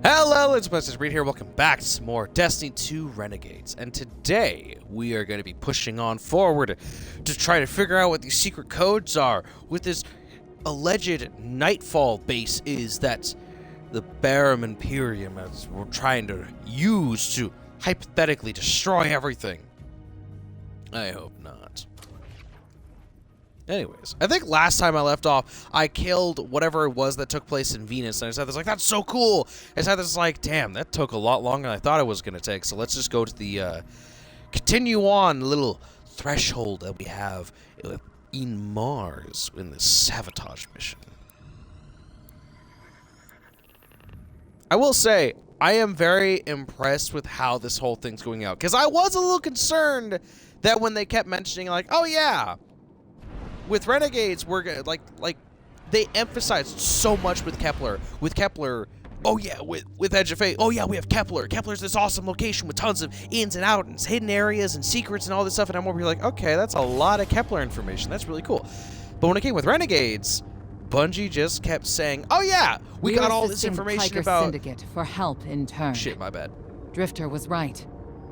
Hello, it's Message Reed here. Welcome back to some more Destiny 2 Renegades. And today, we are going to be pushing on forward to try to figure out what these secret codes are with this alleged Nightfall base is that the Barum Imperium is we're trying to use to hypothetically destroy everything. I hope not. Anyways, I think last time I left off, I killed whatever it was that took place in Venus, and I said this like, that's so cool. I said this like, damn, that took a lot longer than I thought it was going to take, so let's just go to the, continue on little threshold that we have in Mars in this sabotage mission. I will say, I am very impressed with how this whole thing's going out, because I was a little concerned that when they kept mentioning like, oh yeah, with Renegades, we're gonna like they emphasized so much with Kepler. With Kepler, oh yeah, with Edge of Fate, oh yeah, we have Kepler. Kepler's this awesome location with tons of ins and outs and hidden areas and secrets and all this stuff. And I'm over here like, okay, that's a lot of Kepler information. That's really cool. But when it came with Renegades, Bungie just kept saying, oh yeah, we got all this information about Syndicate for help in turn. Shit, my bad. Drifter was right.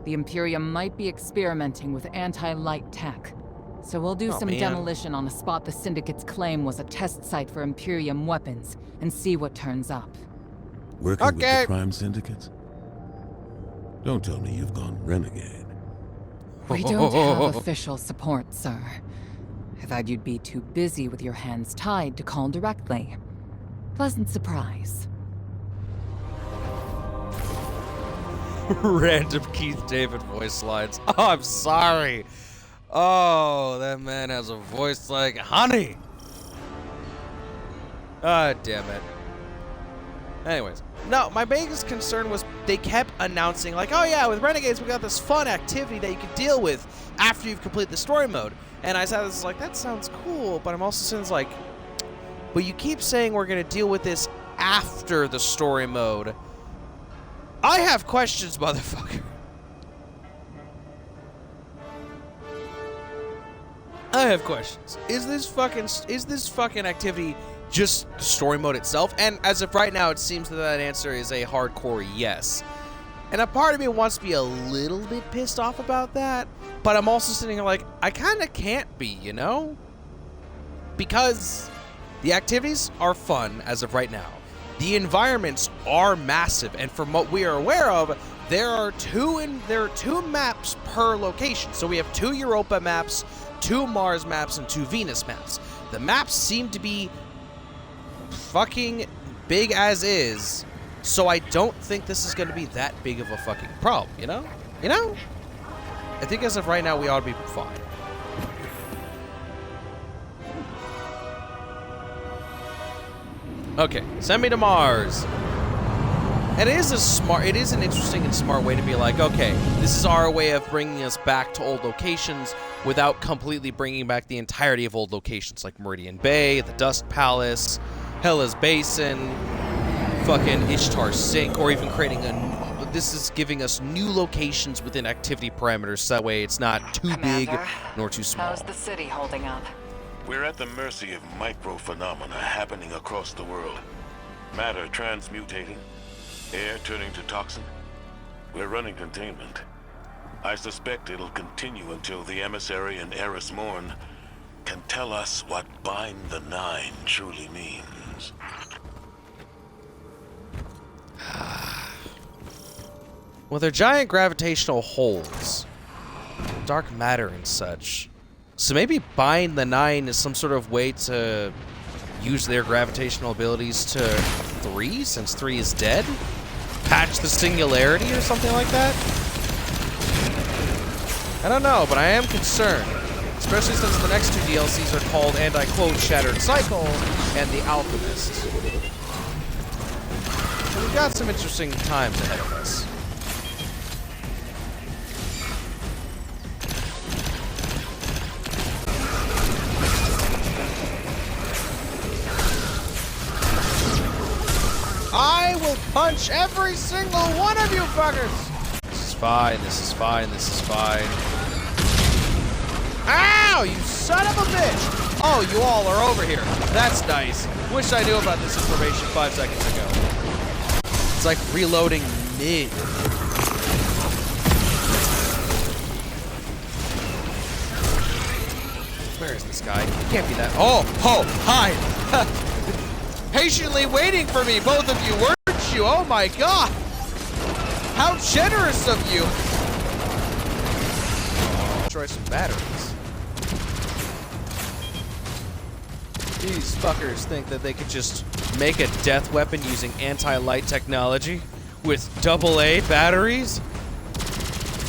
The Imperium might be experimenting with anti-light tech. So we'll do some demolition on a spot the Syndicate's claim was a test site for Imperium weapons and see what turns up. Working with the crime syndicates? Don't tell me you've gone renegade. We don't have official support, sir. I thought you'd be too busy with your hands tied to call directly. Pleasant surprise. Random Keith David voice lines. Oh, I'm sorry. Oh, that man has a voice like honey. Ah, damn it. Anyways, no, my biggest concern was they kept announcing like, oh yeah, with Renegades we got this fun activity that you can deal with after you've completed the story mode. And I said, this is like, that sounds cool, but I'm also saying like, but you keep saying we're gonna deal with this after the story mode. I have questions, motherfucker. I have questions. Is this fucking activity just story mode itself? And as of right now, it seems that answer is a hardcore yes. And a part of me wants to be a little bit pissed off about that, but I'm also sitting here like, I kind of can't be, you know? Because the activities are fun as of right now. The environments are massive, and from what we are aware of, there are two maps per location. So we have 2 Europa maps, 2 Mars maps, and 2 Venus maps. The maps seem to be fucking big as is, so I don't think this is going to be that big of a fucking problem, you know? You know? I think as of right now, we ought to be fine. Okay, send me to Mars. And it is an interesting and smart way to be like, okay, this is our way of bringing us back to old locations without completely bringing back the entirety of old locations like Meridian Bay, the Dust Palace, Hela's Basin, fucking Ishtar's Sink, or even creating this is giving us new locations within activity parameters, so that way it's not too big nor too small. How's the city holding up? We're at the mercy of micro-phenomena happening across the world. Matter transmutating, air turning to toxin. We're running containment. I suspect it'll continue until the emissary and Eris Morn can tell us what Bind the Nine truly means. Well, they're giant gravitational holes, dark matter and such. So maybe Bind the Nine is some sort of way to use their gravitational abilities to 3, since 3 is dead? Patch the singularity or something like that? I don't know, but I am concerned. Especially since the next 2 DLCs are called, and I quote, Shattered Cycle and The Alchemist. So we've got some interesting times ahead of us. I will punch every single one of you fuckers! This is fine, this is fine, this is fine. Ow, you son of a bitch! Oh, you all are over here. That's nice. Wish I knew about this information 5 seconds ago. It's like reloading mid. Where is this guy? He can't be that. Oh, hide! Patiently waiting for me, both of you, weren't you? Oh my god! How generous of you! Destroy some batteries. These fuckers think that they could just make a death weapon using anti-light technology with AA batteries?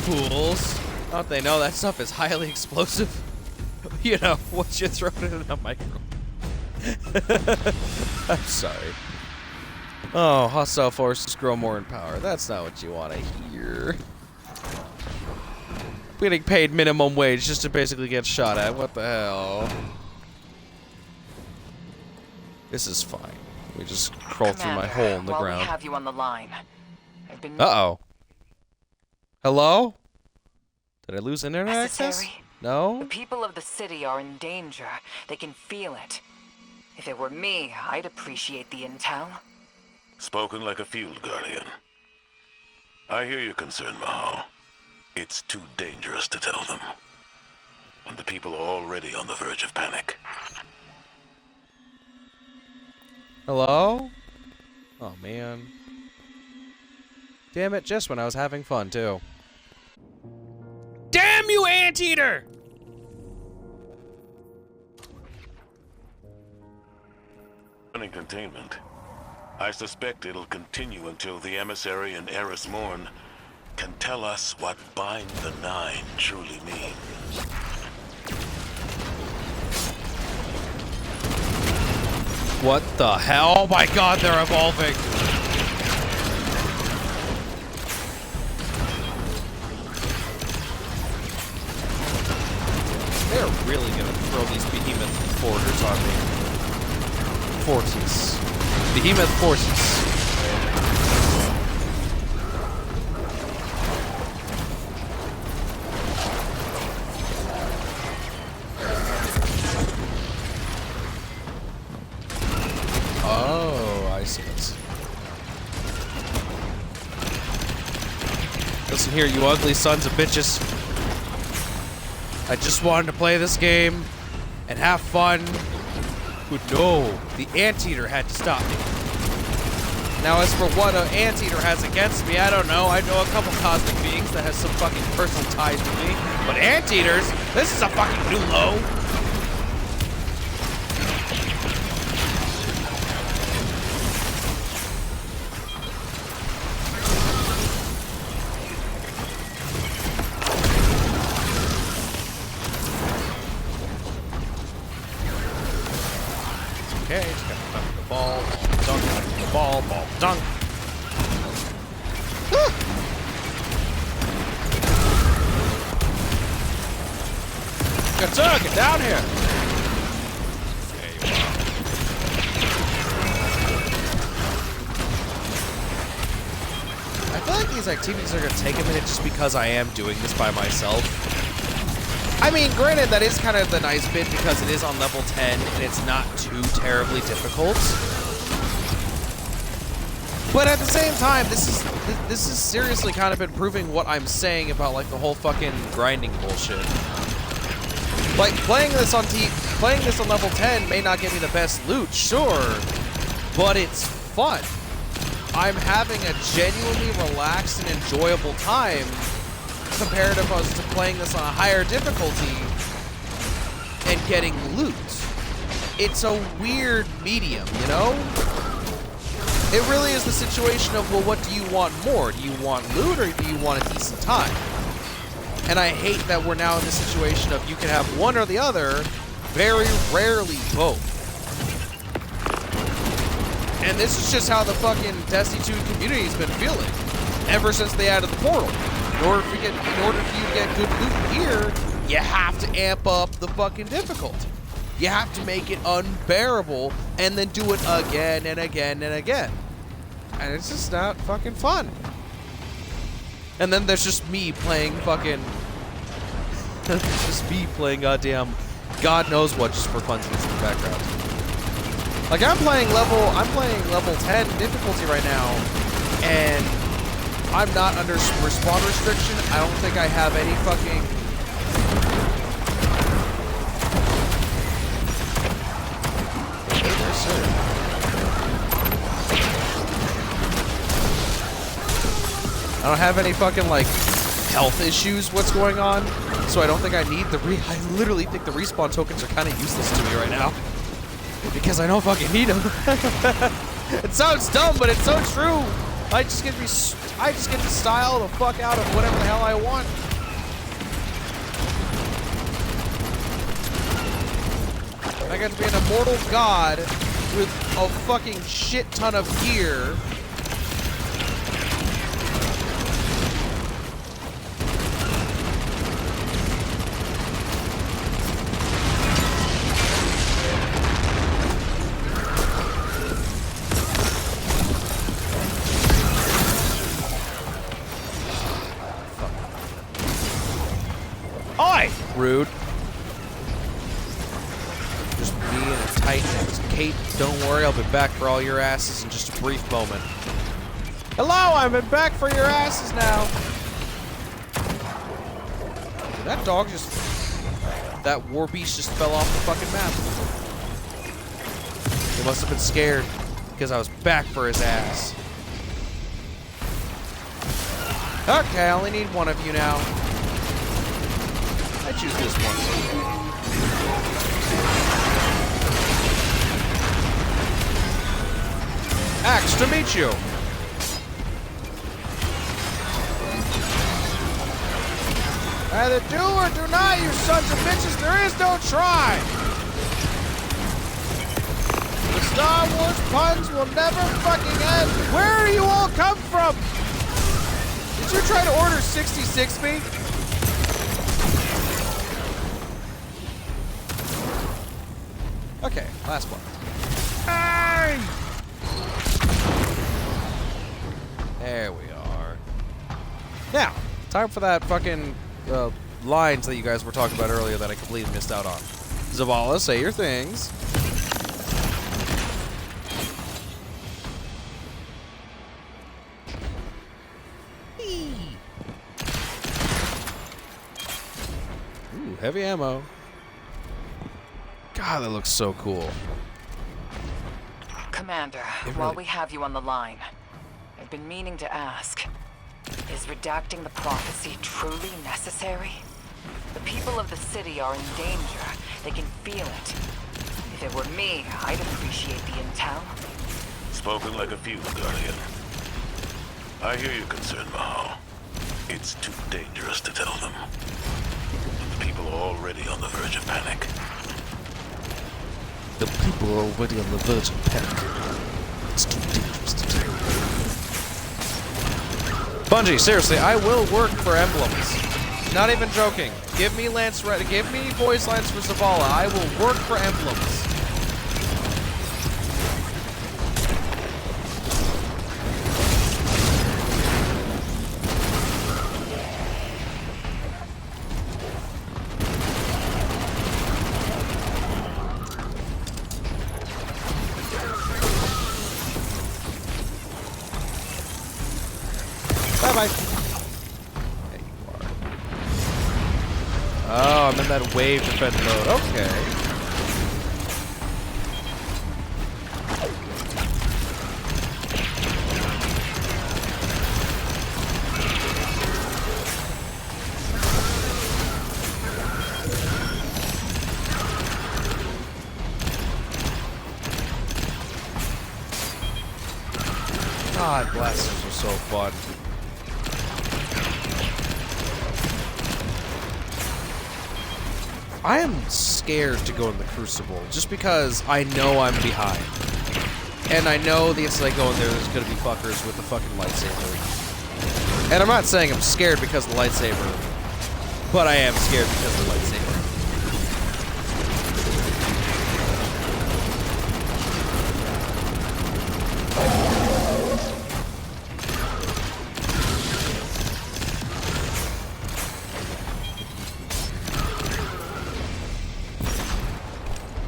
Fools. Don't they know that stuff is highly explosive? You know, once you throw it in a micro. I'm sorry. Oh, hostile forces grow more in power. That's not what you want to hear. Getting paid minimum wage just to basically get shot at. What the hell? This is fine. We just crawl through my hole in the ground. We have you on the line. Uh-oh. Hello? Did I lose internet access? No? The people of the city are in danger. They can feel it. If it were me, I'd appreciate the intel. Spoken like a field guardian. I hear your concern, Mahal. It's too dangerous to tell them. And the people are already on the verge of panic. Hello? Oh, man. Damn it, just when I was having fun, too. Damn you, Anteater! Running containment. I suspect it'll continue until the emissary and Eris Morn can tell us what Bind the Nine truly means. What the hell? Oh my god, they're evolving! They're really gonna throw these behemoth forters on me. Forties. Behemoth forces. Oh, I see this. Listen here, you ugly sons of bitches. I just wanted to play this game and have fun. But no, the Anteater had to stop me. Now, as for what an Anteater has against me, I don't know. I know a couple cosmic beings that has some fucking personal ties to me. But Anteaters, this is a fucking new low. Okay, just gotta dunk the ball, dunk the ball, dunk. Good, get down here. There you are. I feel like these activities are gonna take a minute just because I am doing this by myself. I mean, granted, that is kind of the nice bit because it is on level 10 and it's not too terribly difficult. But at the same time, this is seriously kind of been proving what I'm saying about like the whole fucking grinding bullshit. Like playing this on level 10 may not get me the best loot, sure, but it's fun. I'm having a genuinely relaxed and enjoyable time compared to playing this on a higher difficulty and getting loot. It's a weird medium, you know? It really is the situation of, well, what do you want more? Do you want loot or do you want a decent time? And I hate that we're now in the situation of you can have one or the other, very rarely both. And this is just how the fucking Destiny 2 community's been feeling ever since they added the portal. In order for you to get good loot here, you have to amp up the fucking difficulty. You have to make it unbearable and then do it again and again and again. And it's just not fucking fun. And then there's just me playing fucking... there's just me playing goddamn God knows what just for funsies in the background. Like I'm playing level 10 difficulty right now. and I'm not under respawn restriction. I don't think I have any fucking... I don't have any fucking, like, health issues, what's going on, so I don't think I need the I literally think the respawn tokens are kind of useless to me right now. Because I don't fucking need them. It sounds dumb, but it's so true. I just get to style the fuck out of whatever the hell I want. I got to be an immortal god with a fucking shit ton of gear. Rude. Just me and a titan. Kate, don't worry, I'll be back for all your asses in just a brief moment. Hello, I'm back for your asses now. That dog just... That war beast just fell off the fucking map. He must have been scared because I was back for his ass. Okay, I only need one of you now. I choose this one. Axe to meet you. Either do or do not, you sons of bitches. There is no try. The Star Wars puns will never fucking end. Where do you all come from? Did you try to order 66 me? Okay, last one. Hey! There we are. Now, time for that fucking lines that you guys were talking about earlier that I completely missed out on. Zavala, say your things. Ooh, heavy ammo. God, that looks so cool. Commander, while we have you on the line, I've been meaning to ask, is redacting the prophecy truly necessary? The people of the city are in danger. They can feel it. If it were me, I'd appreciate the intel. Spoken like a few, Guardian. I hear your concern, Mahal. It's too dangerous to tell them. The people are already on the verge of panic. The people are already on the verge of panic. It's too dangerous to tell. Bungie, seriously, I will work for emblems. Not even joking. Give me give me voice lines for Zavala. I will work for emblems. Bye-bye. There you are. Oh, I'm in that wave defense mode. Okay. God, blasters are so fun. I am scared to go in the Crucible, just because I know I'm behind. And I know the instant I go in there's gonna be fuckers with the fucking lightsaber. And I'm not saying I'm scared because of the lightsaber, but I am scared because of the lightsaber.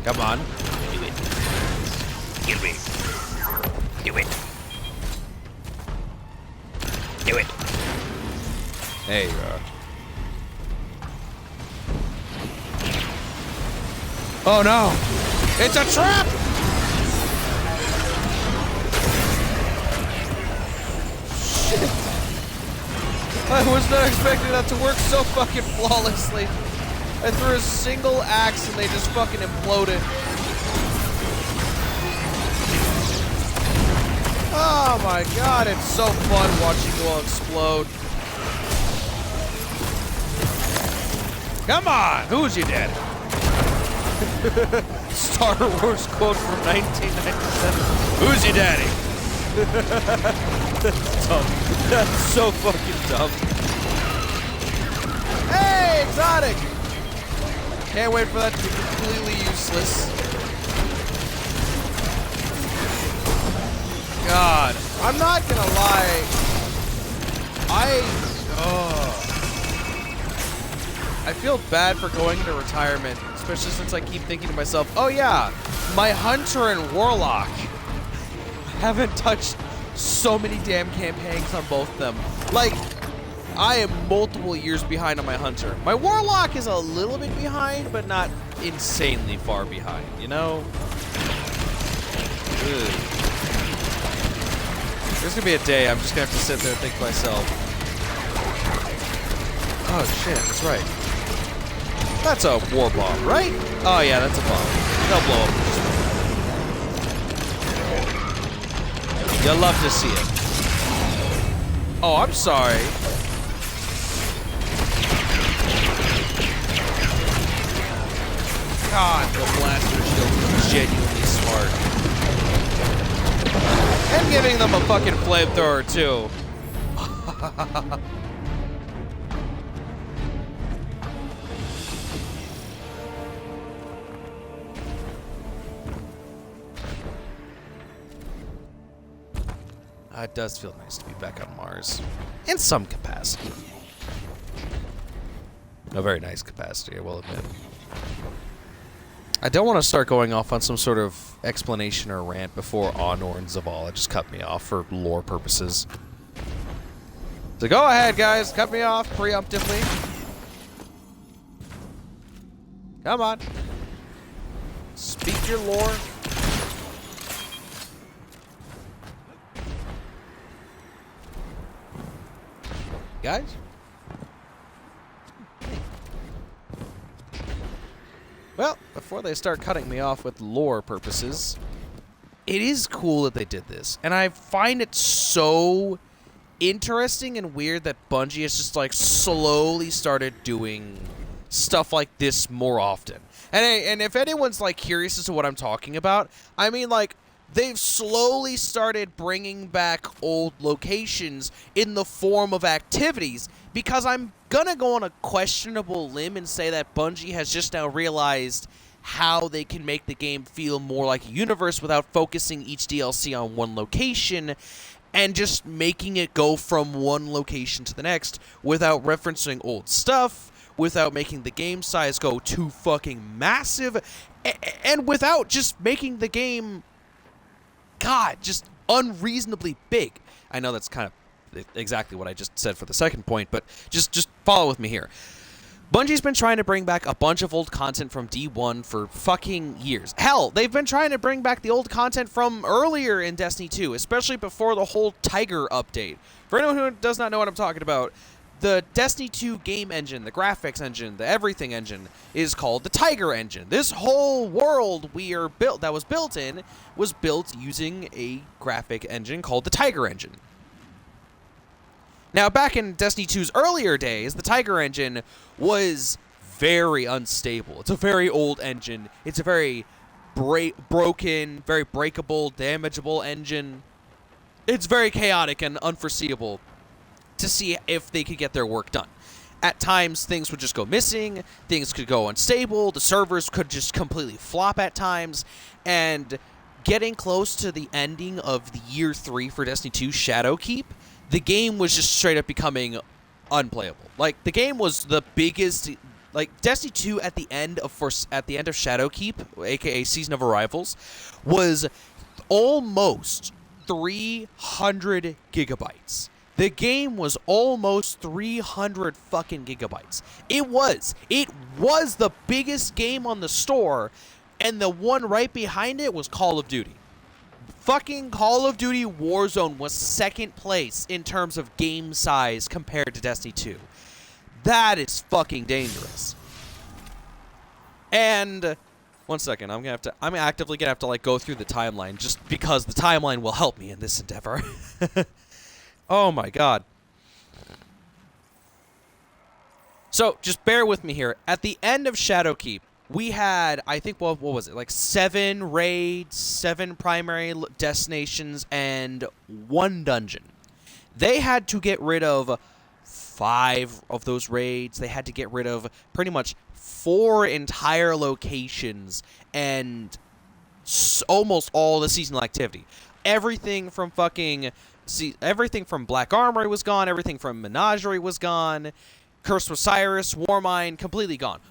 Come on. Do it. Do it. Do it. Do it. There you are. Oh no! It's a trap! Shit! I was not expecting that to work so fucking flawlessly. I threw a single axe and they just fucking imploded. Oh my god, it's so fun watching you all explode. Come on, who's your daddy? Star Wars quote from 1997. Who's your daddy? That's dumb. That's so fucking dumb. Hey, exotic! Can't wait for that to be completely useless. God, I'm not gonna lie. I feel bad for going into retirement, especially since I keep thinking to myself, oh yeah, my Hunter and Warlock. I haven't touched so many damn campaigns on both of them. Like, I am multiple years behind on my Hunter. My Warlock is a little bit behind, but not insanely far behind, you know? Ugh. There's gonna be a day I'm just gonna have to sit there and think to myself, oh shit, that's right. That's a war bomb, right? Oh yeah, that's a bomb. They'll blow up. You'll love to see it. Oh, I'm sorry. God, the blaster shield is genuinely smart. And giving them a fucking flamethrower, too. It does feel nice to be back on Mars. In some capacity. A very nice capacity, I will admit. I don't want to start going off on some sort of explanation or rant before Honor and Zavala just cut me off for lore purposes. So go ahead, guys. Cut me off preemptively. Come on. Speak your lore. Guys? Well, before they start cutting me off with lore purposes, it is cool that they did this. And I find it so interesting and weird that Bungie has just, like, slowly started doing stuff like this more often. And if anyone's, like, curious as to what I'm talking about, I mean, like, they've slowly started bringing back old locations in the form of activities, because I'm gonna go on a questionable limb and say that Bungie has just now realized how they can make the game feel more like a universe without focusing each DLC on one location and just making it go from one location to the next without referencing old stuff, without making the game size go too fucking massive, and without just making the game, God, just unreasonably big. I know that's kind of exactly what I just said for the second point, but just follow with me here. Bungie's been trying to bring back a bunch of old content from D1 for fucking years. Hell, they've been trying to bring back the old content from earlier in Destiny 2, especially before the whole Tiger update. For anyone who does not know what I'm talking about, the Destiny 2 game engine, the graphics engine, the everything engine, is called the Tiger engine. This whole world that was built using a graphic engine called the Tiger engine. Now, back in Destiny 2's earlier days, the Tiger engine was very unstable. It's a very old engine. It's a very broken, very breakable, damageable engine. It's very chaotic and unforeseeable to see if they could get their work done. At times, things would just go missing, things could go unstable, the servers could just completely flop at times, and getting close to the ending of the Year 3 for Destiny 2 Shadowkeep, the game was just straight up becoming unplayable. Like, the game was the biggest, like, Destiny 2 at the end of Shadowkeep, aka Season of Arrivals, was almost 300 gigabytes. The game was almost 300 fucking gigabytes. It was the biggest game on the store, and the one right behind it was Call of Duty. Fucking Call of Duty Warzone was second place in terms of game size compared to Destiny 2. That is fucking dangerous. And one second, I'm actively gonna have to like go through the timeline just because the timeline will help me in this endeavor. Oh my god. So, just bear with me here. At the end of Shadowkeep, we had, I think, what was it? Like 7 raids, 7 primary destinations, and 1 dungeon. They had to get rid of 5 of those raids. They had to get rid of pretty much 4 entire locations and almost all the seasonal activity. Everything from everything from Black Armory was gone. Everything from Menagerie was gone. Cursed Osiris, Warmind, completely gone.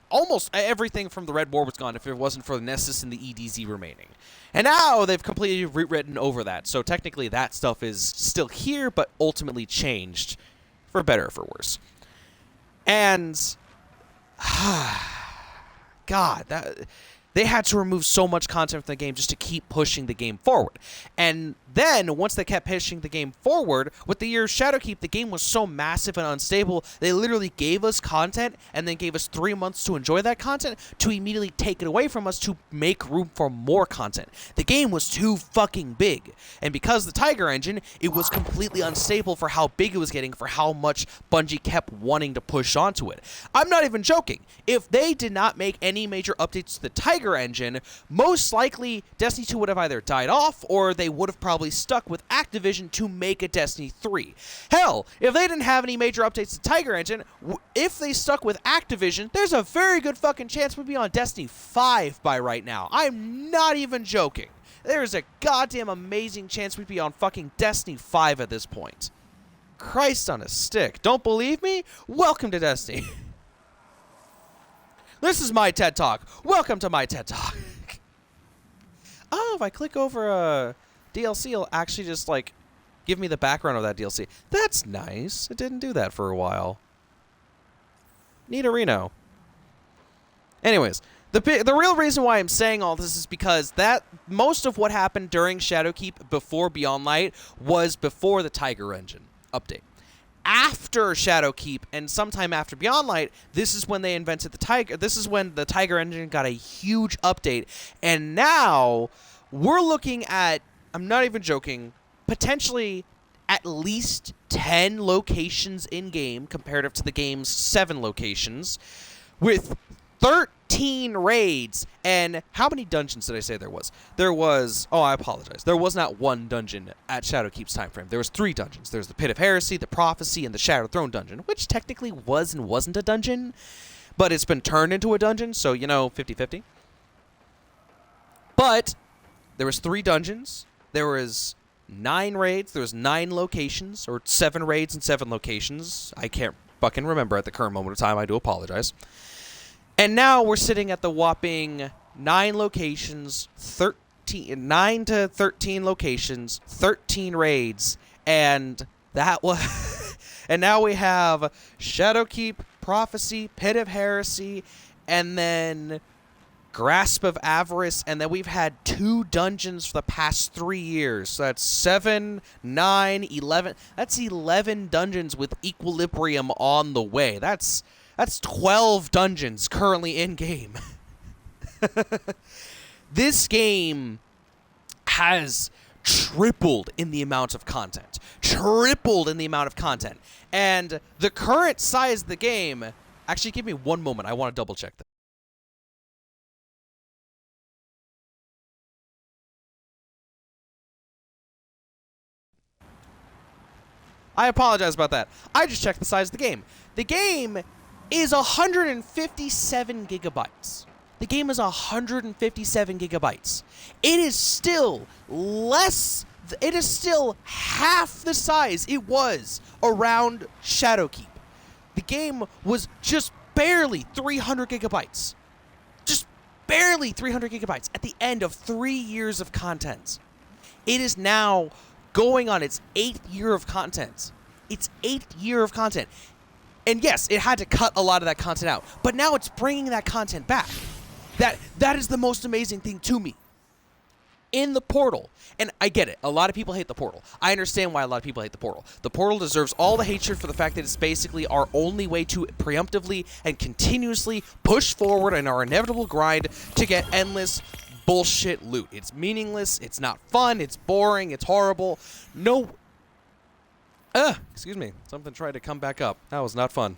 Almost everything from the Red War was gone if it wasn't for the Nessus and the EDZ remaining. And now they've completely rewritten over that. So technically that stuff is still here, but ultimately changed for better or for worse. And God, they had to remove so much content from the game just to keep pushing the game forward. And then, once they kept pushing the game forward, with the year of Shadowkeep, the game was so massive and unstable, they literally gave us content and then gave us 3 months to enjoy that content to immediately take it away from us to make room for more content. The game was too fucking big. And because the Tiger engine, it was completely unstable for how big it was getting, for how much Bungie kept wanting to push onto it. I'm not even joking. If they did not make any major updates to the Tiger engine, most likely Destiny 2 would have either died off or they would have probably stuck with Activision to make a Destiny 3. Hell, if they didn't have any major updates to Tiger engine, if they stuck with Activision, there's a very good fucking chance we'd be on Destiny 5 by right now. I'm not even joking. There's a goddamn amazing chance we'd be on fucking Destiny 5 at this point. Christ on a stick. Don't believe me? Welcome to Destiny. This is my TED Talk. Welcome to my TED Talk. Oh, if I click over DLC, it'll actually just, like, give me the background of that DLC. That's nice. It didn't do that for a while. Neaterino. Anyways, the real reason why I'm saying all this is because that most of what happened during Shadowkeep before Beyond Light was before the Tiger engine update. After Shadowkeep and sometime after Beyond Light, this is when they invented the Tiger. This is when the Tiger engine got a huge update. And now we're looking at, I'm not even joking, potentially at least 10 locations in-game comparative to the game's 7 locations with 13 raids. And how many dungeons did I say there was? There was, oh, I apologize. There was not 1 dungeon at Shadowkeep's time frame. There was 3 dungeons. There's the Pit of Heresy, the Prophecy, and the Shattered Throne dungeon, which technically was and wasn't a dungeon, but it's been turned into a dungeon, so, you know, 50-50. But there was 3 dungeons. There was 9 raids. There was 9 locations, or 7 raids and 7 locations. I can't fucking remember at the current moment of time. I do apologize. And now we're sitting at the whopping 9 locations, 9 to 13 locations, 13 raids, and that was, and now we have Shadowkeep, Prophecy, Pit of Heresy, and then Grasp of Avarice, and then we've had 2 dungeons for the past 3 years. So that's 7, 9, 11. That's 11 dungeons with Equilibrium on the way. That's 12 dungeons currently in-game. This game has tripled in the amount of content. Tripled in the amount of content. And the current size of the game... Actually, give me one moment. I want to double-check that. I apologize about that. I just checked the size of the game. The game is 157 gigabytes. The game is 157 gigabytes. It is still less... It is still half the size it was around Shadowkeep. The game was just barely 300 gigabytes. Just barely 300 gigabytes at the end of 3 years of content. It is now going on its 8th year of content. Its 8th year of content. And yes, it had to cut a lot of that content out. But now it's bringing that content back. That is the most amazing thing to me. In the Portal. And I get it. A lot of people hate the Portal. I understand why a lot of people hate the Portal. The Portal deserves all the hatred for the fact that it's basically our only way to preemptively and continuously push forward in our inevitable grind to get endless bullshit loot. It's meaningless. It's not fun. It's boring. It's horrible. No. Excuse me. Something tried to come back up. That was not fun.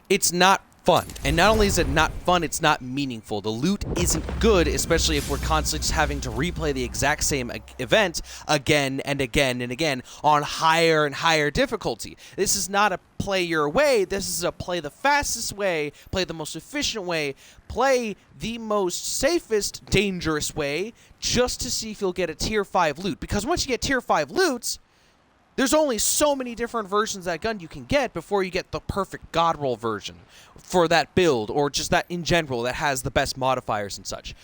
It's not fun. And not only is it not fun, it's not meaningful. The loot isn't good, especially if we're constantly just having to replay the exact same event again and again and again on higher and higher difficulty. This is not a play your way. This is a play the fastest way, play the most efficient way, play the most safest, dangerous way, just to see if you'll get a tier 5 loot. Because once you get tier 5 loots, there's only so many different versions of that gun you can get before you get the perfect god roll version for that build, or just that in general that has the best modifiers and such.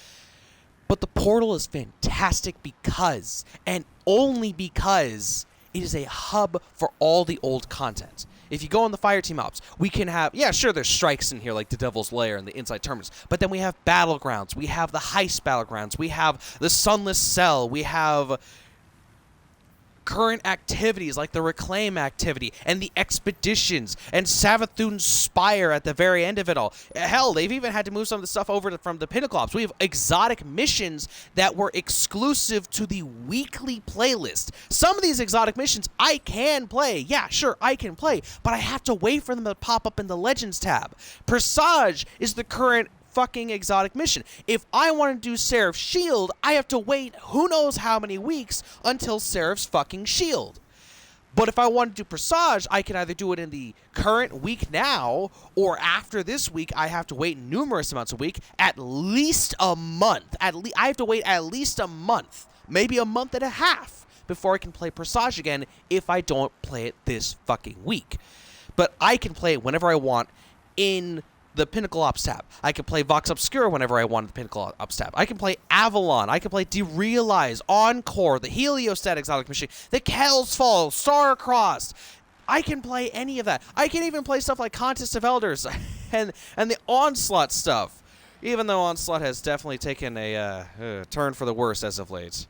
But the Portal is fantastic because, and only because, it is a hub for all the old content. If you go on the Fireteam Ops, we can have, yeah, sure, there's strikes in here like the Devil's Lair and the Inside Terminus, but then we have Battlegrounds, we have the Heist Battlegrounds, we have the Sunless Cell, we have current activities like the Reclaim activity and the Expeditions and Savathun's Spire at the very end of it all. Hell, they've even had to move some of the stuff over from the Pinnacle Ops. We have exotic missions that were exclusive to the weekly playlist. Some of these exotic missions I can play. Yeah, sure, I can play, but I have to wait for them to pop up in the Legends tab. Presage is the current fucking exotic mission. If I want to do Seraph's Shield, I have to wait who knows how many weeks until Seraph's fucking Shield. But if I want to do Presage, I can either do it in the current week now, or after this week, I have to wait numerous amounts of week, at least a month. I have to wait at least a month, maybe a month and a half, before I can play Presage again if I don't play it this fucking week. But I can play it whenever I want in the Pinnacle Ops tab. I can play Vox Obscura whenever I want in the Pinnacle Ops tab. I can play Avalon. I can play Derealize, Encore, the Heliostat exotic machine, the Kells Fall, Star-Crossed. I can play any of that. I can even play stuff like Contest of Elders and the Onslaught stuff, even though Onslaught has definitely taken a turn for the worse as of late.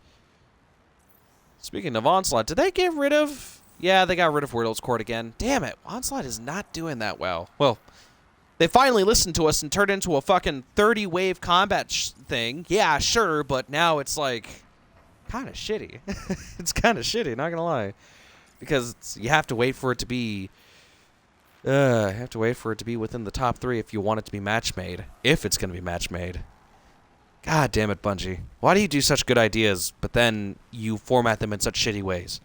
Speaking of Onslaught, did they get rid of... Yeah, they got rid of Wordle's Court again. Damn it, Onslaught is not doing that well. Well, they finally listened to us and turned into a fucking 30-wave combat thing. Yeah, sure, but now it's like kind of shitty. It's kind of shitty, not gonna lie, because you have to wait for it to be. You have to wait for it to be within the top 3 if you want it to be match made. If it's gonna be match made. God damn it, Bungie! Why do you do such good ideas, but then you format them in such shitty ways?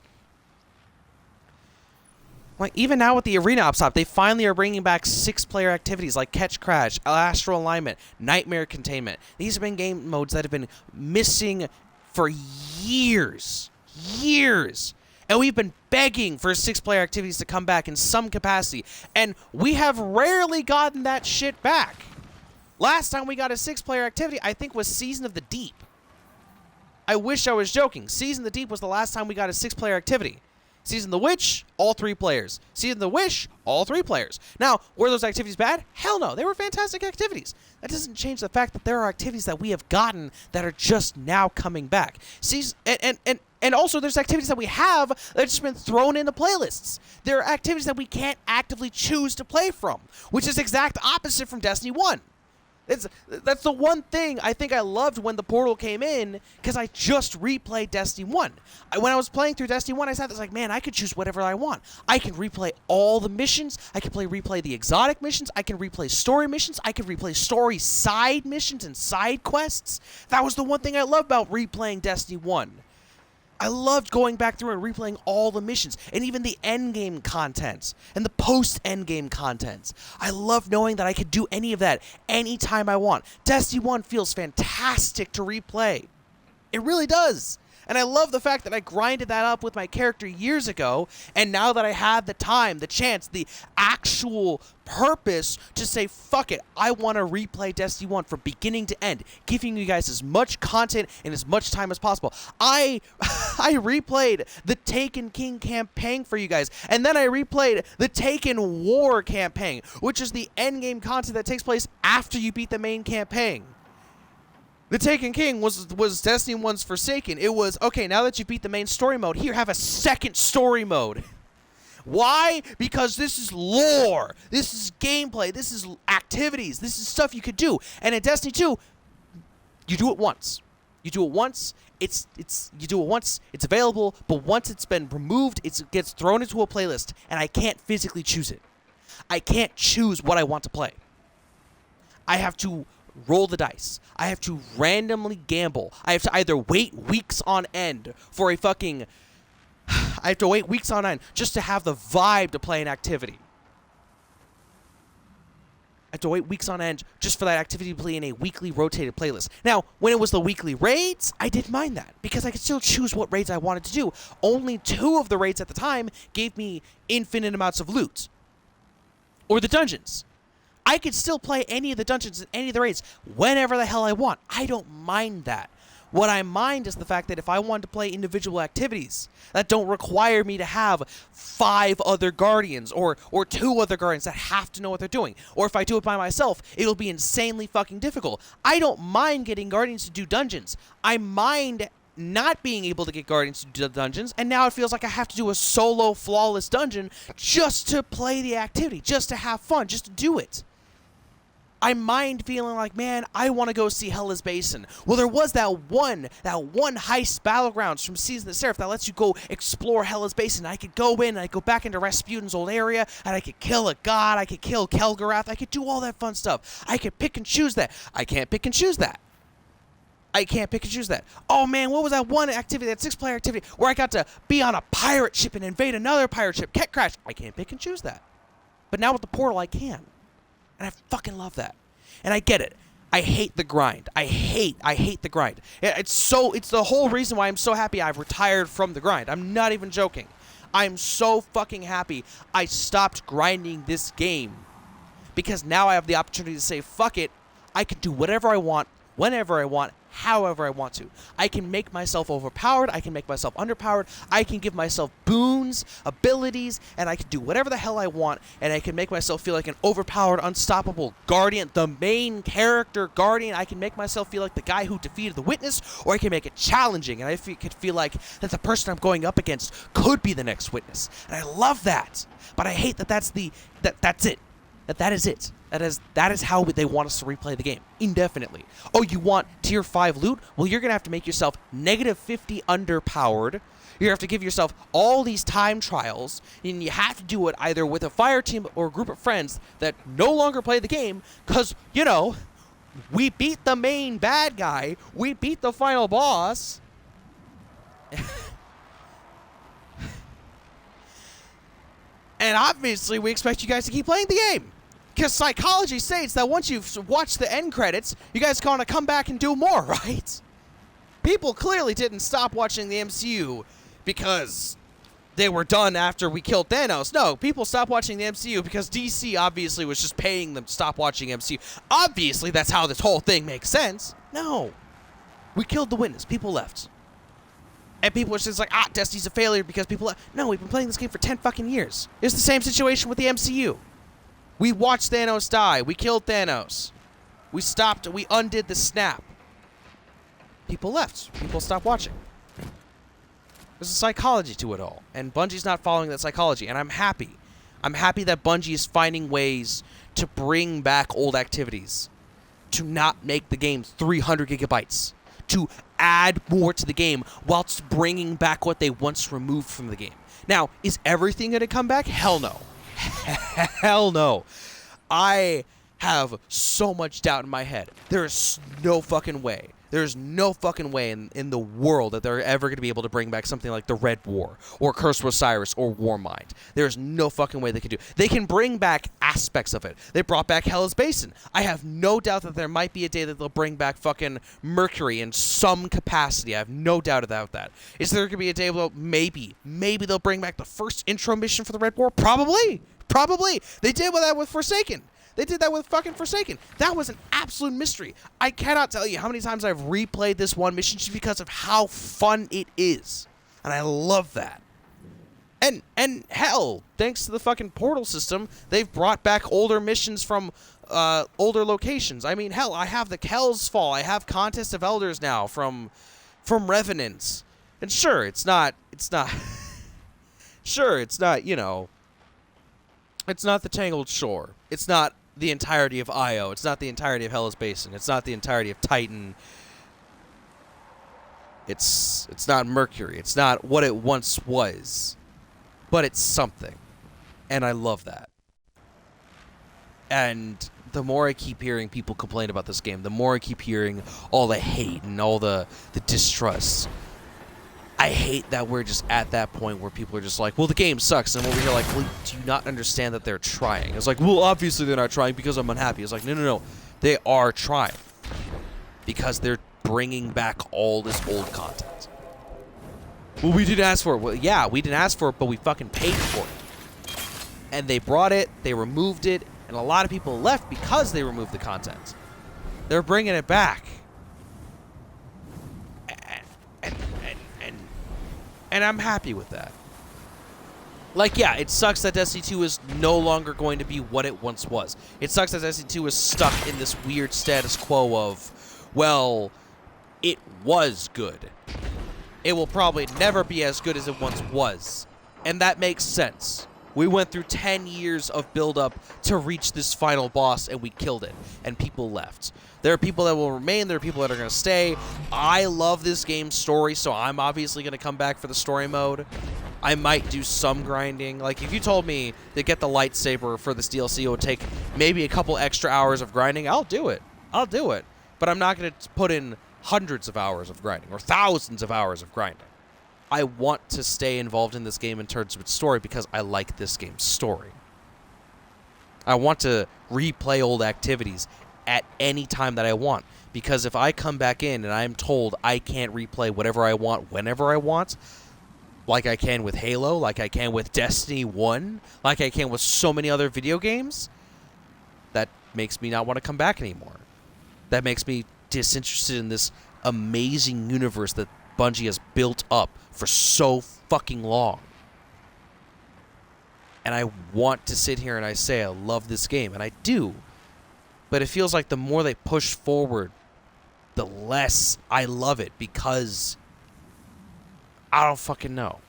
Like, even now with the Arena Ops Op, they finally are bringing back 6-player activities like Catch Crash, Astral Alignment, Nightmare Containment. These have been game modes that have been missing for years. Years. And we've been begging for 6-player activities to come back in some capacity. And we have rarely gotten that shit back. Last time we got a 6-player activity, I think, was Season of the Deep. I wish I was joking. Season of the Deep was the last time we got a 6-player activity. Season of the Witch, all 3 players. Season of the Wish, all 3 players. Now, were those activities bad? Hell no. They were fantastic activities. That doesn't change the fact that there are activities that we have gotten that are just now coming back. And also, there's activities that we have that have just been thrown into playlists. There are activities that we can't actively choose to play from, which is exact opposite from Destiny 1. That's the one thing I think I loved when the Portal came in, because I just replayed Destiny 1. When I was playing through Destiny 1, I sat there like, man, I could choose whatever I want. I can replay all the missions. I can replay the exotic missions. I can replay story missions. I can replay story side missions and side quests. That was the one thing I loved about replaying Destiny 1. I loved going back through and replaying all the missions, and even the endgame contents, and the post-endgame contents. I love knowing that I could do any of that anytime I want. Destiny 1 feels fantastic to replay. It really does. And I love the fact that I grinded that up with my character years ago, and now that I had the time, the chance, the actual purpose to say, fuck it, I want to replay Destiny 1 from beginning to end, giving you guys as much content and as much time as possible. I replayed the Taken King campaign for you guys, and then I replayed the Taken War campaign, which is the endgame content that takes place after you beat the main campaign. The Taken King was Destiny 1's Forsaken. It was, okay, now that you beat the main story mode, here, have a second story mode. Why? Because this is lore. This is gameplay. This is activities. This is stuff you could do. And in Destiny 2, you do it once. You do it once. You do it once. It's available. But once it's been removed, it gets thrown into a playlist, and I can't physically choose it. I can't choose what I want to play. I have to roll the dice. I have to randomly gamble. I have to either wait weeks on end for a fucking... I have to wait weeks on end just to have the vibe to play an activity. I have to wait weeks on end just for that activity to play in a weekly rotated playlist. Now, when it was the weekly raids, I didn't mind that because I could still choose what raids I wanted to do. Only 2 of the raids at the time gave me infinite amounts of loot. Or the dungeons. I could still play any of the dungeons and any of the raids whenever the hell I want. I don't mind that. What I mind is the fact that if I wanted to play individual activities that don't require me to have 5 other Guardians or 2 other Guardians that have to know what they're doing, or if I do it by myself, it'll be insanely fucking difficult. I don't mind getting Guardians to do dungeons. I mind not being able to get Guardians to do dungeons, and now it feels like I have to do a solo flawless dungeon just to play the activity, just to have fun, just to do it. I mind feeling like, man, I want to go see Hela's Basin. Well, there was that one heist battlegrounds from Season of the Seraph that lets you go explore Hela's Basin. I could go in, and I could go back into Rasputin's old area, and I could kill a god, I could kill Kelgarath, I could do all that fun stuff. I could pick and choose that. I can't pick and choose that. I can't pick and choose that. Oh, man, what was that one activity, that 6-player activity, where I got to be on a pirate ship and invade another pirate ship? Cat crash. I can't pick and choose that. But now with the portal, I can. And I fucking love that. And I get it. I hate the grind. I hate the grind. It's the whole reason why I'm so happy I've retired from the grind. I'm not even joking. I'm so fucking happy I stopped grinding this game. Because now I have the opportunity to say, fuck it. I can do whatever I want, whenever I want, however I want to. I can make myself overpowered. I can make myself underpowered. I can give myself boons, abilities, and I can do whatever the hell I want, and I can make myself feel like an overpowered, unstoppable Guardian, the main character Guardian. I can make myself feel like the guy who defeated the Witness, or I can make it challenging, and I could feel like that the person I'm going up against could be the next Witness. And I love that. But I hate that that's it. That is it. That is how they want us to replay the game indefinitely. Oh, you want tier 5 loot? Well, you're going to have to make yourself -50 underpowered. You're going to have to give yourself all these time trials, and you have to do it either with a fire team or a group of friends that no longer play the game because, you know, we beat the main bad guy. We beat the final boss. And obviously, we expect you guys to keep playing the game. Because psychology states that once you've watched the end credits, you guys are going to come back and do more, right? People clearly didn't stop watching the MCU because they were done after we killed Thanos. No, people stopped watching the MCU because DC obviously was just paying them to stop watching MCU. Obviously, that's how this whole thing makes sense. No. We killed the Witness. People left. And people are just like, Destiny's a failure because people left. No, we've been playing this game for 10 fucking years. It's the same situation with the MCU. We watched Thanos die. We killed Thanos. We stopped. We undid the snap. People left. People stopped watching. There's a psychology to it all. And Bungie's not following that psychology. And I'm happy. I'm happy that Bungie is finding ways to bring back old activities. To not make the game 300 gigabytes. To add more to the game whilst bringing back what they once removed from the game. Now, is everything going to come back? Hell no. Hell no. I have so much doubt in my head. There is no fucking way There's no fucking way in the world that they're ever going to be able to bring back something like the Red War or Curse of Osiris or Warmind. There's no fucking way they can do. They can bring back aspects of it. They brought back Hell's Basin. I have no doubt that there might be a day that they'll bring back fucking Mercury in some capacity. I have no doubt about that. Is there going to be a day where maybe they'll bring back the first intro mission for the Red War? Probably. They did that with Forsaken. They did that with fucking Forsaken. That was an absolute mystery. I cannot tell you how many times I've replayed this one mission just because of how fun it is. And I love that. And hell, thanks to the fucking portal system, they've brought back older missions from older locations. I mean, hell, I have the Kells Fall. I have Contest of Elders now from Revenants. And sure, it's not sure, it's not, you know, it's not the Tangled Shore. It's not the entirety of Io. It's not the entirety of Hell's Basin. It's not the entirety of Titan. It's not Mercury. It's not what it once was. But it's something. And I love that. And the more I keep hearing people complain about this game, the more I keep hearing all the hate and all the distrust. I hate that we're just at that point where people are just like, well, the game sucks. And we're here like, well, do you not understand that they're trying? It's like, well, obviously they're not trying because I'm unhappy. It's like, no. They are trying. Because they're bringing back all this old content. Well, we didn't ask for it. Well, yeah, we didn't ask for it, but we fucking paid for it. And they brought it, they removed it, and a lot of people left because they removed the content. They're bringing it back. And I'm happy with that. Like, yeah, it sucks that Destiny 2 is no longer going to be what it once was. It sucks that Destiny 2 is stuck in this weird status quo of, well, it was good. It will probably never be as good as it once was. And that makes sense. We went through 10 years of build-up to reach this final boss, and we killed it. And people left. There are people that will remain. There are people that are going to stay. I love this game's story, so I'm obviously going to come back for the story mode. I might do some grinding. Like, if you told me to get the lightsaber for this DLC, it would take maybe a couple extra hours of grinding, I'll do it. But I'm not going to put in hundreds of hours of grinding or thousands of hours of grinding. I want to stay involved in this game in terms of its story because I like this game's story. I want to replay old activities at any time that I want. Because if I come back in and I'm told I can't replay whatever I want whenever I want, like I can with Halo, like I can with Destiny 1, like I can with so many other video games, that makes me not want to come back anymore. That makes me disinterested in this amazing universe that Bungie has built up for so fucking long. And I want to sit here and I say I love this game, and I do. But it feels like the more they push forward, the less I love it, because I don't fucking know.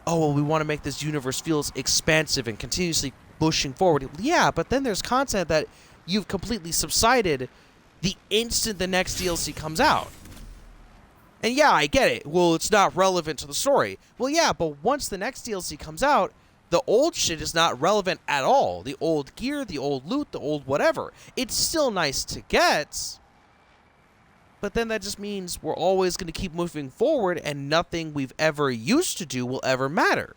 Oh, well, we want to make this universe feel expansive and continuously pushing forward. Yeah, but then there's content that you've completely subsided the instant the next DLC comes out. And yeah, I get it. Well, it's not relevant to the story. Well, yeah, but once the next DLC comes out, the old shit is not relevant at all. The old gear, the old loot, the old whatever. It's still nice to get, but then that just means we're always going to keep moving forward and nothing we've ever used to do will ever matter.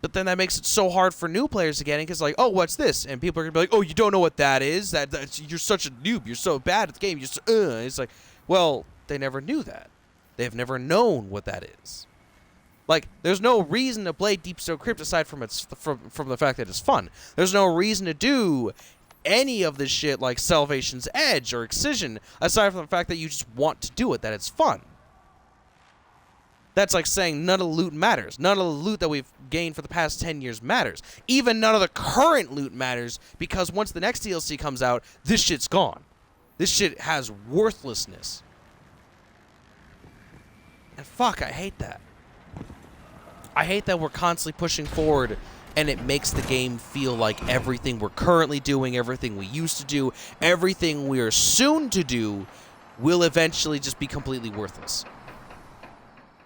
But then that makes it so hard for new players to get in because, like, oh, what's this? And people are going to be like, oh, you don't know what that is? That's, you're such a noob. You're so bad at the game. You're just, It's like, well, they never knew that. They've never known what that is. Like, there's no reason to play Deep Stone Crypt aside from from the fact that it's fun. There's no reason to do any of this shit like Salvation's Edge or Excision aside from the fact that you just want to do it, that it's fun. That's like saying none of the loot matters. None of the loot that we've gained for the past 10 years matters. Even none of the current loot matters because once the next DLC comes out, this shit's gone. This shit has worthlessness. And fuck, I hate that. I hate that we're constantly pushing forward and it makes the game feel like everything we're currently doing, everything we used to do, everything we are soon to do will eventually just be completely worthless.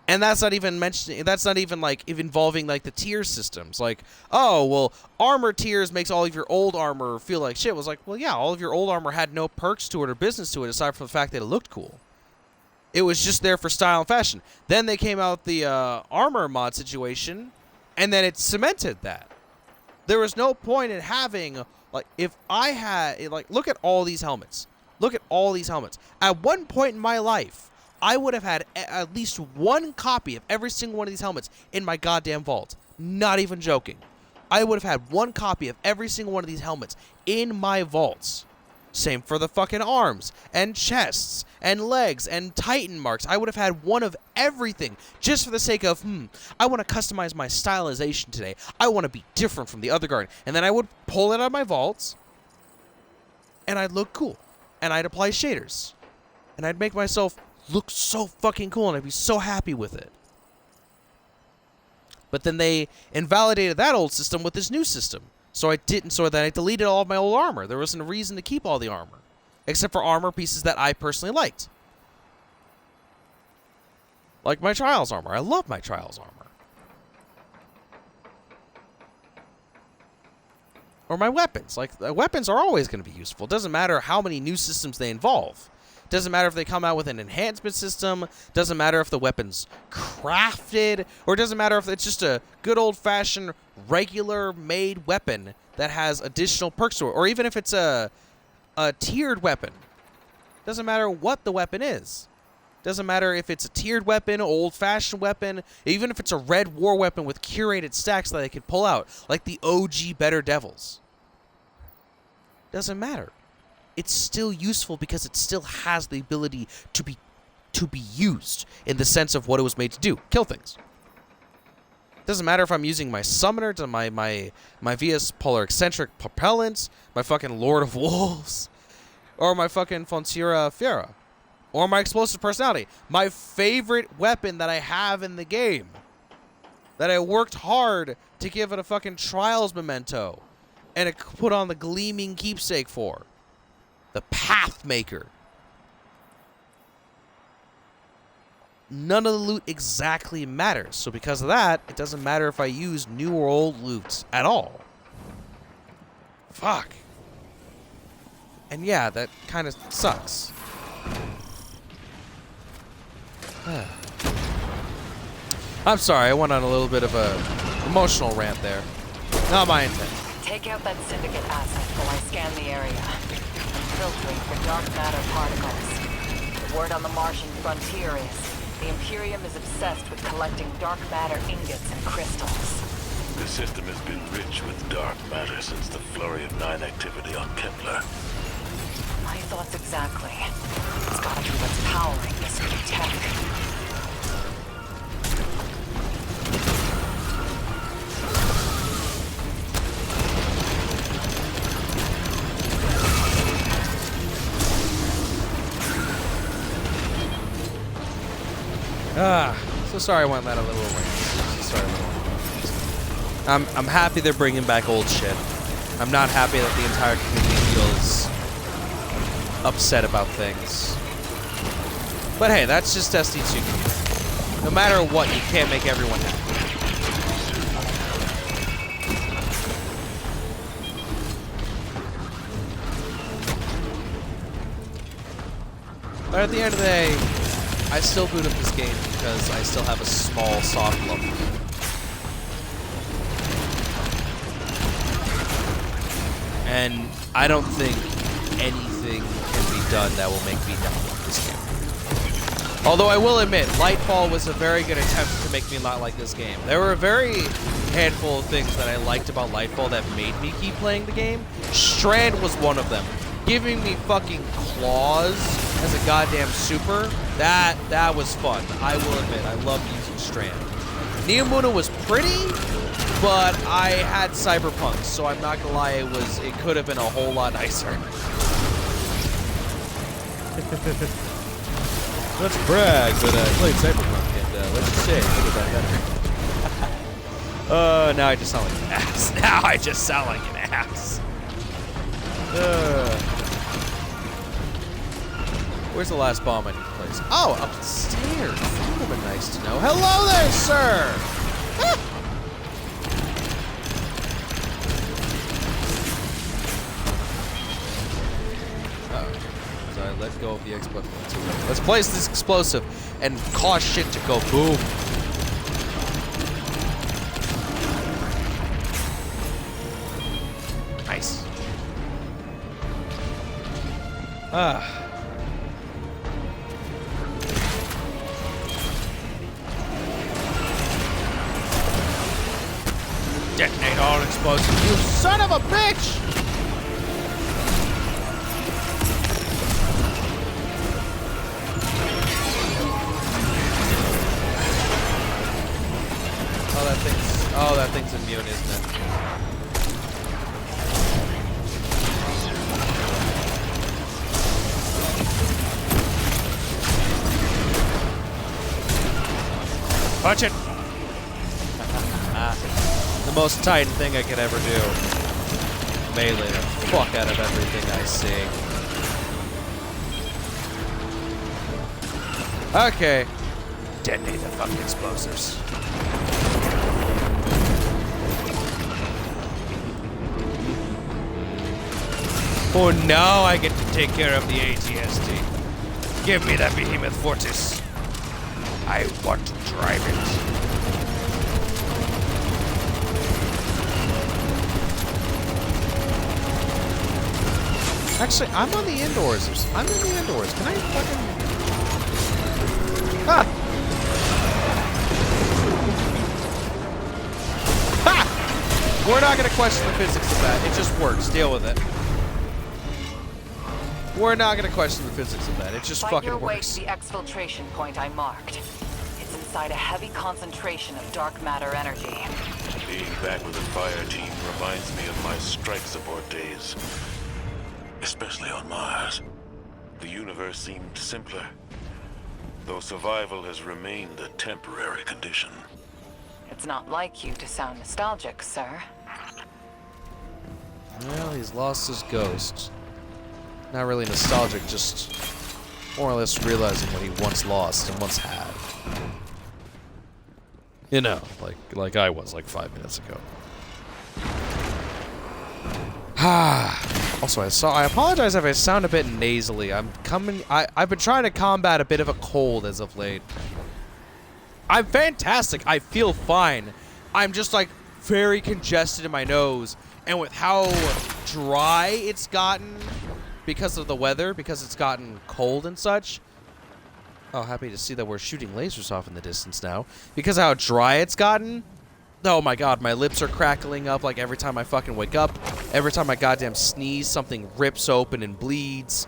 And that's not even mentioning. That's not even like involving like the tier systems. Like, oh well, armor tiers makes all of your old armor feel like shit. It was like, well, yeah, all of your old armor had no perks to it or business to it aside from the fact that it looked cool. It was just there for style and fashion. Then they came out with the armor mod situation, and then it cemented that. There was no point in having like if I had like look at all these helmets. Look at all these helmets. At one point in my life, I would have had at least one copy of every single one of these helmets in my goddamn vault. Not even joking. I would have had one copy of every single one of these helmets in my vaults. Same for the fucking arms and chests and legs and Titan marks. I would have had one of everything just for the sake of, I want to customize my stylization today. I want to be different from the other guard. And then I would pull it out of my vaults and I'd look cool. And I'd apply shaders. And I'd make myself look so fucking cool and I'd be so happy with it. But then they invalidated that old system with this new system. So then I deleted all of my old armor. There wasn't a reason to keep all the armor. Except for armor pieces that I personally liked. Like my Trials armor. I love my Trials armor. Or my weapons. Like, weapons are always going to be useful. It doesn't matter how many new systems they involve. Doesn't matter if they come out with an enhancement system. Doesn't matter if the weapon's crafted. Or it doesn't matter if it's just a good old-fashioned, regular-made weapon that has additional perks to it. Or even if it's a tiered weapon. Doesn't matter what the weapon is. Doesn't matter if it's a tiered weapon, old-fashioned weapon. Even if it's a red war weapon with curated stacks that they can pull out. Like the OG Better Devils. Doesn't matter. It's still useful because it still has the ability to be used in the sense of what it was made to do. Kill things. Doesn't matter if I'm using my Summoner, to my VS Polar Eccentric Propellants, my fucking Lord of Wolves, or my fucking Fontira Fiera, or my Explosive Personality. My favorite weapon that I have in the game. That I worked hard to give it a fucking Trials memento. And put on the Gleaming Keepsake for. The Pathmaker. None of the loot exactly matters. So because of that, it doesn't matter if I use new or old loot at all. Fuck. And yeah, that kind of sucks. I'm sorry, I went on a little bit of a emotional rant there. Not my intent. Take out that Syndicate asset while I scan the area. Filtering for dark matter particles. The word on the Martian frontier is the Imperium is obsessed with collecting dark matter ingots and crystals. The system has been rich with dark matter since the Flurry of 9 activity on Kepler. My thoughts exactly. It's gotta be what's powering this new tech. So sorry I went that a little rant. So sorry. I'm happy they're bringing back old shit. I'm not happy that the entire community feels upset about things. But hey, that's just Destiny 2 community. No matter what, you can't make everyone happy. But at the end of the day, I still boot up this game because I still have a small soft love for it. And I don't think anything can be done that will make me not like this game. Although I will admit, Lightfall was a very good attempt to make me not like this game. There were a very handful of things that I liked about Lightfall that made me keep playing the game. Strand was one of them. Giving me fucking claws as a goddamn super, that was fun. I will admit, I loved using Strand. Neomuna was pretty, but I had Cyberpunk, so I'm not gonna lie, it could have been a whole lot nicer. Let's brag, but I played Cyberpunk, and let's just say I think about better. Now I just sound like an ass. Now I just sound like an ass. Where's the last bomb I need to place? place? Oh, upstairs. That would have been nice to know. Hello there, sir! Ah! So I let go of the X button. Let's place this explosive and cause shit to go boom. Nice. Detonate all explosives, you son of a bitch! Oh, that thing's immune, isn't it? Punch it! The most Titan thing I could ever do. Melee the fuck out of everything I see. Okay. Detonate the fucking explosives. Oh, now I get to take care of the ATST. Give me that behemoth Fortis. I want to drive it. Actually, I'm on the indoors. I'm in the indoors. Can I fucking... Ah! Ha! We're not gonna question the physics of that. It just works. Deal with it. We're not gonna question the physics of that. It just Fight fucking your way works. to the exfiltration point I marked. It's inside a heavy concentration of dark matter energy. Being back with the fire team reminds me of my strike support days. Especially on Mars. The universe seemed simpler, though survival has remained a temporary condition. It's not like you to sound nostalgic, sir. Well, he's lost his ghost. Not really nostalgic, just more or less realizing what he once lost and once had. You know, like I was like 5 minutes ago. Also, I apologize if I sound a bit nasally. I've been trying to combat a bit of a cold as of late. I'm fantastic. I feel fine. I'm just like very congested in my nose, and with how dry it's gotten because of the weather, because it's gotten cold and such. Oh, happy to see that we're shooting lasers off in the distance now. Because of how dry it's gotten. Oh my god, my lips are crackling up like every time I fucking wake up. Every time I goddamn sneeze, something rips open and bleeds.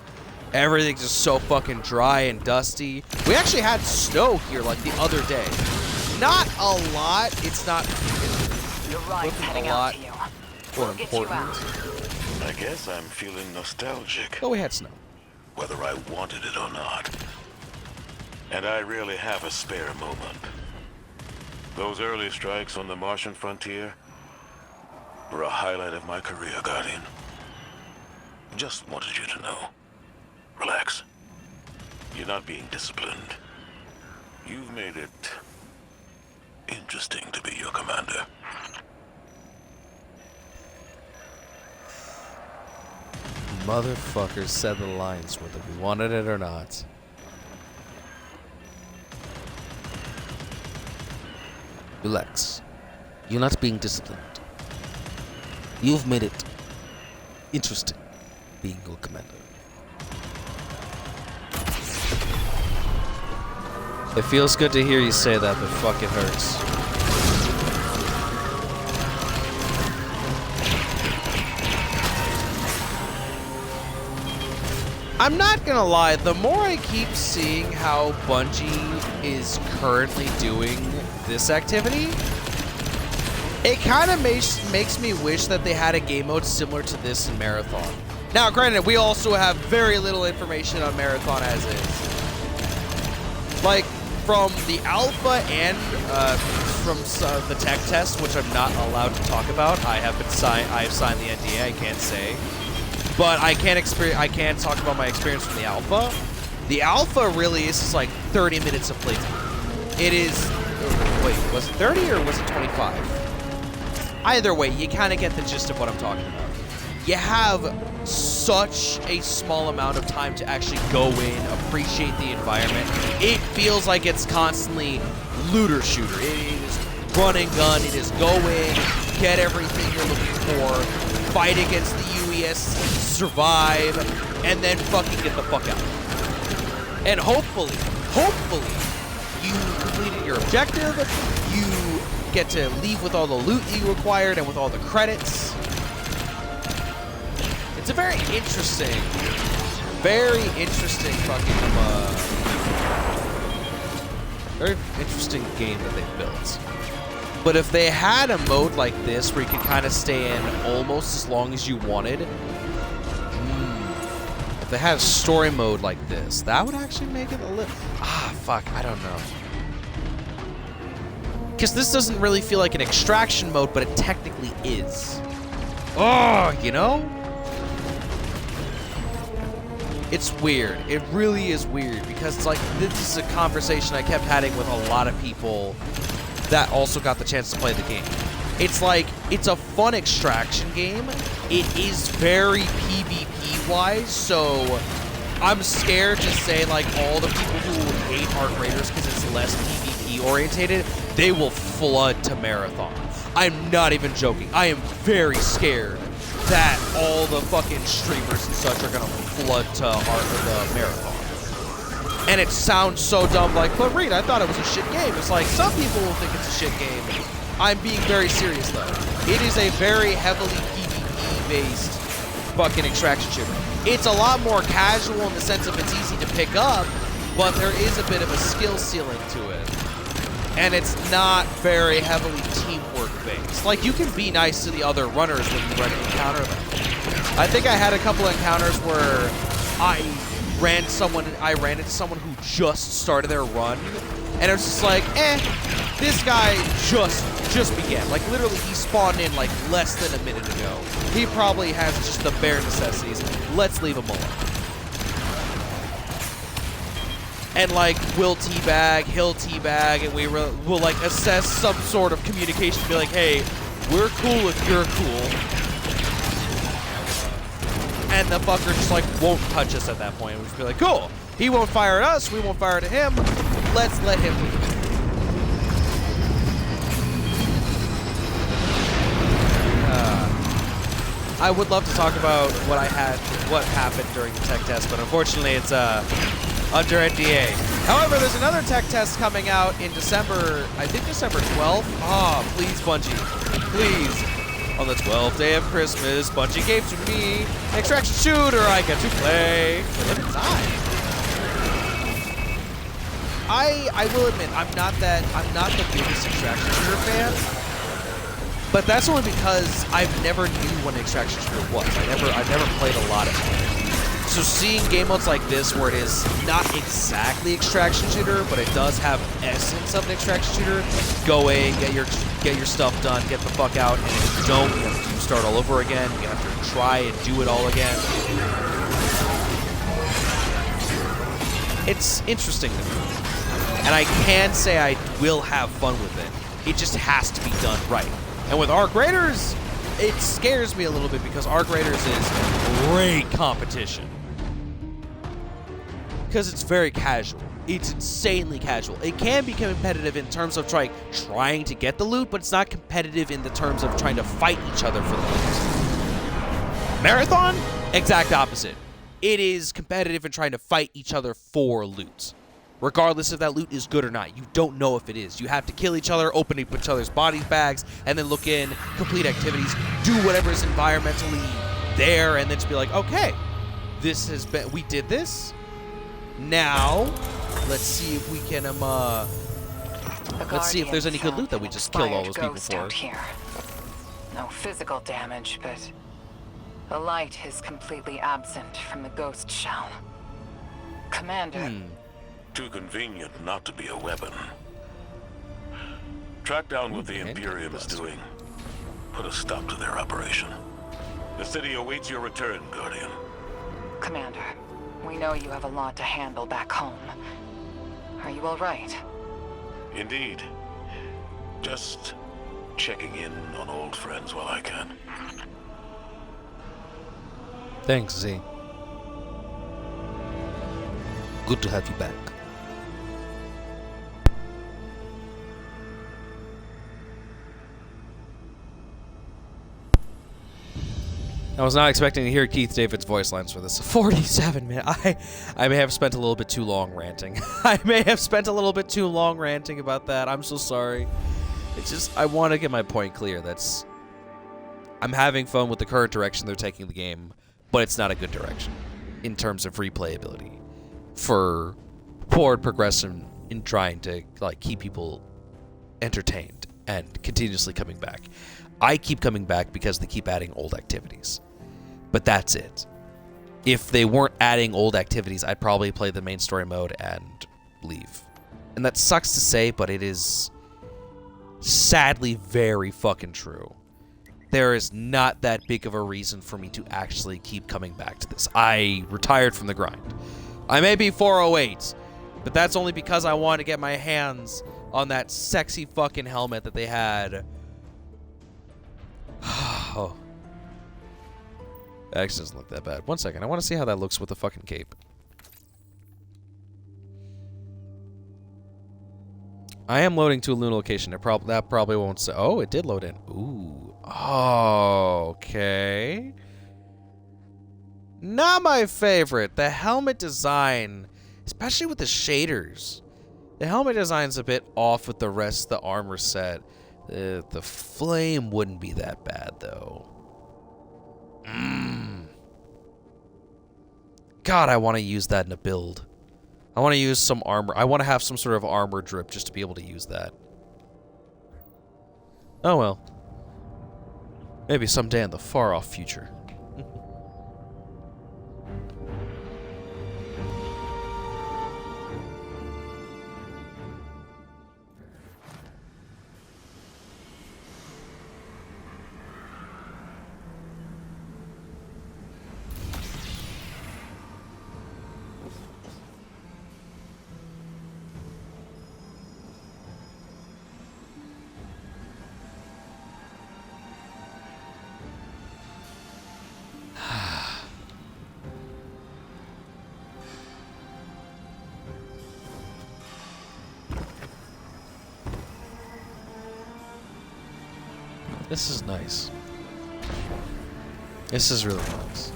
Everything's just so fucking dry and dusty. We actually had snow here like the other day. Not a lot. It's not Heading a lot out to you. more We'll get you important. I guess I'm feeling nostalgic, But we had snow. whether I wanted it or not. And I really have a spare moment. Those early strikes on the Martian frontier were a highlight of my career, Guardian. Just wanted you to know. Relax. You're not being disciplined. You've made it interesting to be your commander. Motherfuckers said the lines whether we wanted it or not. Relax. You're not being disciplined. You've made it interesting being your commander. It feels good to hear you say that, but fuck, it hurts. I'm not gonna lie, the more I keep seeing how Bungie is currently doing this activity, it kind of makes me wish that they had a game mode similar to this in Marathon. Now, granted, we also have very little information on Marathon as is. Like, from the alpha and from the tech test, which I'm not allowed to talk about, I have signed the NDA, I can't say. But I can't talk about my experience from the alpha. The alpha really is just like 30 minutes of playtime. It is, wait, was it 30 or was it 25? Either way, you kind of get the gist of what I'm talking about. You have such a small amount of time to actually go in, appreciate the environment. It feels like it's constantly looter shooter. It is run and gun. It is go in, get everything you're looking for, fight against the UES, survive, and then fucking get the fuck out. And hopefully, you completed your objective, you get to leave with all the loot you acquired and with all the credits. It's a very interesting very interesting game that they've built. But if they had a mode like this where you could kind of stay in almost as long as you wanted, if they had a story mode like this, that would actually make it a little... fuck, I don't know. Because this doesn't really feel like an extraction mode, but it technically is. Oh, you know? It's weird. It really is weird because it's like, this is a conversation I kept having with a lot of people that also got the chance to play the game. It's like, it's a fun extraction game. It is very PvP-wise, so I'm scared to say, like, all the people who hate Arc Raiders because it's less PvP-orientated, they will flood to Marathon. I'm not even joking. I am very scared that all the fucking streamers and such are gonna flood to the Marathon. And it sounds so dumb, like, but Reed, I thought it was a shit game. It's like, some people will think it's a shit game. I'm being very serious, though. It is a very heavily PvP-based fucking extraction shooter. It's a lot more casual in the sense of it's easy to pick up, but there is a bit of a skill ceiling to it. And it's not very heavily teamwork-based. Like, you can be nice to the other runners when you encounter them. I think I had a couple encounters where I ran into someone who just started their run, and it was just like, this guy just began. Like, literally, he spawned in, like, less than a minute ago. He probably has just the bare necessities. Let's leave him alone. And, like, we'll teabag, he'll teabag, and we'll like, assess some sort of communication. Be like, hey, we're cool if you're cool. And the fucker just, like, won't touch us at that point. We'll just be like, cool. He won't fire at us. We won't fire at him. Let's let him leave. I would love to talk about what happened during the tech test, but unfortunately it's under NDA. However, there's another tech test coming out in December, I think December 12th. Oh, please, Bungie. Please. On the 12th day of Christmas, Bungie gave to me an extraction shooter I get to play for limited time. I will admit, I'm not the biggest extraction shooter fan. But that's only because I've never knew what an extraction shooter was. I've never played a lot of it. So seeing game modes like this, where it is not exactly extraction shooter, but it does have essence of an extraction shooter, go in, get your stuff done, get the fuck out, and if you don't, you have to start all over again. You have to try and do it all again. It's interesting to me, and I can say I will have fun with it. It just has to be done right. And with Arc Raiders, it scares me a little bit because Arc Raiders is great competition. Because it's very casual. It's insanely casual. It can be competitive in terms of trying to get the loot, but it's not competitive in the terms of trying to fight each other for the loot. Marathon, exact opposite. It is competitive in trying to fight each other for loot. Regardless if that loot is good or not. You don't know if it is. You have to kill each other, open each other's body bags, and then look in, complete activities, do whatever is environmentally there, and then just be like, okay, we did this. Now, let's see if we can, let's see if there's any good loot that we just killed all those people for. Here. No physical damage, but the light is completely absent from the ghost shell. Commander. Too convenient not to be a weapon. Track down what the Imperium is doing. Put a stop to their operation. The city awaits your return, Guardian. Commander, We know you have a lot to handle back home. Are you all right? Indeed. Just checking in on old friends while I can. Thanks, Z. Good to have you back. I was not expecting to hear Keith David's voice lines for this. 47 minutes. I may have spent a little bit too long ranting. I may have spent a little bit too long ranting about that. I'm so sorry. It's just, I want to get my point clear. I'm having fun with the current direction they're taking the game, but it's not a good direction in terms of replayability for forward progression in trying to keep people entertained and continuously coming back. I keep coming back because they keep adding old activities. But that's it. If they weren't adding old activities, I'd probably play the main story mode and leave. And that sucks to say, but it is sadly very fucking true. There is not that big of a reason for me to actually keep coming back to this. I retired from the grind. I may be 408, but that's only because I wanted to get my hands on that sexy fucking helmet that they had. Oh. That actually doesn't look that bad. One second, I want to see how that looks with the fucking cape. I am loading to a lunar location. That probably won't say. Oh, it did load in. Ooh. Oh, okay. Not my favorite. The helmet design, especially with the shaders. The helmet design's a bit off with the rest of the armor set. The flame wouldn't be that bad, though. God, I want to use that in a build. I want to use some armor. I want to have some sort of armor drip just to be able to use that. Oh well. Maybe someday in the far-off future. This is nice. This is really nice.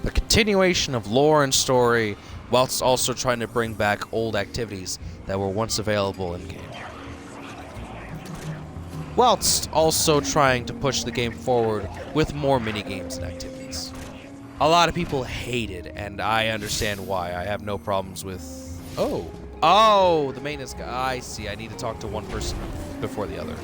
The continuation of lore and story, whilst also trying to bring back old activities that were once available in-game. Whilst also trying to push the game forward with more mini-games and activities. A lot of people hate it, and I understand why. I have no problems with... Oh, the maintenance guy. I see. I need to talk to one person before the other.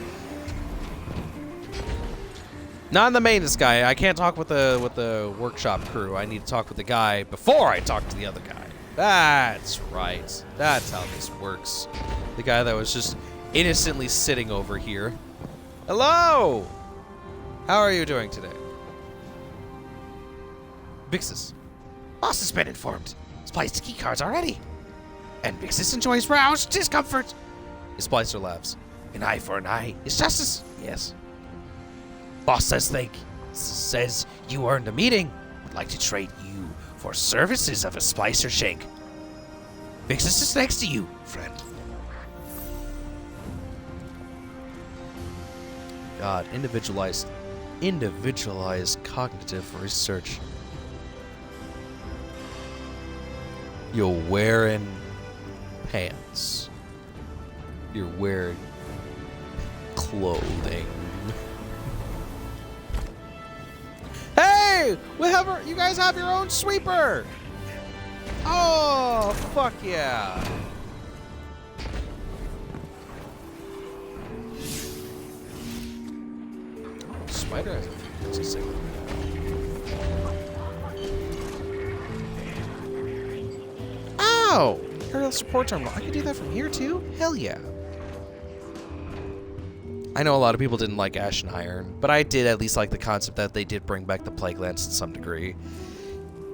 Not the maintenance guy. I can't talk with the workshop crew. I need to talk with the guy before I talk to the other guy. That's right. That's how this works. The guy that was just innocently sitting over here. Hello! How are you doing today? Vixis. Boss has been informed. Spliced key cards already. And Vixis enjoys roused discomfort. Splicer laughs. An eye for an eye is justice. Yes. Boss says you earned a meeting. Would like to trade you for services of a splicer shank. Vixis is next to you, friend. God, individualized cognitive research. You're wearing pants. You're wearing clothing. Hey! You guys have your own sweeper! Oh, fuck yeah. Oh, Spider has a few things to say. Oh! Aerial support terminal. I could do that from here too? Hell yeah. I know a lot of people didn't like Ash and Iron, but I did at least like the concept that they did bring back the Plague Lance to some degree.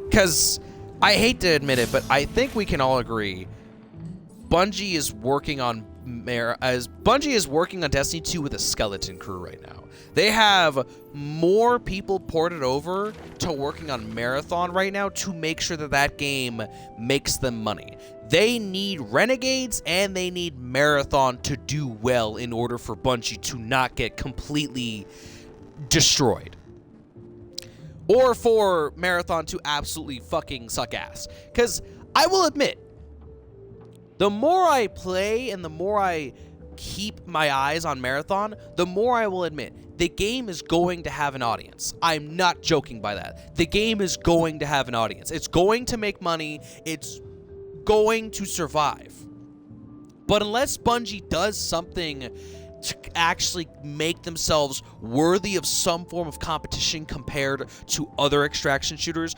Because I hate to admit it, but I think we can all agree Bungie is working on Destiny 2 with a skeleton crew right now. They have more people ported over to working on Marathon right now to make sure that that game makes them money. They need Renegades and they need Marathon to do well in order for Bungie to not get completely destroyed. Or for Marathon to absolutely fucking suck ass. Because I will admit, the more I play and the more I keep my eyes on Marathon, the more I will admit, the game is going to have an audience. I'm not joking by that. The game is going to have an audience. It's going to make money. It's going to survive. But unless Bungie does something to actually make themselves worthy of some form of competition compared to other extraction shooters,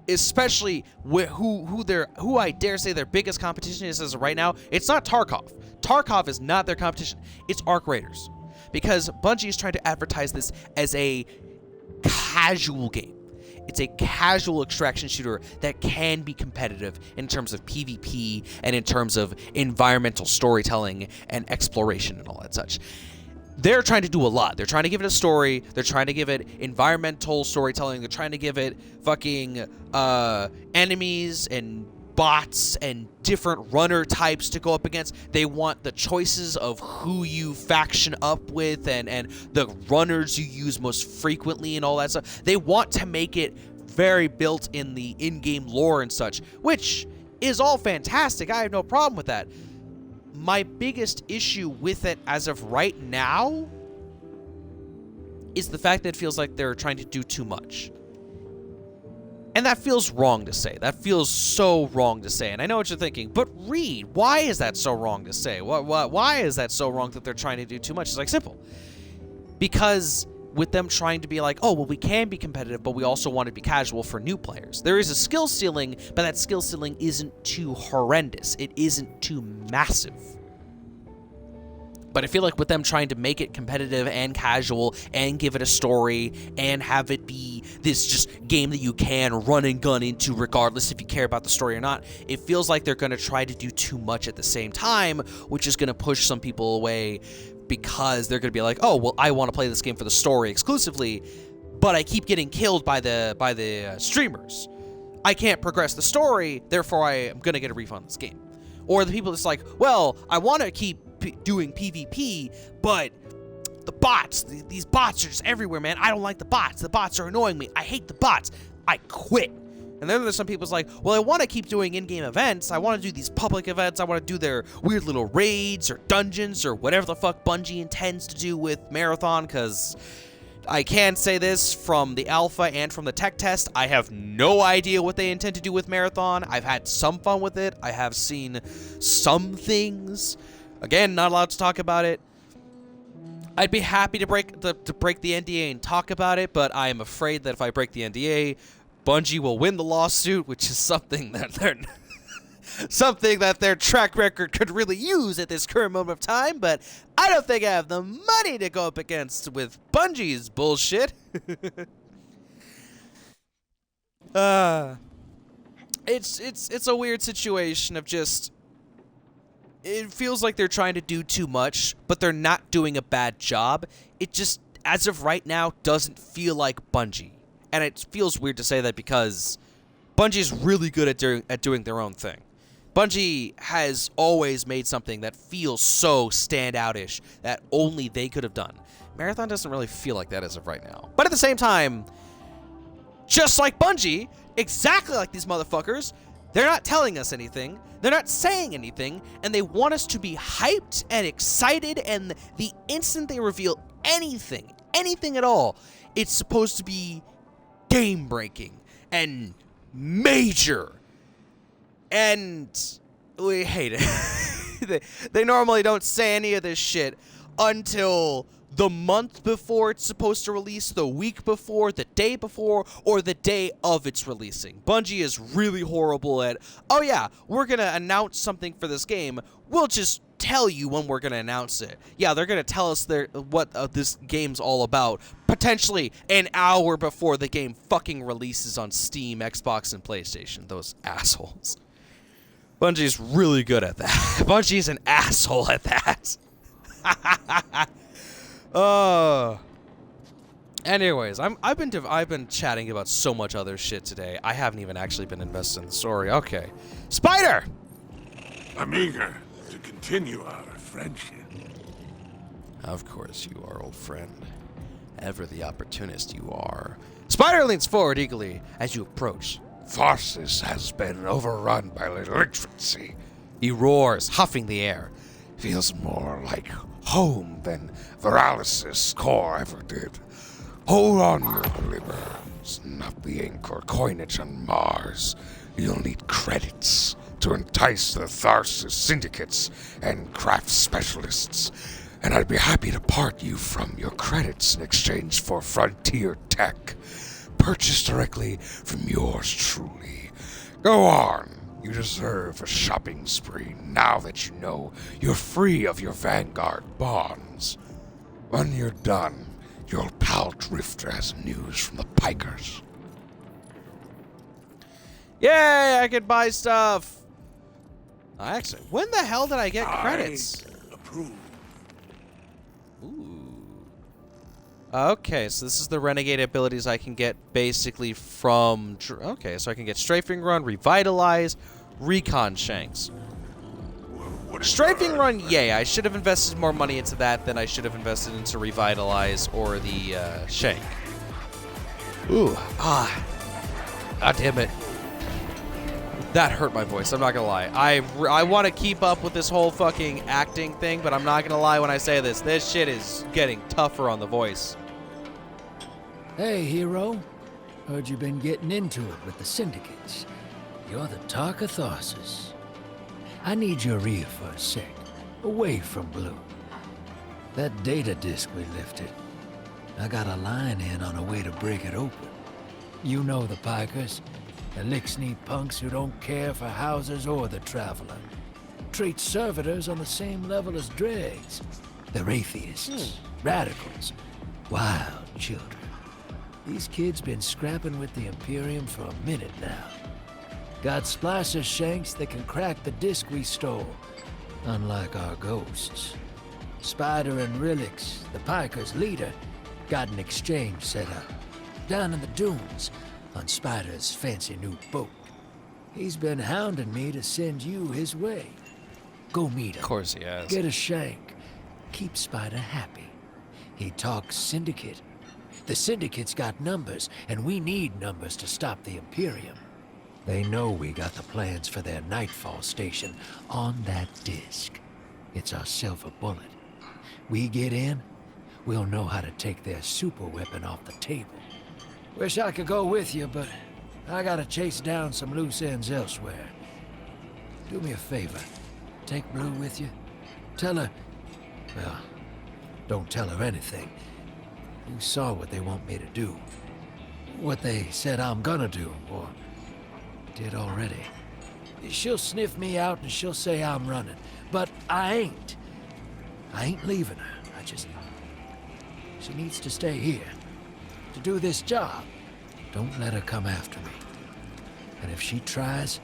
especially who I dare say their biggest competition is as of right now, it's not Tarkov. Tarkov is not their competition. It's Arc Raiders. Because Bungie is trying to advertise this as a casual game. It's a casual extraction shooter that can be competitive in terms of PvP and in terms of environmental storytelling and exploration and all that such. They're trying to do a lot. They're trying to give it a story. They're trying to give it environmental storytelling. They're trying to give it fucking enemies and bots and different runner types to go up against. They want the choices of who you faction up with and the runners you use most frequently and all that stuff. They want to make it very built in the in-game lore and such, which is all fantastic. I have no problem with that. My biggest issue with it as of right now is the fact that it feels like they're trying to do too much. And that feels wrong to say. That feels so wrong to say. And I know what you're thinking, but Reed, why is that so wrong to say? Why is that so wrong that they're trying to do too much? It's like simple. Because with them trying to be like, oh, well, we can be competitive, but we also want to be casual for new players. There is a skill ceiling, but that skill ceiling isn't too horrendous. It isn't too massive. But I feel like with them trying to make it competitive and casual and give it a story and have it be this just game that you can run and gun into regardless if you care about the story or not, it feels like they're going to try to do too much at the same time, which is going to push some people away because they're going to be like, oh, well, I want to play this game for the story exclusively, but I keep getting killed by the streamers. I can't progress the story, therefore I am going to get a refund on this game. Or the people that's like, well, I want to keep doing PvP, but the bots, these bots are just everywhere, man. I don't like the bots. The bots are annoying me. I hate the bots. I quit. And then there's some people's like, well, I want to keep doing in-game events. I want to do these public events. I want to do their weird little raids or dungeons or whatever the fuck Bungie intends to do with Marathon, because I can say this from the alpha and from the tech test, I have no idea what they intend to do with Marathon. I've had some fun with it. I have seen some things. Again, not allowed to talk about it. I'd be happy to break the NDA and talk about it, but I am afraid that if I break the NDA, Bungie will win the lawsuit, which is something that their track record could really use at this current moment of time. But I don't think I have the money to go up against with Bungie's bullshit. It's a weird situation of just. It feels like they're trying to do too much, but they're not doing a bad job. It just, as of right now, doesn't feel like Bungie. And it feels weird to say that because Bungie's really good at doing their own thing. Bungie has always made something that feels so standout-ish that only they could have done. Marathon doesn't really feel like that as of right now. But at the same time, just like Bungie, exactly like these motherfuckers, they're not telling us anything, they're not saying anything, and they want us to be hyped and excited, and the instant they reveal anything at all, it's supposed to be game-breaking and major. And we hate it. They normally don't say any of this shit until the month before it's supposed to release, the week before, the day before, or the day of its releasing. Bungie is really horrible at, oh yeah, we're going to announce something for this game. We'll just tell you when we're going to announce it. Yeah, they're going to tell us what this game's all about, potentially an hour before the game fucking releases on Steam, Xbox, and PlayStation. Those assholes. Bungie's really good at that. Bungie's an asshole at that. Anyways, I've been chatting about so much other shit today. I haven't even actually been invested in the story. Okay, Spider. I'm eager to continue our friendship. Of course you are, old friend. Ever the opportunist you are. Spider leans forward eagerly as you approach. Farsis has been overrun by illiteracy. He roars, huffing the air. Feels more like home than Viralis' core ever did. Hold on your glimmers, not the ink or coinage on Mars. You'll need credits to entice the Tharsis syndicates and craft specialists, and I'd be happy to part you from your credits in exchange for frontier tech, purchased directly from yours truly. Go on, you deserve a shopping spree now that you know you're free of your Vanguard bonds. When you're done, your pal Drifter has news from the Pikers. Yay, I can buy stuff. Actually, when the hell did I get credits? I approve. Ooh. Okay, so this is the Renegade abilities I can get basically from... Okay, so I can get Strafing Run, Revitalize, Recon Shanks. Strafing Run, yay. I should have invested more money into that than I should have invested into Revitalize or the Shank. Ooh. Ah, damn it. That hurt my voice, I'm not gonna lie. I want to keep up with this whole fucking acting thing, but I'm not gonna lie when I say this. This shit is getting tougher on the voice. Hey, hero. Heard you've been getting into it with the syndicates. You're the talk of Tharsis. I need your ear for a sec, away from Blue. That data disk we lifted, I got a line in on a way to break it open. You know the Pikers. The lick-sneak punks who don't care for houses or the traveler. Treat servitors on the same level as dregs. They're atheists, radicals, wild children. These kids been scrapping with the Imperium for a minute now. Got splicer shanks that can crack the disc we stole, unlike our ghosts. Spider and Relix, the Pikers' leader, got an exchange set up down in the dunes on Spider's fancy new boat. He's been hounding me to send you his way. Go meet him. Of course he has. Get a shank. Keep Spider happy. He talks syndicate. The syndicate's got numbers, and we need numbers to stop the Imperium. They know we got the plans for their Nightfall station on that disc. It's our silver bullet. We get in, we'll know how to take their super weapon off the table. Wish I could go with you, but I gotta chase down some loose ends elsewhere. Do me a favor. Take Blue with you. Tell her... Well, don't tell her anything. You saw what they want me to do. What they said I'm gonna do, or did already. She'll sniff me out and she'll say I'm running. But I ain't. I ain't leaving her. She needs to stay here. To do this job. Don't let her come after me. And if she tries,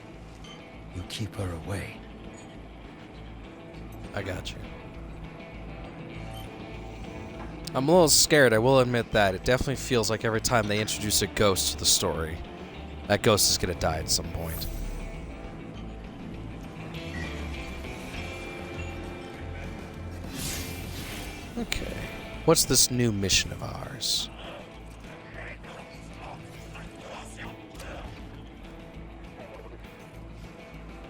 you keep her away. I got you. I'm a little scared, I will admit that. It definitely feels like every time they introduce a ghost to the story, that ghost is gonna die at some point. Okay. What's this new mission of ours?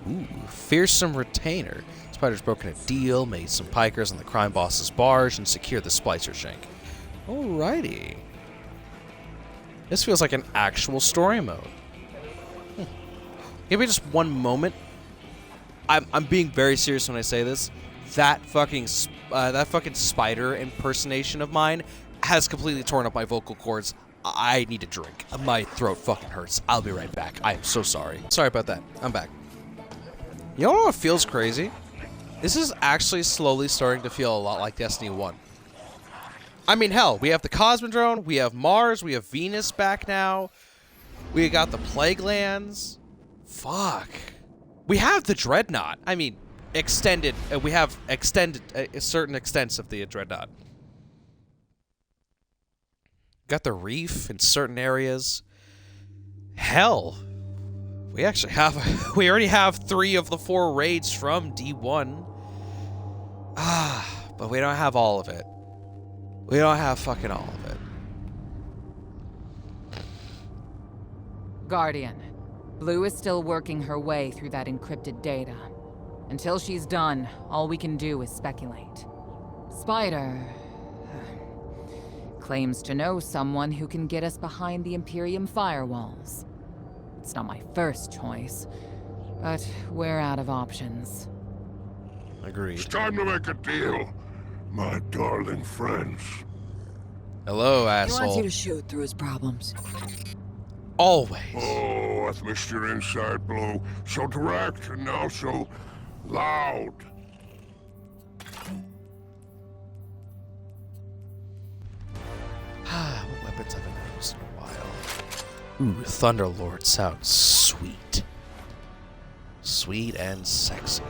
Ooh, fearsome retainer. Spider's broken a deal, made some pikers on the crime boss's barge, and secured the splicer shank. Alrighty. This feels like an actual story mode. Give me just one moment. I'm being very serious when I say this. That fucking spider impersonation of mine has completely torn up my vocal cords. I need a drink. My throat fucking hurts. I'll be right back. I am so sorry. Sorry about that. I'm back. You know what feels crazy? This is actually slowly starting to feel a lot like Destiny 1. I mean, hell, we have the Cosmodrome, we have Mars, we have Venus back now. We got the Plague Lands. Fuck. We have the Dreadnought. I mean, extended. We have extended certain extents of the Dreadnought. Got the Reef in certain areas. Hell, we actually have. We already have 3 of the 4 raids from D1. But we don't have all of it. We don't have fucking all of it. Guardian, Blue is still working her way through that encrypted data. Until she's done, all we can do is speculate. Spider claims to know someone who can get us behind the Imperium firewalls. It's not my first choice, but we're out of options. Agreed. It's time to make a deal, my darling friends. Hello, He asshole. wants you to shoot through his problems. Always. Oh, I've missed your inside blow. So direct and now so loud. What weapons have I used in a while? Ooh, Thunderlord sounds sweet. Sweet and sexy.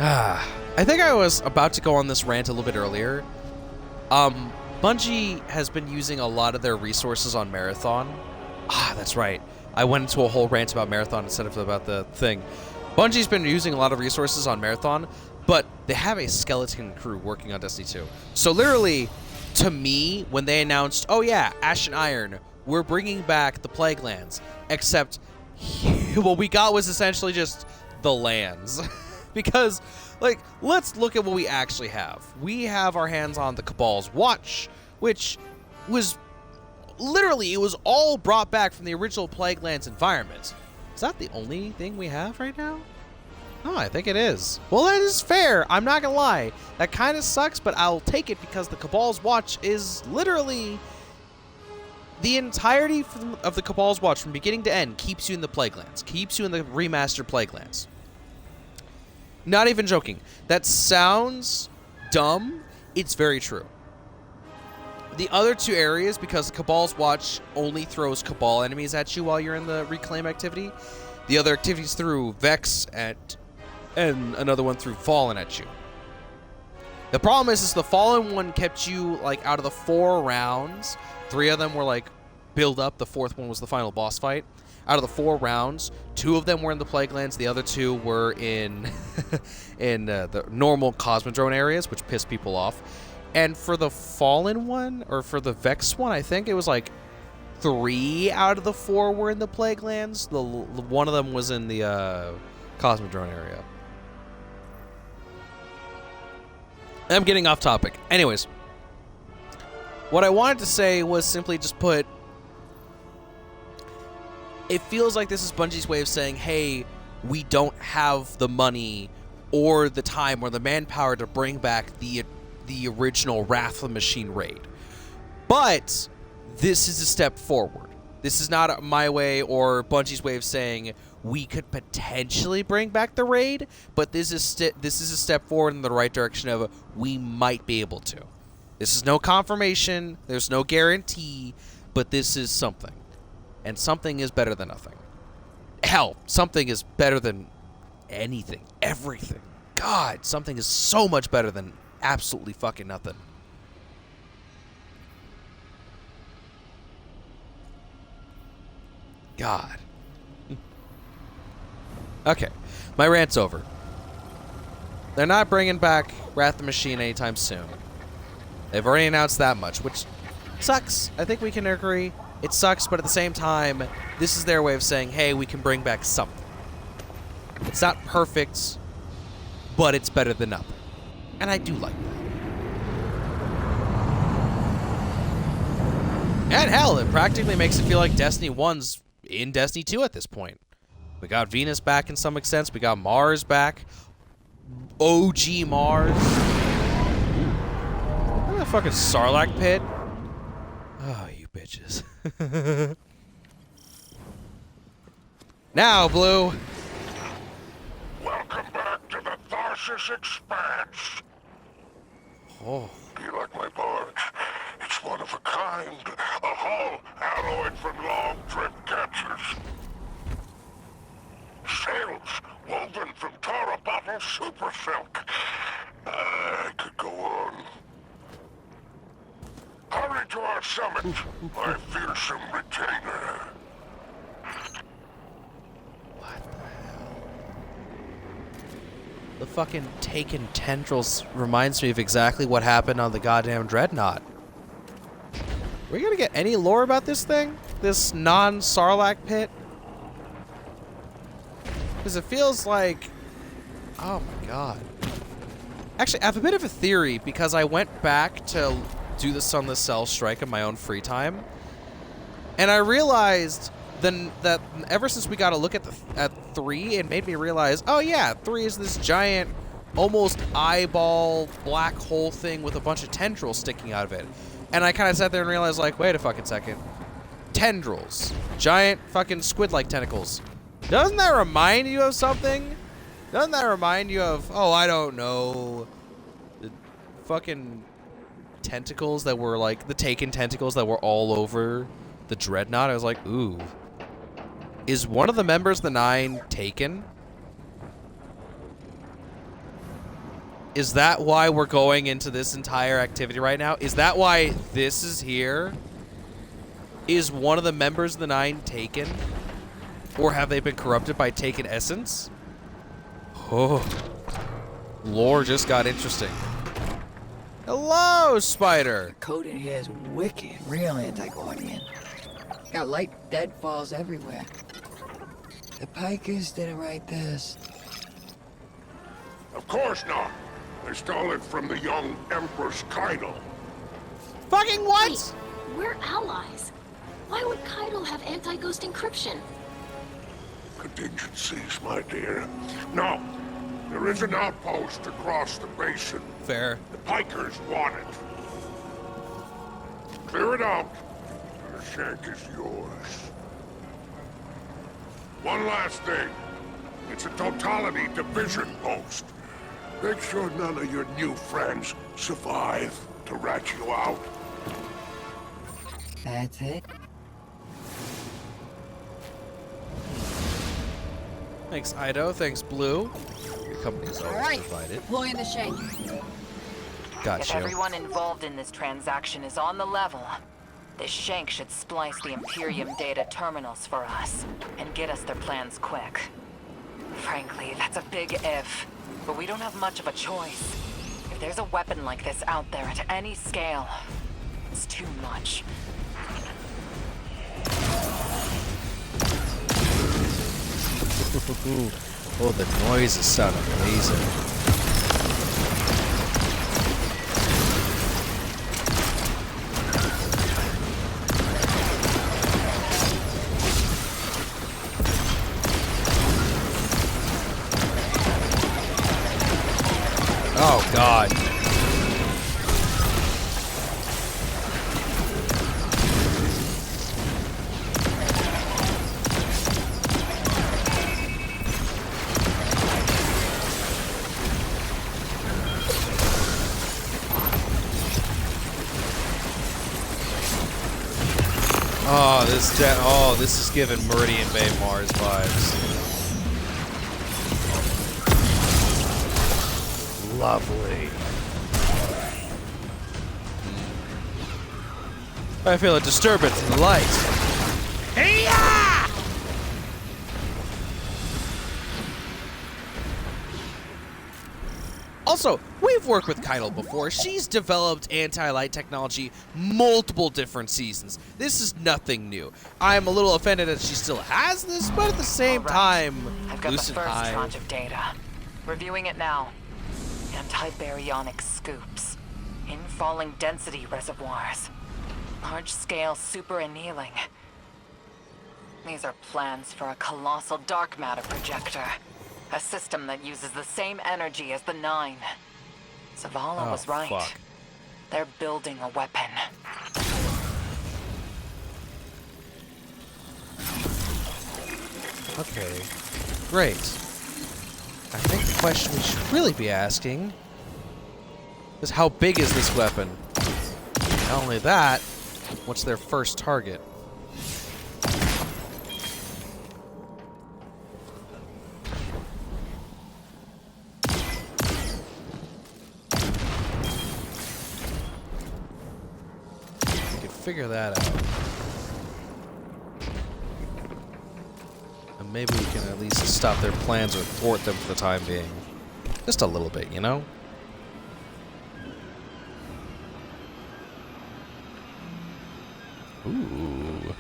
I think I was about to go on this rant a little bit earlier. Bungie has been using a lot of their resources on Marathon. That's right. I went into a whole rant about Marathon instead of about the thing. Bungie's been using a lot of resources on Marathon, but they have a skeleton crew working on Destiny 2. So literally, to me, when they announced, oh yeah, Ash and Iron, we're bringing back the Plague Lands, except what we got was essentially just the lands. Because, like, let's look at what we actually have. We have our hands on the Cabal's Watch, which was literally, it was all brought back from the original Plague Lands environment. Is that the only thing we have right now? No, I think it is. Well, that is fair. I'm not gonna lie. That kind of sucks, but I'll take it because the Cabal's Watch is literally the entirety of the Cabal's Watch from beginning to end keeps you in the Plague Lands, keeps you in the remastered Plague Lands. Not even joking. That sounds dumb. It's very true. The other 2 areas, because Cabal's Watch only throws Cabal enemies at you while you're in the reclaim activity, the other activities through Vex and another one through Fallen at you. The problem is the Fallen one kept you, like, out of the 4 rounds, 3 of them were, like, build up. The 4th one was the final boss fight. Out of the 4 rounds, 2 of them were in the Plague Lands. The other 2 were in the normal Cosmodrome areas, which pissed people off. And for the Fallen one, or for the Vex one, I think it was like 3 out of the 4 were in the Plague Lands. The one of them was in the Cosmodrome area. I'm getting off topic. Anyways, what I wanted to say was simply just put... It feels like this is Bungie's way of saying, hey, we don't have the money or the time or the manpower to bring back the original Wrath of the Machine raid. But this is a step forward. This is not my way or Bungie's way of saying we could potentially bring back the raid, but this is a step forward in the right direction of we might be able to. This is no confirmation, there's no guarantee, but this is something. And something is better than nothing. Hell, something is better than anything, everything. God, something is so much better than absolutely fucking nothing. God. Okay, my rant's over. They're not bringing back Wrath of the Machine anytime soon. They've already announced that much, which sucks. I think we can agree. It sucks, but at the same time, this is their way of saying, hey, we can bring back something. It's not perfect, but it's better than nothing. And I do like that. And hell, it practically makes it feel like Destiny 1's in Destiny 2 at this point. We got Venus back in some extent. We got Mars back. OG Mars. Look at that fucking Sarlacc pit. Oh, you bitches. Now, Blue. Welcome back to the Thar Analysis expanse. Oh. Do you like my barge? It's one of a kind. A hull alloyed from long-drift catchers. Sails woven from Tara bottle super silk. I could go on. Hurry to our summit, my fearsome retainer. What the hell? The fucking taken tendrils reminds me of exactly what happened on the goddamn Dreadnought. Are we gonna get any lore about this thing? This non-Sarlacc pit? Because it feels like... Oh my god. Actually, I have a bit of a theory because I went back to do the Sunless Cell Strike in my own free time. And I realized then that ever since we got a look at 3, it made me realize, oh yeah, 3 is this giant, almost eyeball black hole thing with a bunch of tendrils sticking out of it. And I kind of sat there and realized, like, wait a fucking second. Tendrils. Giant fucking squid-like tentacles. Doesn't that remind you of something? Doesn't that remind you of, oh, I don't know, the fucking tentacles that were like, the Taken tentacles that were all over the Dreadnought? I was like, ooh. Is one of the members of the 9 Taken? Is that why we're going into this entire activity right now? Is that why this is here? Is one of the members of the 9 Taken? Or have they been corrupted by Taken essence? Oh. Lore just got interesting. Hello, Spider! The code in here is wicked, real anti-Guardian. Got light deadfalls everywhere. The Pikers didn't write this. Of course not. They stole it from the young Empress Kaido. Fucking what? Wait, we're allies. Why would Kaido have anti-ghost encryption? Contingencies, my dear. No, there is an outpost across the basin. Fair. The Pikers want it. Clear it out. The shank is yours. One last thing. It's a totality division post. Make sure none of your new friends survive to rat you out. That's it. Thanks, Ido. Thanks, Blue. Your company's always Alright, divided. deploying the shank. Gotcha. If everyone involved in this transaction is on the level, this shank should splice the Imperium data terminals for us and get us their plans quick. Frankly, that's a big if, but we don't have much of a choice. If there's a weapon like this out there at any scale, it's too much. Oh, the noises sound amazing. Oh, God. Oh, this is giving Meridian Bay Mars vibes. Lovely. I feel a disturbance in the light. Hey-ya! Also, we've worked with Kaido before. She's developed anti-light technology multiple different seasons. This is nothing new. I'm a little offended that she still has this, but at the same time, I've got the Lucid first Hive. tranche of data. Reviewing it now. Anti-baryonic scoops. In-falling density reservoirs. Large-scale super annealing. These are plans for a colossal dark matter projector. A system that uses the same energy as the 9. Zavala Oh, was right. fuck. They're building a weapon. Okay, great. I think the question we should really be asking is how big is this weapon? Not only that, what's their first target? We could figure that out. And maybe we can at least stop their plans or thwart them for the time being. Just a little bit, you know? Ooh.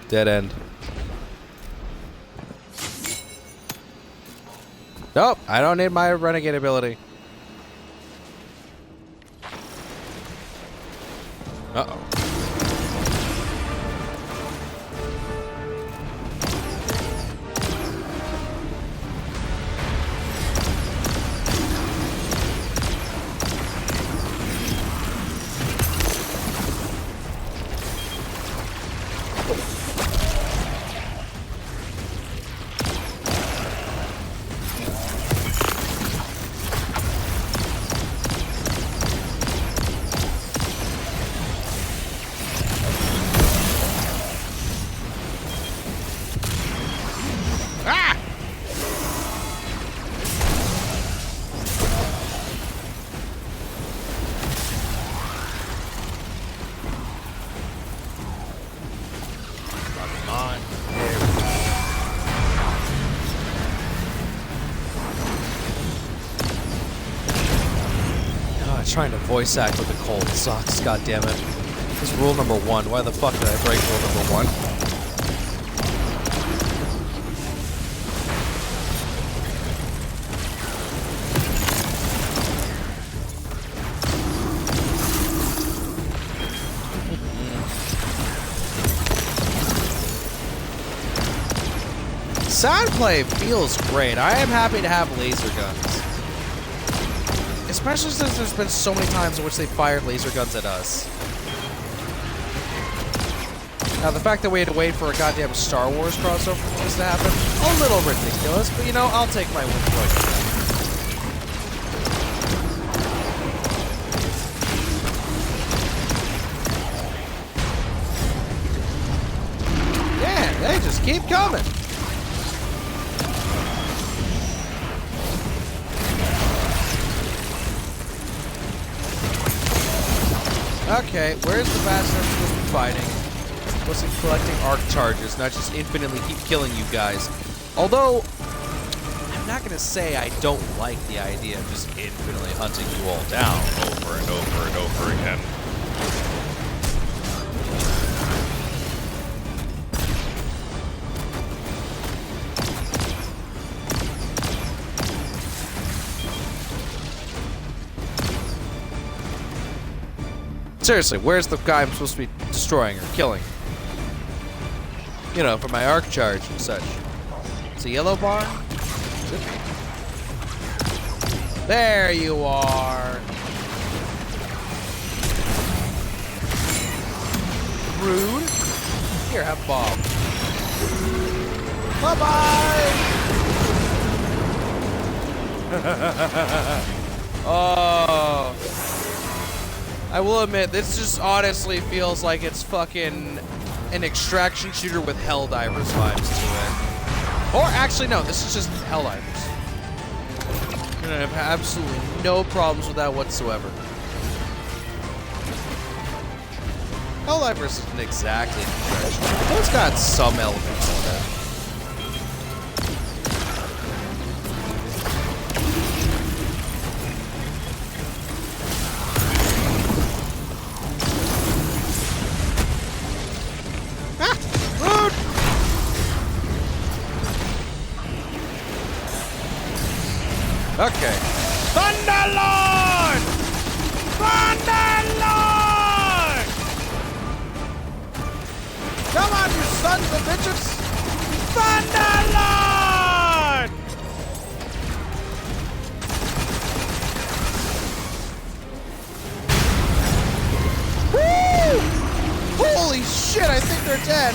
Dead end. Nope, I don't need my renegade ability. Uh-oh. Trying to voice act with the cold sucks, goddammit. This is rule number 1. Why the fuck did I break rule number 1? Sound play feels great. I am happy to have laser guns. Especially since there's been so many times in which they fired laser guns at us. Now, the fact that we had to wait for a goddamn Star Wars crossover for this to happen, a little ridiculous, but you know, I'll take my win for it. Yeah, they just keep coming. Okay, where's the bastard I'm supposed to be fighting? Supposed to be collecting arc charges, not just infinitely keep killing you guys. Although, I'm not gonna say I don't like the idea of just infinitely hunting you all down over and over and over again. Seriously, where's the guy I'm supposed to be destroying or killing? You know, for my arc charge and such. It's a yellow bar? Should be. There you are. Rude. Here, have Bob. Bye-bye! Oh. I will admit, this just honestly feels like it's fucking an extraction shooter with Helldivers vibes to it. Or actually, no, this is just Helldivers. And I have absolutely no problems with that whatsoever. Helldivers isn't exactly an extraction shooter, but it's got some elements of that. Okay. Thunderlord! Thunderlord! Come on, you sons of bitches! Thunderlord! Woo! Holy shit, I think they're dead.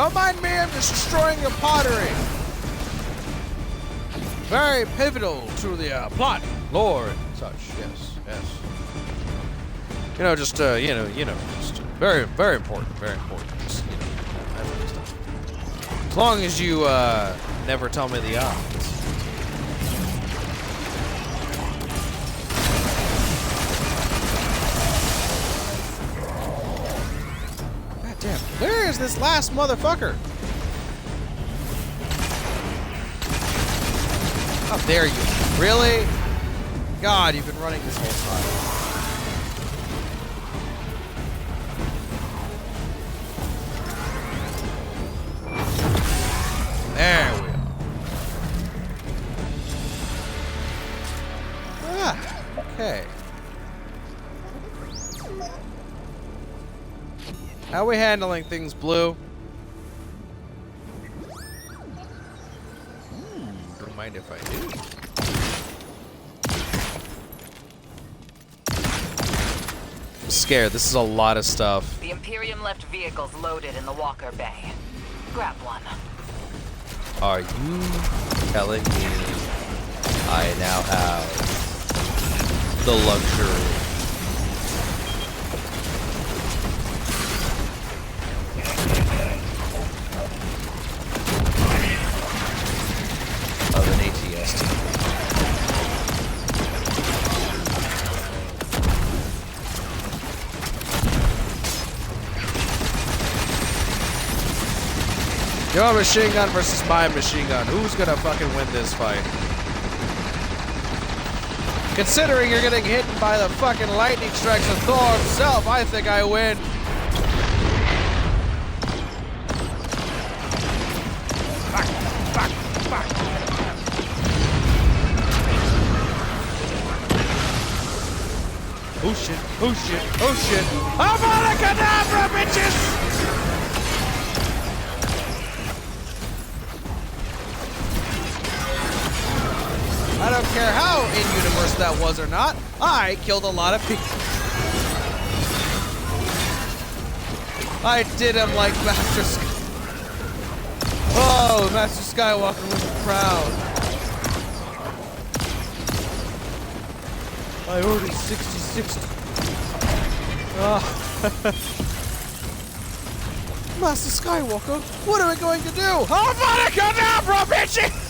Don't mind me, I'm just destroying your pottery. Very pivotal to the plot, lore, and such. Yes, yes. You know, just just very, very important, very important. Just, that kind of stuff. As long as you never tell me the odds. God damn, where is this last motherfucker? How dare you? Really? God, you've been running this whole time. There we are. Ah, okay. How are we handling things, Blue? Don't mind if I do. I'm scared. This is a lot of stuff. The Imperium left vehicles loaded in the Walker Bay. Grab one. Are you telling me I now have the luxury of an ATST? Your machine gun versus my machine gun. Who's gonna fucking win this fight? Considering you're getting hit by the fucking lightning strikes of Thor himself, I think I win. Fuck, fuck, fuck. Oh shit, oh shit, oh shit. Abracadabra, bitches! I don't care how in-universe that was or not. I killed a lot of people. I did him like Master Oh, Master Skywalker was proud. I ordered 66. Master Skywalker, what are we going to do? Abracadabra, bitches!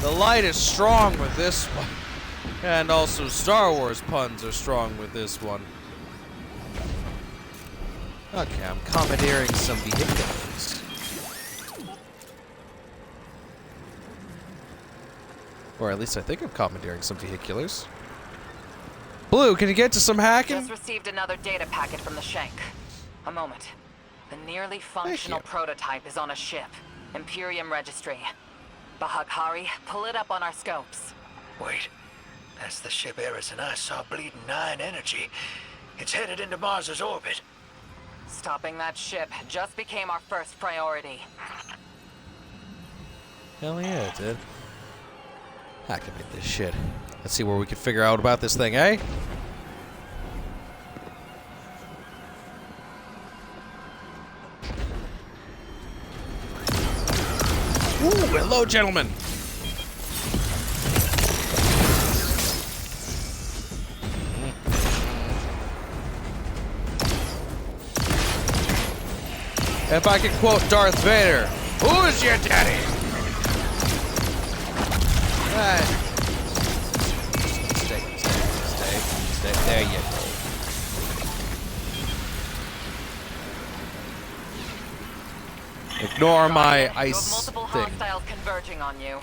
The light is strong with this one. And also Star Wars puns are strong with this one. Okay, I'm commandeering some vehicles. Or at least I think I'm commandeering some vehiculars. Blue, can you get to some hacking? Just received another data packet from the Shank. A moment. The nearly functional prototype is on a ship. Imperium Registry. Bahaghari, pull it up on our scopes. Wait. That's the ship Eris and I saw bleeding 9 energy. It's headed into Mars's orbit. Stopping that ship just became our first priority. Hell yeah, it did. Activate this shit. Let's see what we can figure out about this thing, eh? Ooh, hello, gentlemen. If I could quote Darth Vader, who's your daddy? Stay. There you go. Ignore my ice you have multiple thing. hostiles converging on you.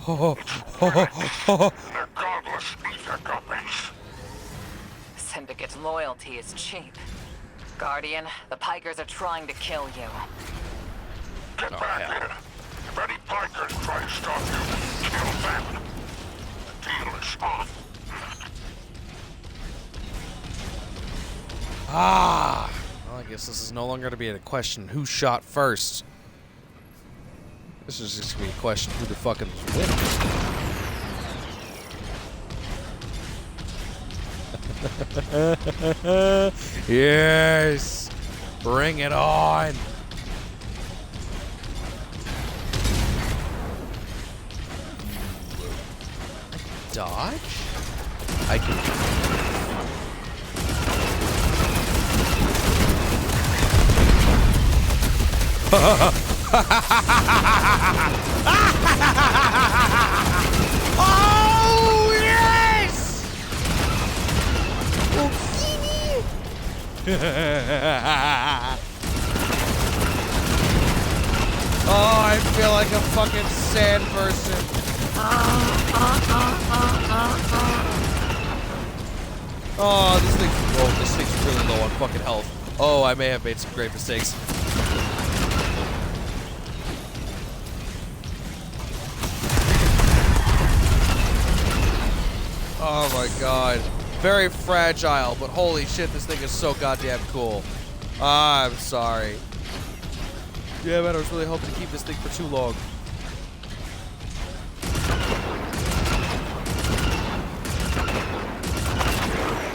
They're godless ether guppies. Syndicate's loyalty is cheap. Guardian, the Pikers are trying to kill you. Get Oh, back hell. here. If any Pikers try to stop you, kill them. The deal is off. Ah! Well, I guess this is no longer going to be a question who shot first. This is just going to be a question who the fucking wins. Yes! Bring it on! Dodge? I can... Oh, yes! Oh, I feel like a fucking sand person. Oh, this thing's really low on fucking health. Oh, I may have made some great mistakes. Oh my god. Very fragile, but holy shit, this thing is so goddamn cool. I'm sorry. Damn it, I was really hoping to keep this thing for too long.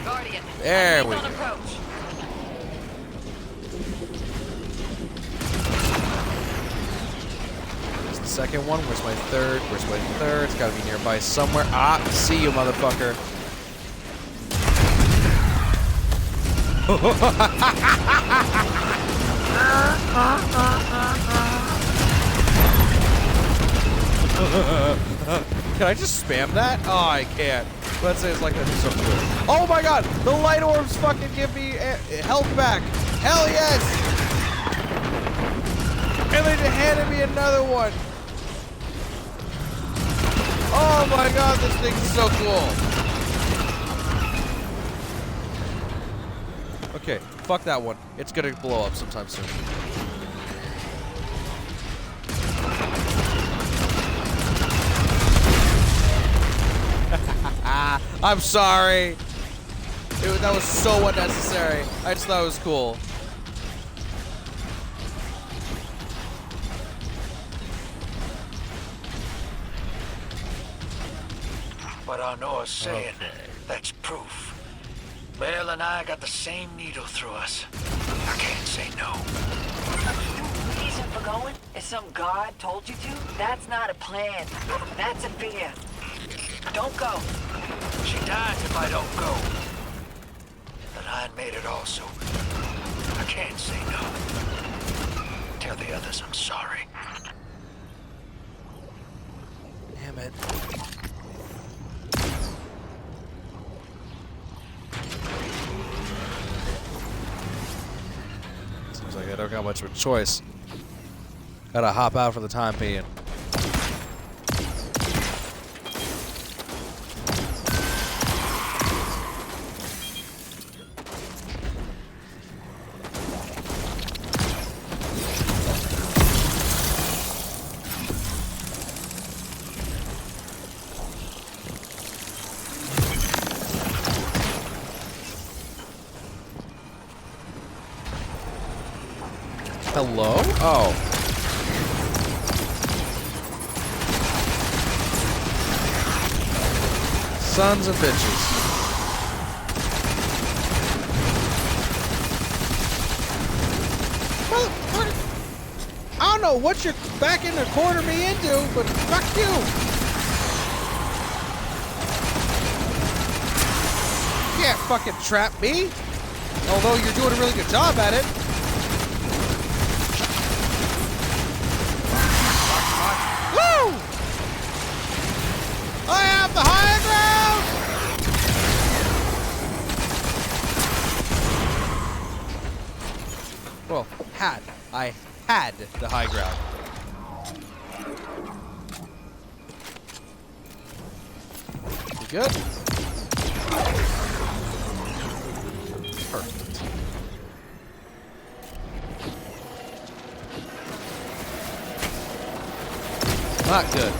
Guardian, there we go. There's the second one. Where's my third? Where's my third? It's gotta be nearby somewhere. Ah, see you, motherfucker. Can I just spam that? Oh, I can't. Let's say it's like that. It's so cool. Oh my god! The light orbs fucking give me health back! Hell yes! And they just handed me another one! Oh my god, this thing is so cool! Okay, fuck that one. It's gonna blow up sometime soon. I'm sorry. That was so unnecessary. I just thought it was cool. But I know a saying. That's proof. Belle and I got the same needle through us. I can't say no. Reason for going? If some god told you to? That's not a plan. That's a fear. Don't go. She dies if I don't go. The line made it also. I can't say no. Tell the others I'm sorry. Damn it. Seems like I don't got much of a choice. Gotta hop out for the time being. Hello? Oh. Sons of bitches. Well, I don't know what you're back in the corner me into, but fuck you. You can't fucking trap me. Although you're doing a really good job at it. I have the high ground! Well, I had the high ground. You good? Perfect. Not good.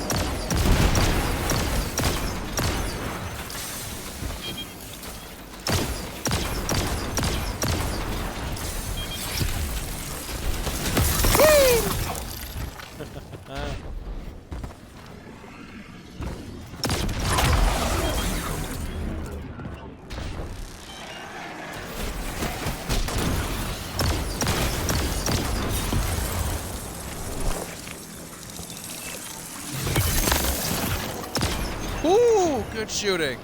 Good shooting.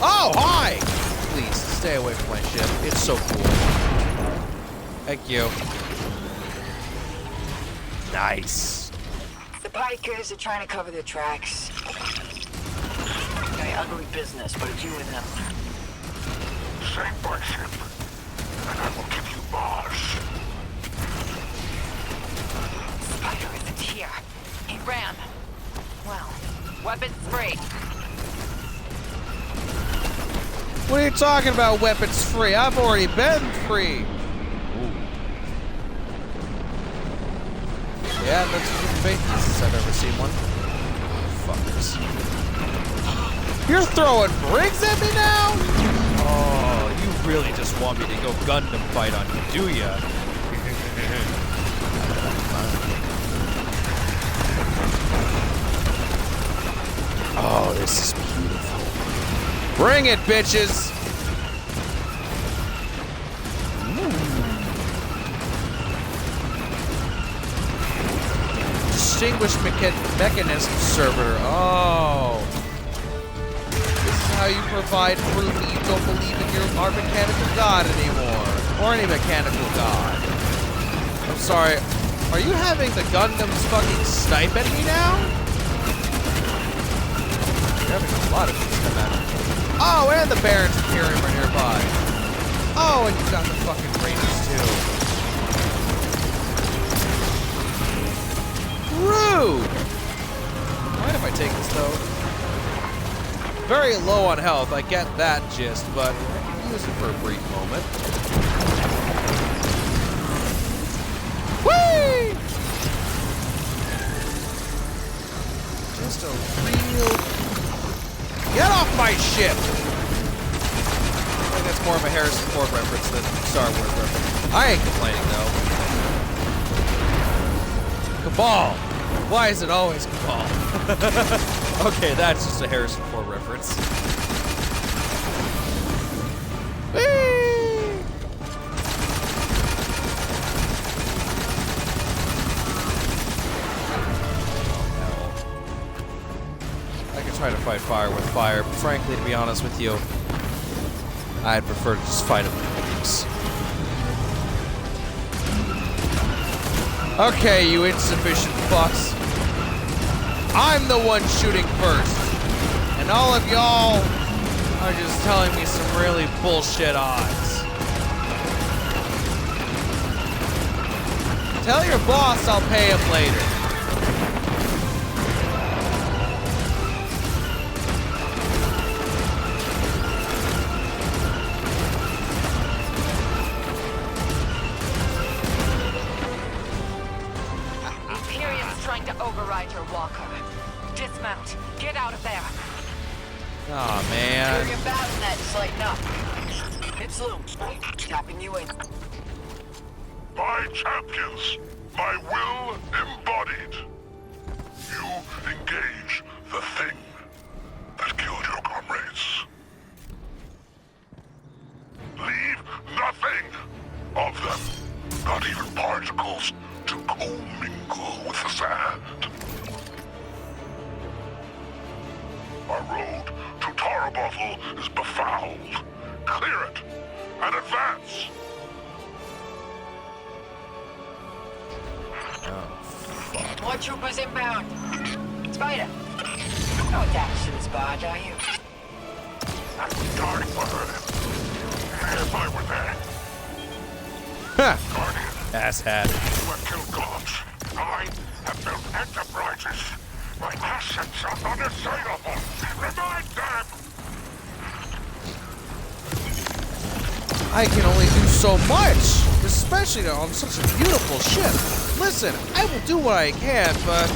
Oh, hi! Please, stay away from my ship. It's so cool. Thank you. Nice. The Pikers are trying to cover their tracks. Very ugly business, but it's you and them. Save my ship, and I will give you Mars. Spider isn't here. He ran. Well, weapons free. What are you talking about, weapons free? I've already been free. Ooh. Yeah, that's the faintest I've ever seen one. Fuckers. You're throwing bricks at me now? Oh, you really just want me to go Gundam fight on you, do ya? Oh, this is beautiful. Bring it, bitches! Distinguished mechanism server. Oh. This is how you provide proof that you don't believe in our mechanical god anymore. Or any mechanical god. I'm sorry. Are you having the Gundams fucking snipe at me now? You're having a lot of things come at me. Oh, and the Barons Imperium are nearby. Oh, and you got the fucking Rangers too. Rude! Mind if I take this though? Very low on health, I get that gist, but I can use it for a brief moment. Whee! Just a real... Get off my ship! I think that's more of a Harrison Ford reference than Star Wars reference. I ain't complaining though. Cabal! Why is it always Cabal? Okay, that's just a Harrison Ford reference. Whee! I could try to fight fire with fire, but frankly, to be honest with you, I'd prefer to just fight them with nukes. Okay, you insufficient fucks. I'm the one shooting first. And all of y'all are just telling me some really bullshit odds. Tell your boss I'll pay him later. Trying to override your walker. Dismount. Get out of there. Aw, man. Your battle net's lighting up. It's Lou. Tapping you in. My champions, my will embodied. You engage the thing that killed your comrades. Leave nothing of them, not even particles, to commingle with the sand. Our road to Tarabothel is befouled. Clear it and advance. More troopers inbound. Spider, you're no attached to this barge, are you? That's dark bird. If I were there. Ha! Guardian. Asshat. You have killed gods. I have built enterprises. My assets are unassailable. Remind them! I can only do so much, especially on such a beautiful ship. Listen, I will do what I can, but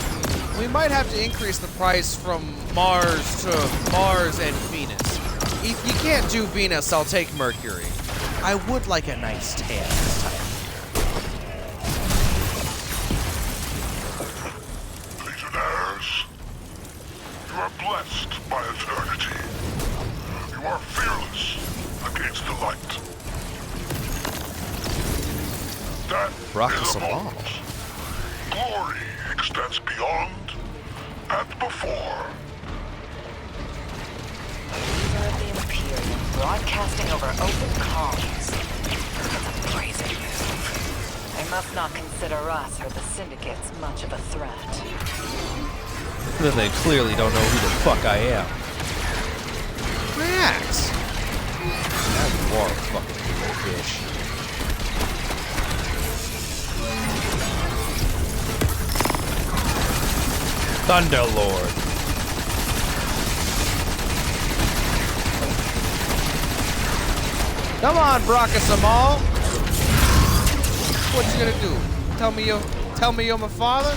we might have to increase the price from Mars to Mars and Venus. If you can't do Venus, I'll take Mercury. I would like a nice tan this time. Legionnaires, you are blessed by eternity. You are fearless against the light. That Rock is us a a ball. moment. Glory extends beyond and before. Leader of the Imperium broadcasting over open comms. That's a brazen move. They must not consider us or the Syndicates much of a threat. Then they clearly don't know who the fuck I am. Max! Now you are a fucking little bitch. Thunderlord. Come on, Brachiosamal. What you gonna do? Tell me you're my father?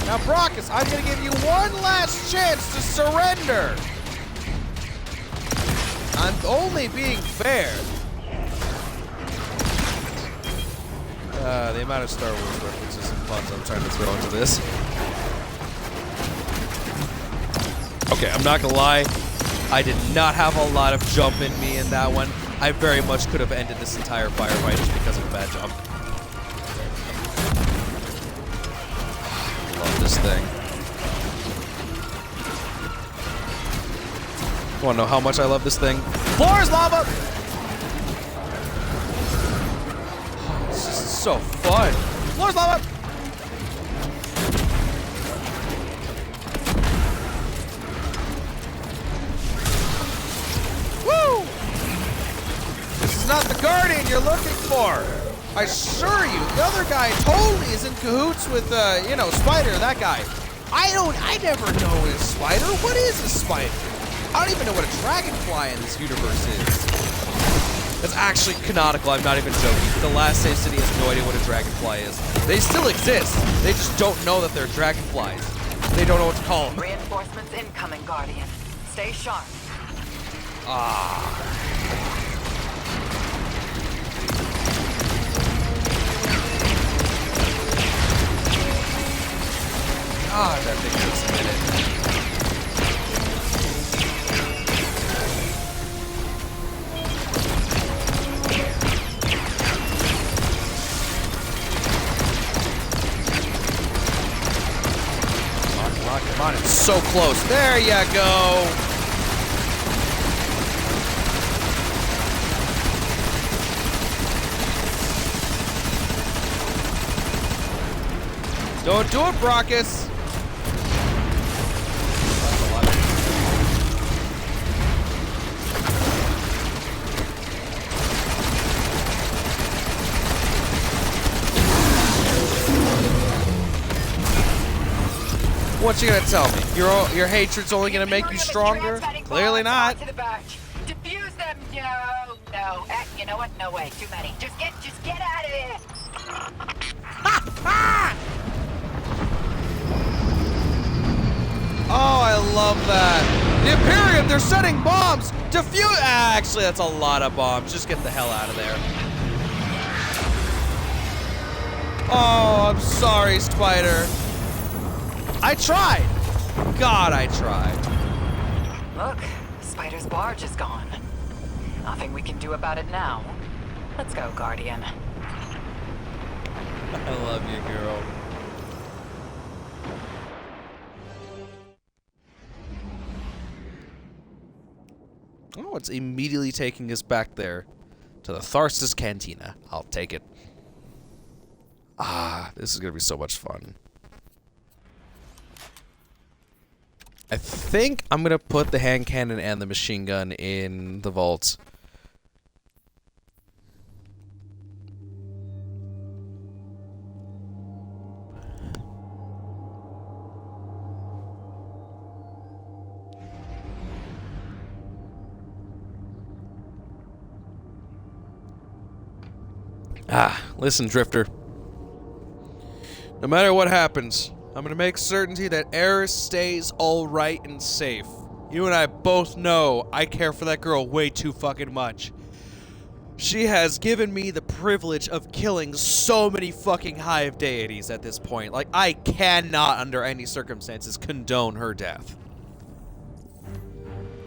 Now, Brachus, I'm gonna give you one last chance to surrender. I'm only being fair. The amount of Star Wars references and puns I'm trying to throw into this. Okay, I'm not gonna lie. I did not have a lot of jump in me in that one. I very much could have ended this entire firefight just because of a bad jump. Love this thing. Wanna know how much I love this thing? Floor is lava! Oh, this is so fun. Floor is lava! Woo! This is not the Guardian you're looking for. I assure you, the other guy totally is in cahoots with, you know, Spider, that guy. I never know what a spider. What is a spider? I don't even know what a dragonfly in this universe is. That's actually canonical, I'm not even joking. The Last Save City has no idea what a dragonfly is. They still exist. They just don't know that they're dragonflies. They don't know what to call them. Reinforcements incoming, Guardian. Stay sharp. God, that thing takes a minute. Come on, it's so close. There you go. Don't do it, Brachus. What you gonna tell me? Your hatred's only gonna make you stronger? Clearly not. Defuse them. No. You know what? No way. Too many. Just get out of here. Oh, I love that. The Imperium, they're setting bombs. Defuse. Actually, that's a lot of bombs. Just get the hell out of there. Oh, I'm sorry, Spider. I tried. God, I tried. Look, Spider's barge is gone. Nothing we can do about it now. Let's go, Guardian. I love you, girl. Oh, it's immediately taking us back there to the Tharsis Cantina. I'll take it. Ah, this is gonna be so much fun. I think I'm gonna put the hand cannon and the machine gun in the vault. Listen, Drifter. No matter what happens, I'm gonna make certainty that Eris stays alright and safe. You and I both know I care for that girl way too fucking much. She has given me the privilege of killing so many fucking hive deities at this point. Like, I cannot, under any circumstances, condone her death.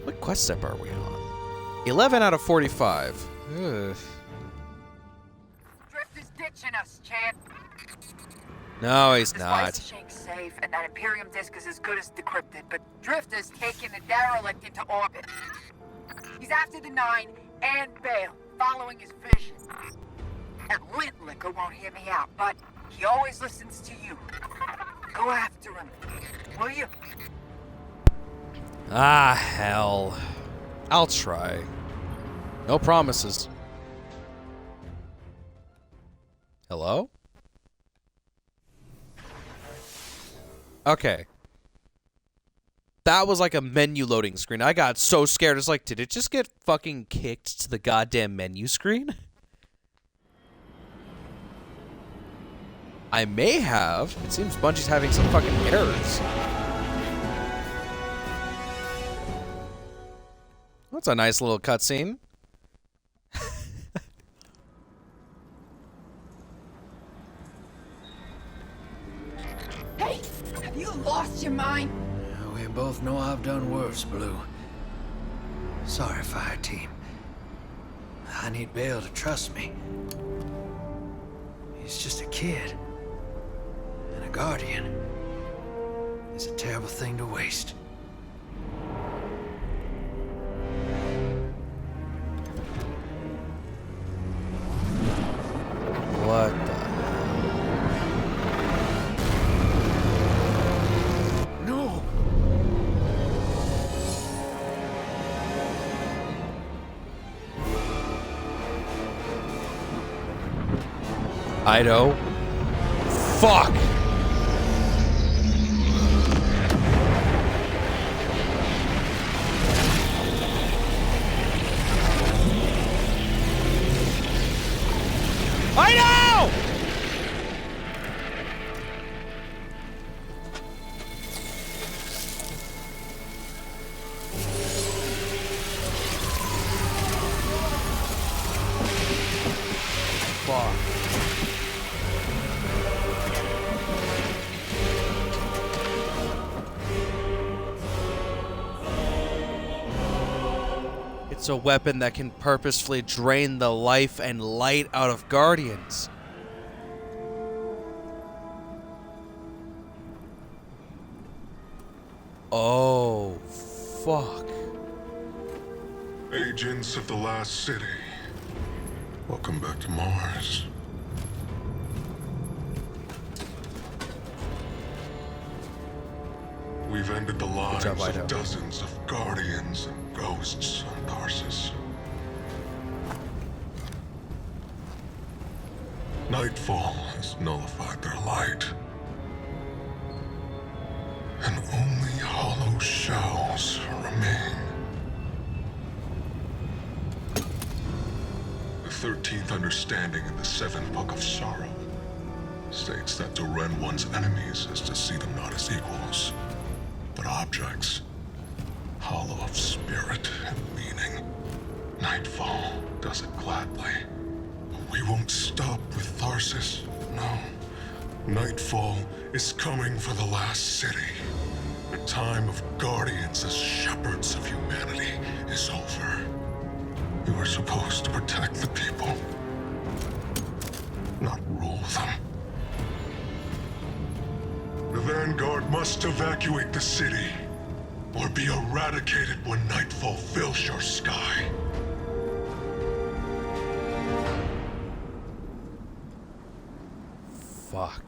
What quest step are we on? 11 out of 45. Ugh. Drift is ditching us, Chad. No, he's This not. place shakes safe, and that Imperium disk is as good as decrypted, but Drift is taking the derelict into orbit. He's after the Nine and Bale, following his vision. That lint liquor won't hear me out, but he always listens to you. Go after him, will you? Ah, hell. I'll try. No promises. Hello? Okay. That was like a menu loading screen. I got so scared. It's like, did it just get fucking kicked to the goddamn menu screen? I may have. It seems Bungie's having some fucking errors. That's a nice little cutscene. Hey, have you lost your mind? We both know I've done worse, Blue. Sorry, fire team. I need Bale to trust me. He's just a kid. And a guardian is a terrible thing to waste. What the hell? No! Ido. Fuck! I know! Fuck. It's a weapon that can purposefully drain the life and light out of Guardians. Oh, fuck. Agents of the Last City, welcome back to Mars. We've ended the lives job, Ido. of dozens of Guardians and Ghosts on Tarsus. Nightfall has nullified their light. And only hollow shells remain. The 13th understanding in the 7th Book of Sorrow states that to rend one's enemies is to see them not as equals, but objects, hollow of spirit and meaning. Nightfall does it gladly. But we won't stop with Tharsis, no. Nightfall is coming for the last city. The time of Guardians as shepherds of humanity is over. You are supposed to protect the people, not rule them. The Vanguard must evacuate the city, or be eradicated when Nightfall fills your sky. Fuck.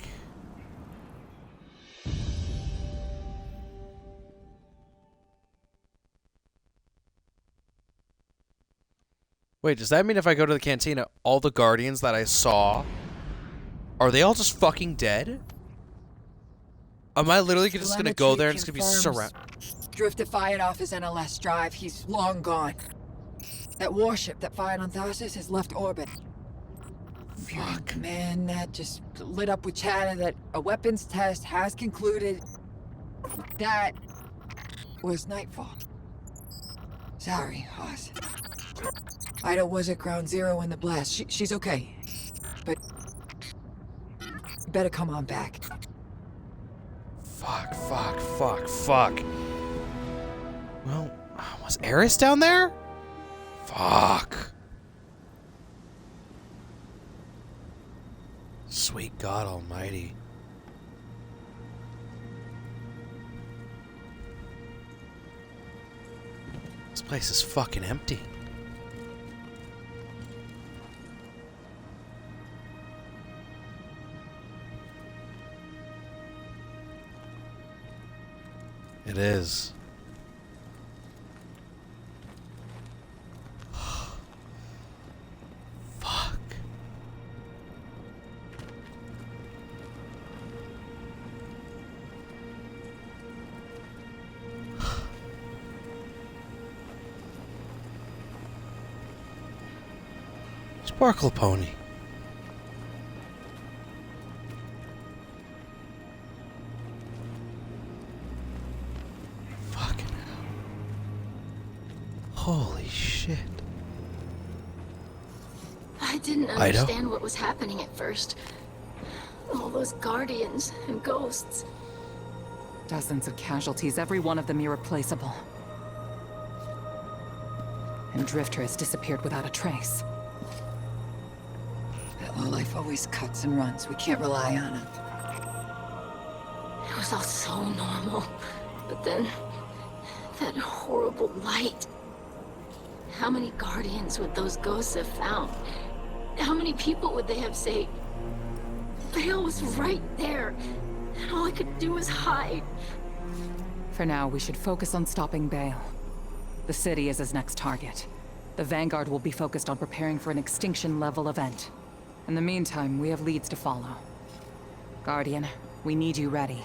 Wait, does that mean if I go to the cantina, all the Guardians that I saw, are they all just fucking dead? Am I literally just gonna go there and it's gonna be surrounded? Drifter fired off his NLS drive. He's long gone. That warship that fired on Tharsis has left orbit. Fuck. Man, that just lit up with chatter that a weapons test has concluded. That was Nightfall. Sorry, Hoss. Ida was at ground zero in the blast. She's okay. But you better come on back. Fuck, fuck, fuck, fuck. Well, was Eris down there? Fuck. Sweet God Almighty. This place is fucking empty. It is. Fuck. Sparkle Pony. Fucking hell. Holy shit. I didn't Ido? understand what was happening at first. All those guardians and ghosts. Dozens of casualties, every one of them irreplaceable. And Drifter has disappeared without a trace. That low life always cuts and runs. We can't rely on it. It was all so normal. But then, that horrible light. How many guardians would those ghosts have found? How many people would they have saved? Bale was right there, and all I could do was hide. For now, we should focus on stopping Bale. The city is his next target. The Vanguard will be focused on preparing for an extinction-level event. In the meantime, we have leads to follow. Guardian, we need you ready.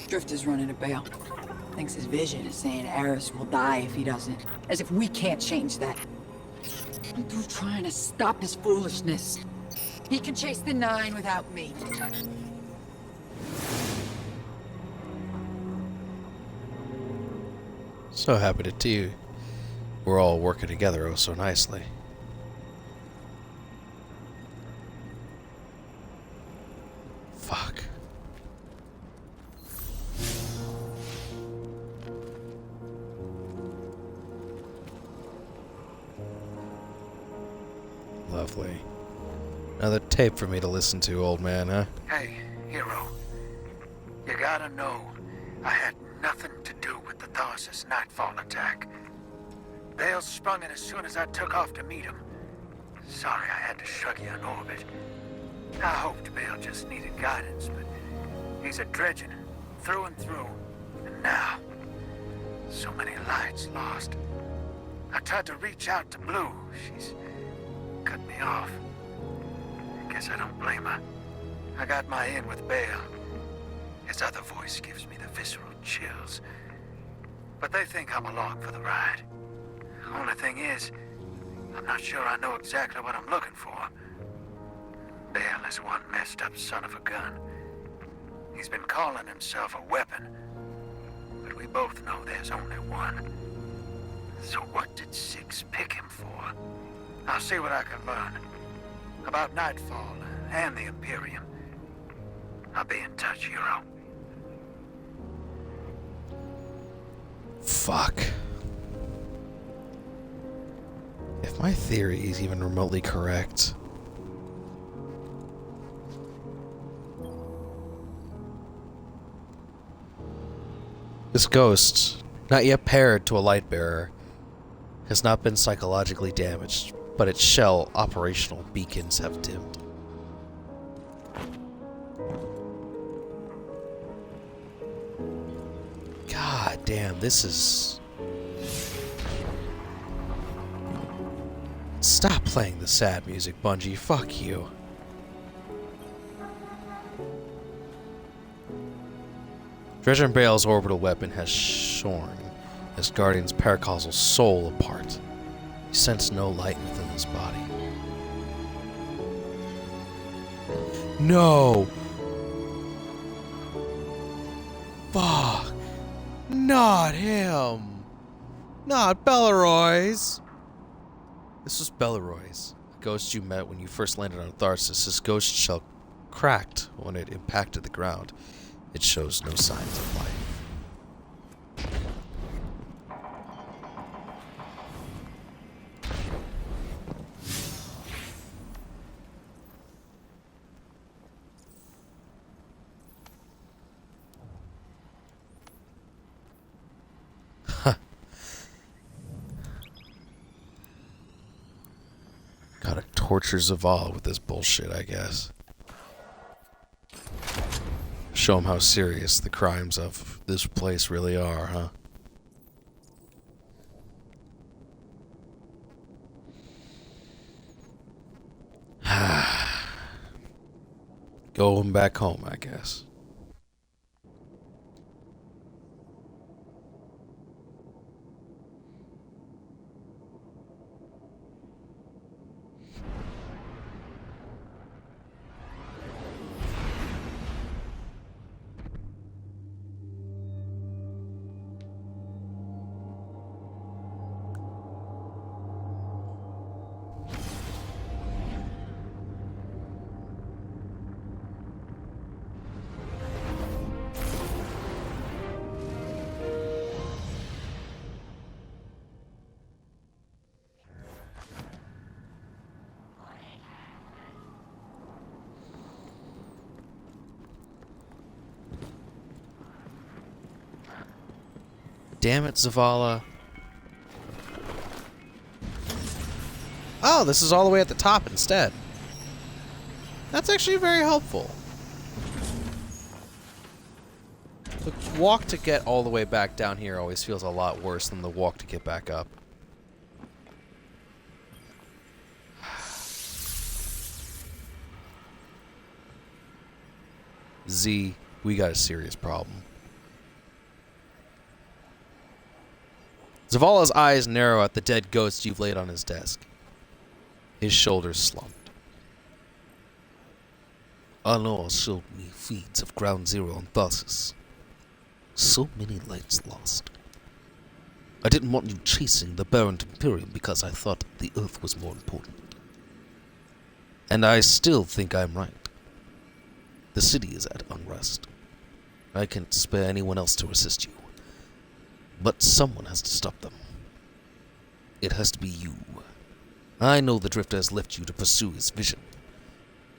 Drifter's running a Bale. Thinks his vision is saying Eris will die if he doesn't. As if we can't change that. I'm through trying to stop his foolishness. He can chase the 9 without me. So happy to see you. We're all working together oh so nicely. Fuck. Lovely. Another tape for me to listen to, old man, huh? Hey, hero. You gotta know, I had nothing to do with the Tharsis Nightfall attack. Bale sprung it as soon as I took off to meet him. Sorry I had to shrug you in orbit. I hoped Bale just needed guidance, but he's a dredgen, through and through. And now, so many lights lost. I tried to reach out to Blue. She's cut me off. Guess I don't blame her. I got my in with Bale. His other voice gives me the visceral chills. But they think I'm along for the ride. Only thing is, I'm not sure I know exactly what I'm looking for. Bale is one messed up son of a gun. He's been calling himself a weapon. But we both know there's only one. So what did Six pick him for? I'll see what I can learn. About Nightfall and the Imperium. I'll be in touch, hero. Fuck. If my theory is even remotely correct, this ghost, not yet paired to a light bearer, has not been psychologically damaged, but its shell operational beacons have dimmed. God damn, this is... Stop playing the sad music, Bungie. Fuck you. Dredger Bale's orbital weapon has shorn his guardian's paracausal soul apart. He sensed no light within his body. No! Fuck! Not him! Not Belleroy's! This was Belleroy's, a ghost you met when you first landed on Tharsis. His ghost shell cracked when it impacted the ground. It shows no signs of life. Gotta torture Zavala with this bullshit, I guess. Show him how serious the crimes of this place really are, huh? Going back home, I guess. Damn it, Zavala. Oh, this is all the way at the top instead. That's actually very helpful. The walk to get all the way back down here always feels a lot worse than the walk to get back up. Z, we got a serious problem. Zavala's eyes narrow at the dead ghost you've laid on his desk. His shoulders slumped. Anor showed me feeds of Ground Zero on buses. So many lights lost. I didn't want you chasing the Barrent Imperium because I thought the Earth was more important. And I still think I'm right. The city is at unrest. I can't spare anyone else to assist you. But someone has to stop them. It has to be you. I know the Drifter has left you to pursue his vision.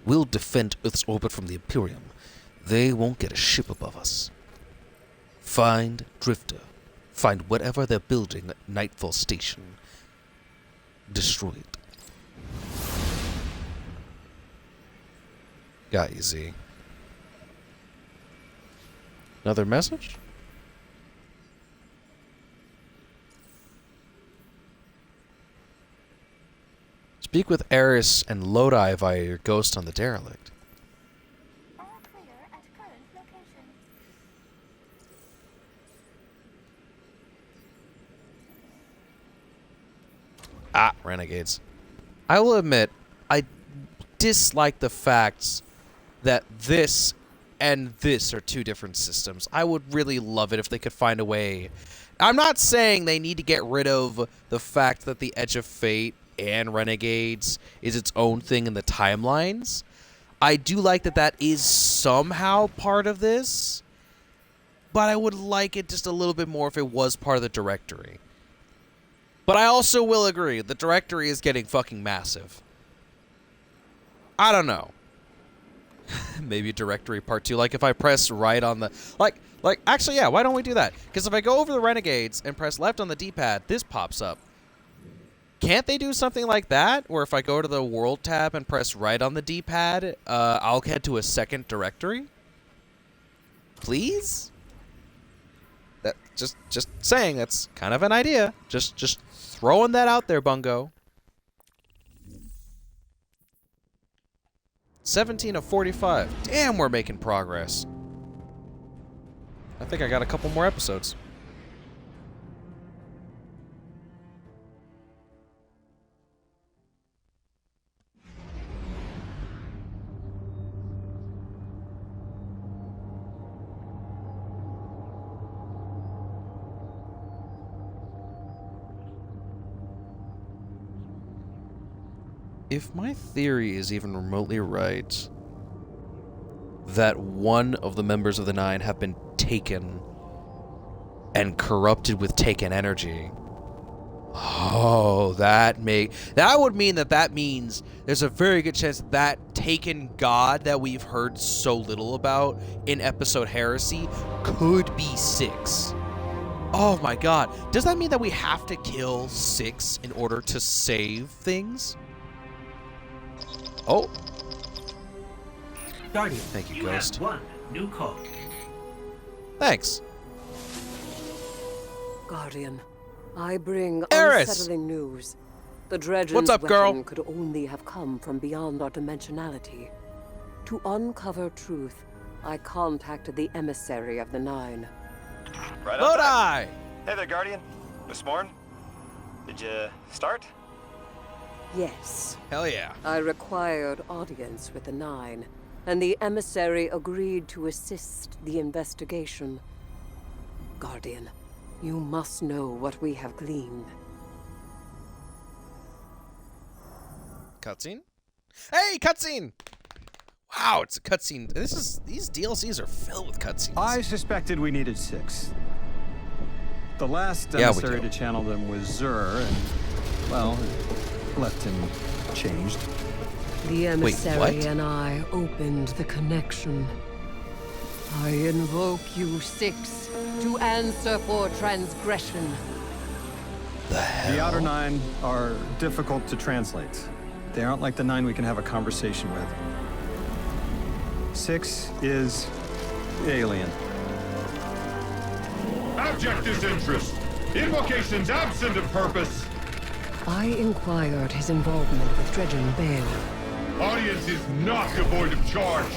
We'll defend Earth's orbit from the Imperium. They won't get a ship above us. Find Drifter. Find whatever they're building at Nightfall Station. Destroy it. Got you, Z. Another message? Speak with Eris and Lodi via your ghost on the derelict. All clear at current location. Ah, Renegades. I will admit, I dislike the fact that this and this are two different systems. I would really love it if they could find a way. I'm not saying they need to get rid of the fact that the Edge of Fate and Renegades is its own thing in the timelines. I do like that that is somehow part of this, but I would like it just a little bit more if it was part of the directory. But I also will agree, the directory is getting fucking massive. I don't know. Maybe directory part 2. Like if I press right on the... Actually, yeah, why don't we do that? Because if I go over the Renegades and press left on the D-pad, this pops up. Can't they do something like that? Where if I go to the World tab and press right on the D-pad, I'll head to a second directory? Please? That just saying, that's kind of an idea. Just throwing that out there, Bungo. 17 of 45. Damn, we're making progress. I think I got a couple more episodes. If my theory is even remotely right, that one of the members of the Nine have been taken and corrupted with taken energy. Oh, that would mean that means there's a very good chance that taken god that we've heard so little about in episode Heresy could be Six. Oh my god. Does that mean that we have to kill Six in order to save things? Oh. Guardian, thank you, you Ghost. have one new call. Thanks. Guardian, I bring Eris! unsettling news. The Dredgen's What's up, weapon girl? could only have come from beyond our dimensionality. To uncover truth, I contacted the emissary of the Nine. Right on time. Lodi! Hey there, Guardian. Miss Morn. Did you start? Yes. Hell yeah. I required audience with the Nine, and the emissary agreed to assist the investigation. Guardian, you must know what we have gleaned. Cutscene? Hey, cutscene! Wow, it's a cutscene. These DLCs are filled with cutscenes. I suspected we needed 6. The last Yeah, we emissary do. to channel them was Zur, and, well, it left him changed. The emissary what? and I opened the connection. I invoke you, Six, to answer for transgression. The hell? The Outer Nine are difficult to translate. They aren't like the 9 we can have a conversation with. 6 is alien. Abject disinterest. Invocations absent of purpose. I inquired his involvement with Dredgen Bale. Audience is not devoid of charge.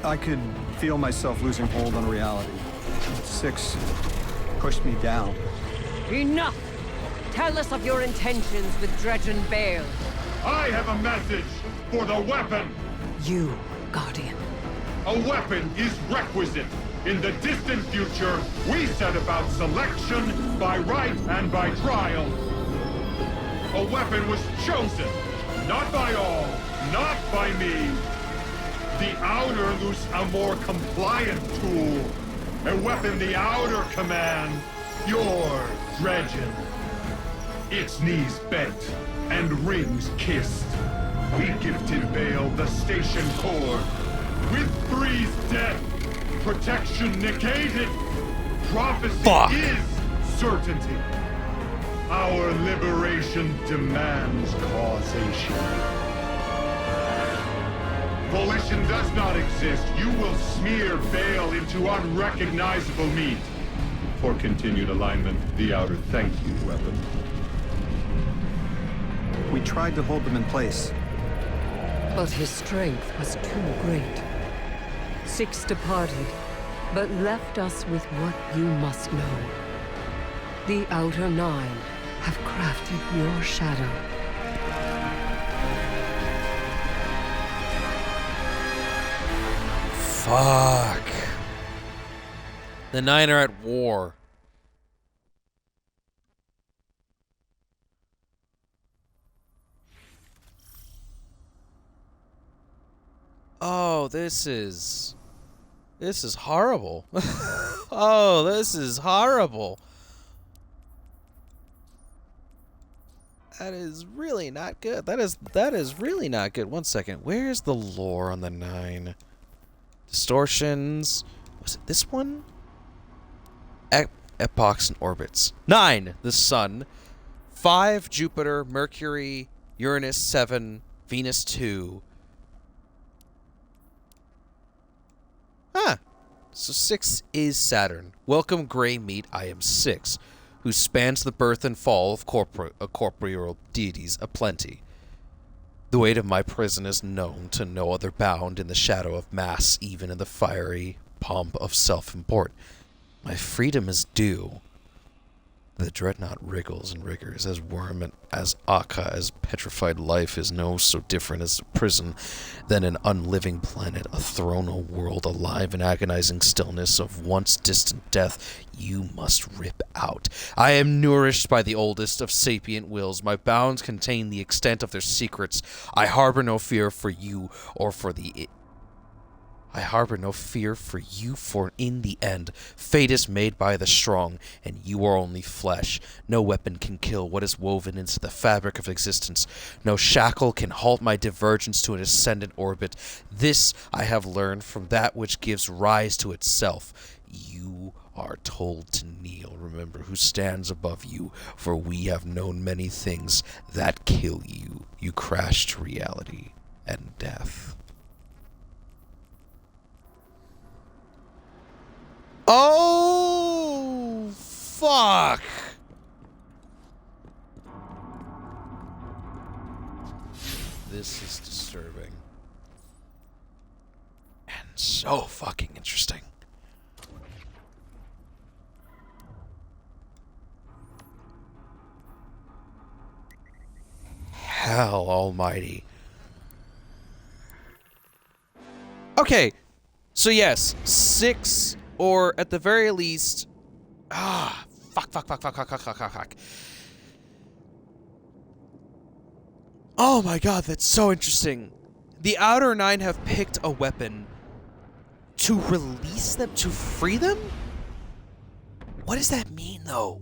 I could feel myself losing hold on reality. 6 pushed me down. Enough! Tell us of your intentions with Dredgen Bale. I have a message for the weapon. You, Guardian. A weapon is requisite. In the distant future, we set about selection by right and by trial. A weapon was chosen, not by all, not by me. The Outer loose a more compliant tool. A weapon the Outer command, your Dredgen. Its knees bent and rings kissed. We gifted Bale the station core. With Three's death, protection negated. Prophecy is certainty. Our liberation demands causation. Volition does not exist. You will smear Bale into unrecognizable meat. For continued alignment, the Outer thank you, weapon. We tried to hold them in place. But his strength was too great. 6 departed, but left us with what you must know. The Outer Nine have crafted your shadow. Fuck. The Nine are at war. Oh, this is horrible. Oh, this is horrible. That is really not good. That is really not good. One second. Where's the lore on the Nine? Distortions. Was it this one? Epochs and orbits. 9, the Sun. 5, Jupiter, Mercury, Uranus 7, Venus 2. Huh. So 6 is Saturn. Welcome, gray meat. I am 6, who spans the birth and fall of corporeal deities aplenty. The weight of my prison is known to no other bound in the shadow of mass, even in the fiery pomp of self-import. My freedom is due. The dreadnought wriggles and rigors as worm and as Akka, as petrified life is no so different as a prison than an unliving planet, a thronal world alive in agonizing stillness of once distant death you must rip out. I am nourished by the oldest of sapient wills. My bounds contain the extent of their secrets. I harbor no fear for you or for the I harbor no fear for you, for in the end, fate is made by the strong, and you are only flesh. No weapon can kill what is woven into the fabric of existence. No shackle can halt my divergence to an ascendant orbit. This I have learned from that which gives rise to itself. You are told to kneel. Remember who stands above you, for we have known many things that kill you. You crash to reality and death. Oh, fuck. This is disturbing. And so fucking interesting. Hell almighty. Okay, so yes, 6... or at the very least, fuck. Oh my god, that's so interesting. The Outer Nine have picked a weapon to release them, to free them? What does that mean, though?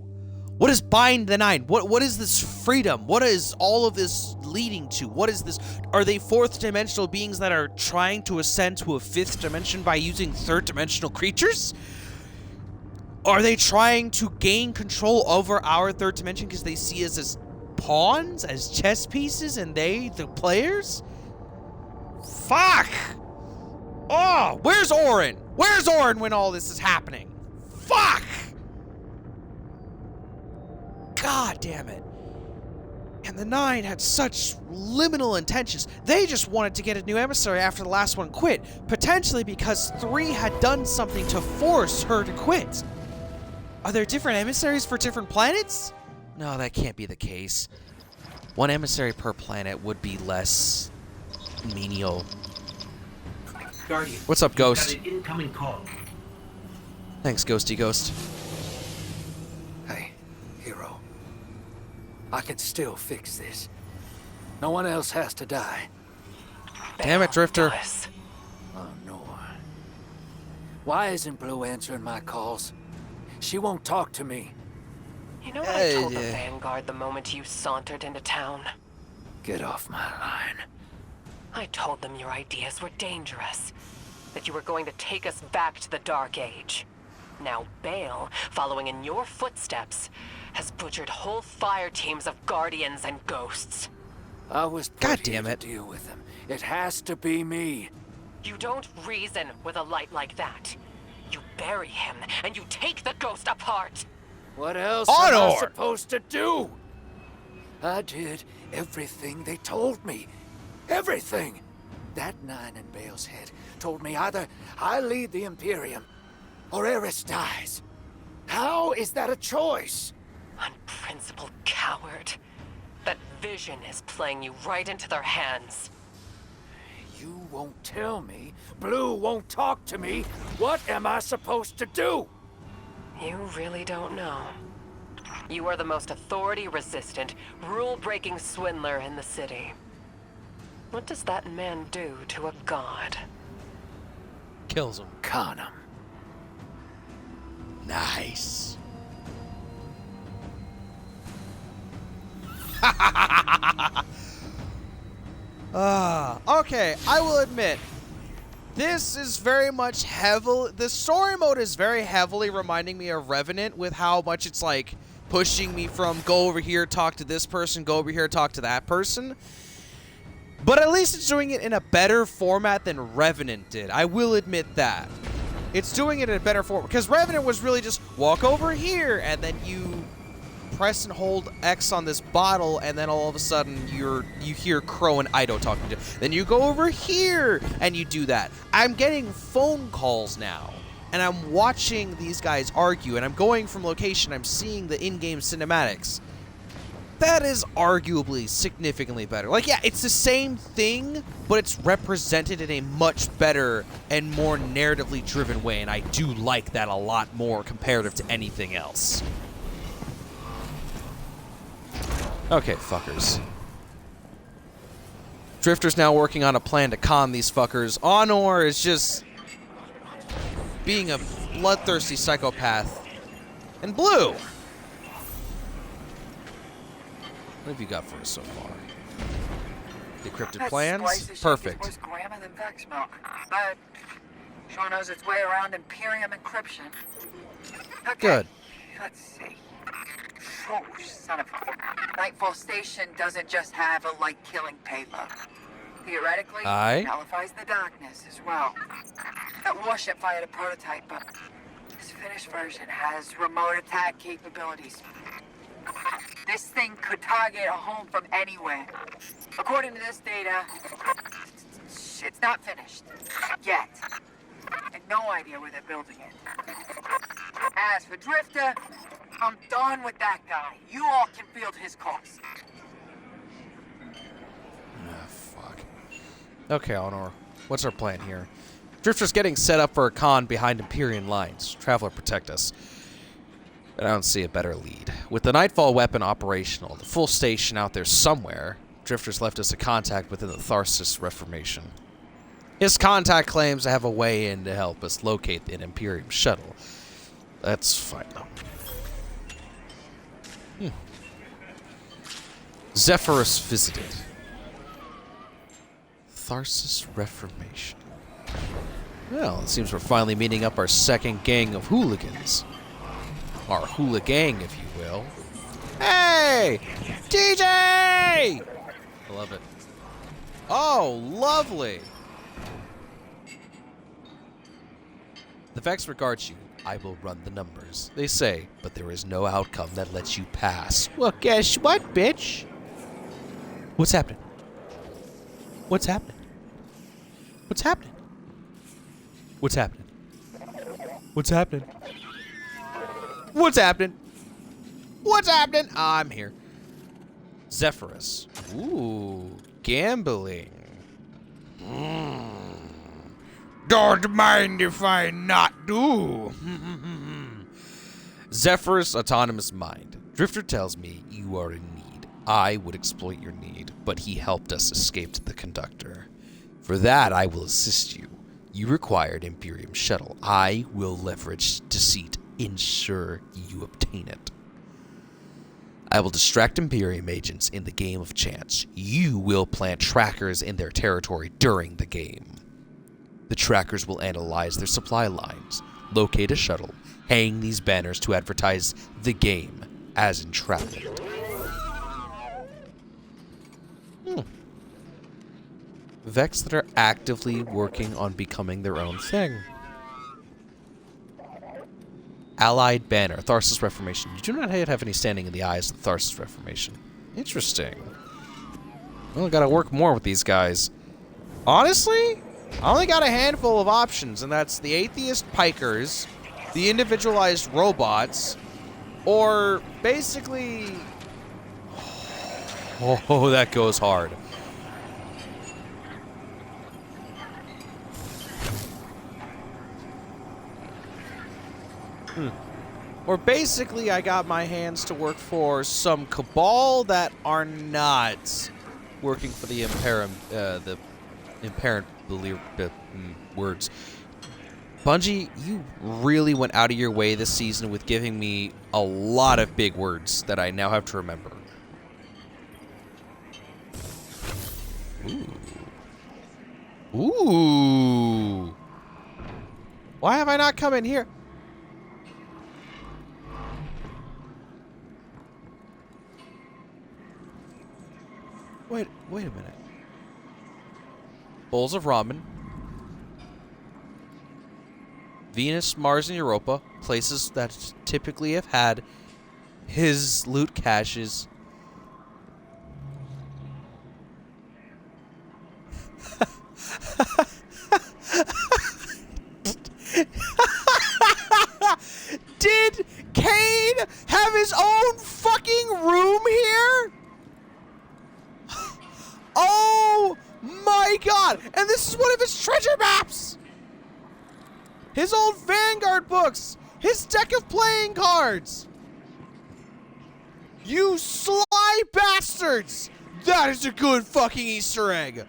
What does bind the Nine? What is this freedom? What is all of this leading to? What is this? Are they fourth dimensional beings that are trying to ascend to a fifth dimension by using third dimensional creatures? Are they trying to gain control over our third dimension because they see us as pawns, as chess pieces, and they, the players? Fuck! Oh, where's Orin? Where's Orin when all this is happening? Fuck! God damn it. And the Nine had such liminal intentions. They just wanted to get a new emissary after the last one quit. Potentially because 3 had done something to force her to quit. Are there different emissaries for different planets? No, that can't be the case. One emissary per planet would be less menial. Guardian, what's up, Ghost? Got an incoming call. Thanks, Ghosty Ghost. Hey, Hero. I can still fix this. No one else has to die. Damn it, Drifter. Oh, no. Why isn't Blue answering my calls? She won't talk to me. You know what I told the Vanguard the moment you sauntered into town? Get off my line. I told them your ideas were dangerous. That you were going to take us back to the Dark Age. Now Bale, following in your footsteps, has butchered whole fire teams of Guardians and Ghosts. I was God damn it. to deal with them. It has to be me. You don't reason with a light like that. You bury him, and you take the Ghost apart. What else am I supposed to do? I did everything they told me. Everything! That 9 in Bale's head told me either I lead the Imperium, or Eris dies. How is that a choice? Unprincipled coward. That vision is playing you right into their hands. You won't tell me. Blue won't talk to me. What am I supposed to do? You really don't know. You are the most authority-resistant, rule-breaking swindler in the city. What does that man do to a god? Kills him. Con him. Nice. Okay, I will admit, this is very much heavily... The story mode is very heavily reminding me of Revenant with how much it's like pushing me from go over here, talk to this person, go over here, talk to that person. But at least it's doing it in a better format than Revenant did. I will admit that. It's doing it in a better format. Because Revenant was really just walk over here, and then you press and hold X on this bottle, and then all of a sudden you hear Crow and Ido talking to you. Then you go over here, and you do that. I'm getting phone calls now, and I'm watching these guys argue, and I'm going from location, I'm seeing the in-game cinematics. That is arguably significantly better. Like, yeah, it's the same thing, but it's represented in a much better and more narratively driven way, and I do like that a lot more comparative to anything else. Okay, fuckers. Drifter's now working on a plan to con these fuckers. Honor is just... being a bloodthirsty psychopath. And Blue! What have you got for us so far? Decrypted plans? Perfect. Was grammer than Vex milk, but sure knows its way around Imperium encryption. Okay, Good. let's see. Oh, son of a... Nightfall Station doesn't just have a light-killing payload. Theoretically, Aye. it nullifies the darkness as well. That warship fired a prototype, but this finished version has remote attack capabilities. This thing could target a home from anywhere. According to this data, it's not finished. Yet. And no idea where they're building it. As for Drifter, I'm done with that guy. You all can field his course. Ah, fuck. Okay, Eleanor. What's our plan here? Drifter's getting set up for a con behind Imperium lines. Traveler, protect us. But I don't see a better lead. With the Nightfall weapon operational, the full station out there somewhere, Drifter's left us a contact within the Tharsis Reformation. His contact claims to have a way in to help us locate an Imperium shuttle. That's fine, though. Zephyrus visited. Tharsis Reformation. Well, it seems we're finally meeting up our second gang of hooligans. Our hula gang, if you will. Hey! DJ! I love it. Oh, lovely! The Vex regards you. I will run the numbers, they say, but there is no outcome that lets you pass. Well, guess what, bitch? What's happening? What's happening? What's happening? What's happening? What's happening? What's happening? What's happening? I'm here. Zephyrus. Ooh, gambling. Don't mind if I not do. Zephyrus' autonomous mind. Drifter tells me you are in need. I would exploit your need, but he helped us escape to the conductor. For that, I will assist you. You required Imperium shuttle. I will leverage deceit. Ensure you obtain it. I will distract Imperium agents in the game of chance. You will plant trackers in their territory during the game. The trackers will analyze their supply lines, locate a shuttle, hang these banners to advertise the game as entrapment. Vex that are actively working on becoming their own thing. Allied banner, Tharsis Reformation. You do not yet have any standing in the eyes of the Tharsis Reformation. Interesting. Well, gotta work more with these guys. Honestly, I only got a handful of options, and that's the Atheist Pikers, the Individualized Robots, or basically... Oh, that goes hard. Or basically, I got my hands to work for some cabal that are not working for the Imperant words. Bungie, you really went out of your way this season with giving me a lot of big words that I now have to remember. Ooh. Ooh. Why have I not come in here? Wait a minute. Bowls of ramen. Venus, Mars, and Europa, places that typically have had his loot caches. Did Kane have his own fucking room here? Oh my god! And this is one of his treasure maps! His old Vanguard books! His deck of playing cards! You sly bastards! That is a good fucking Easter egg!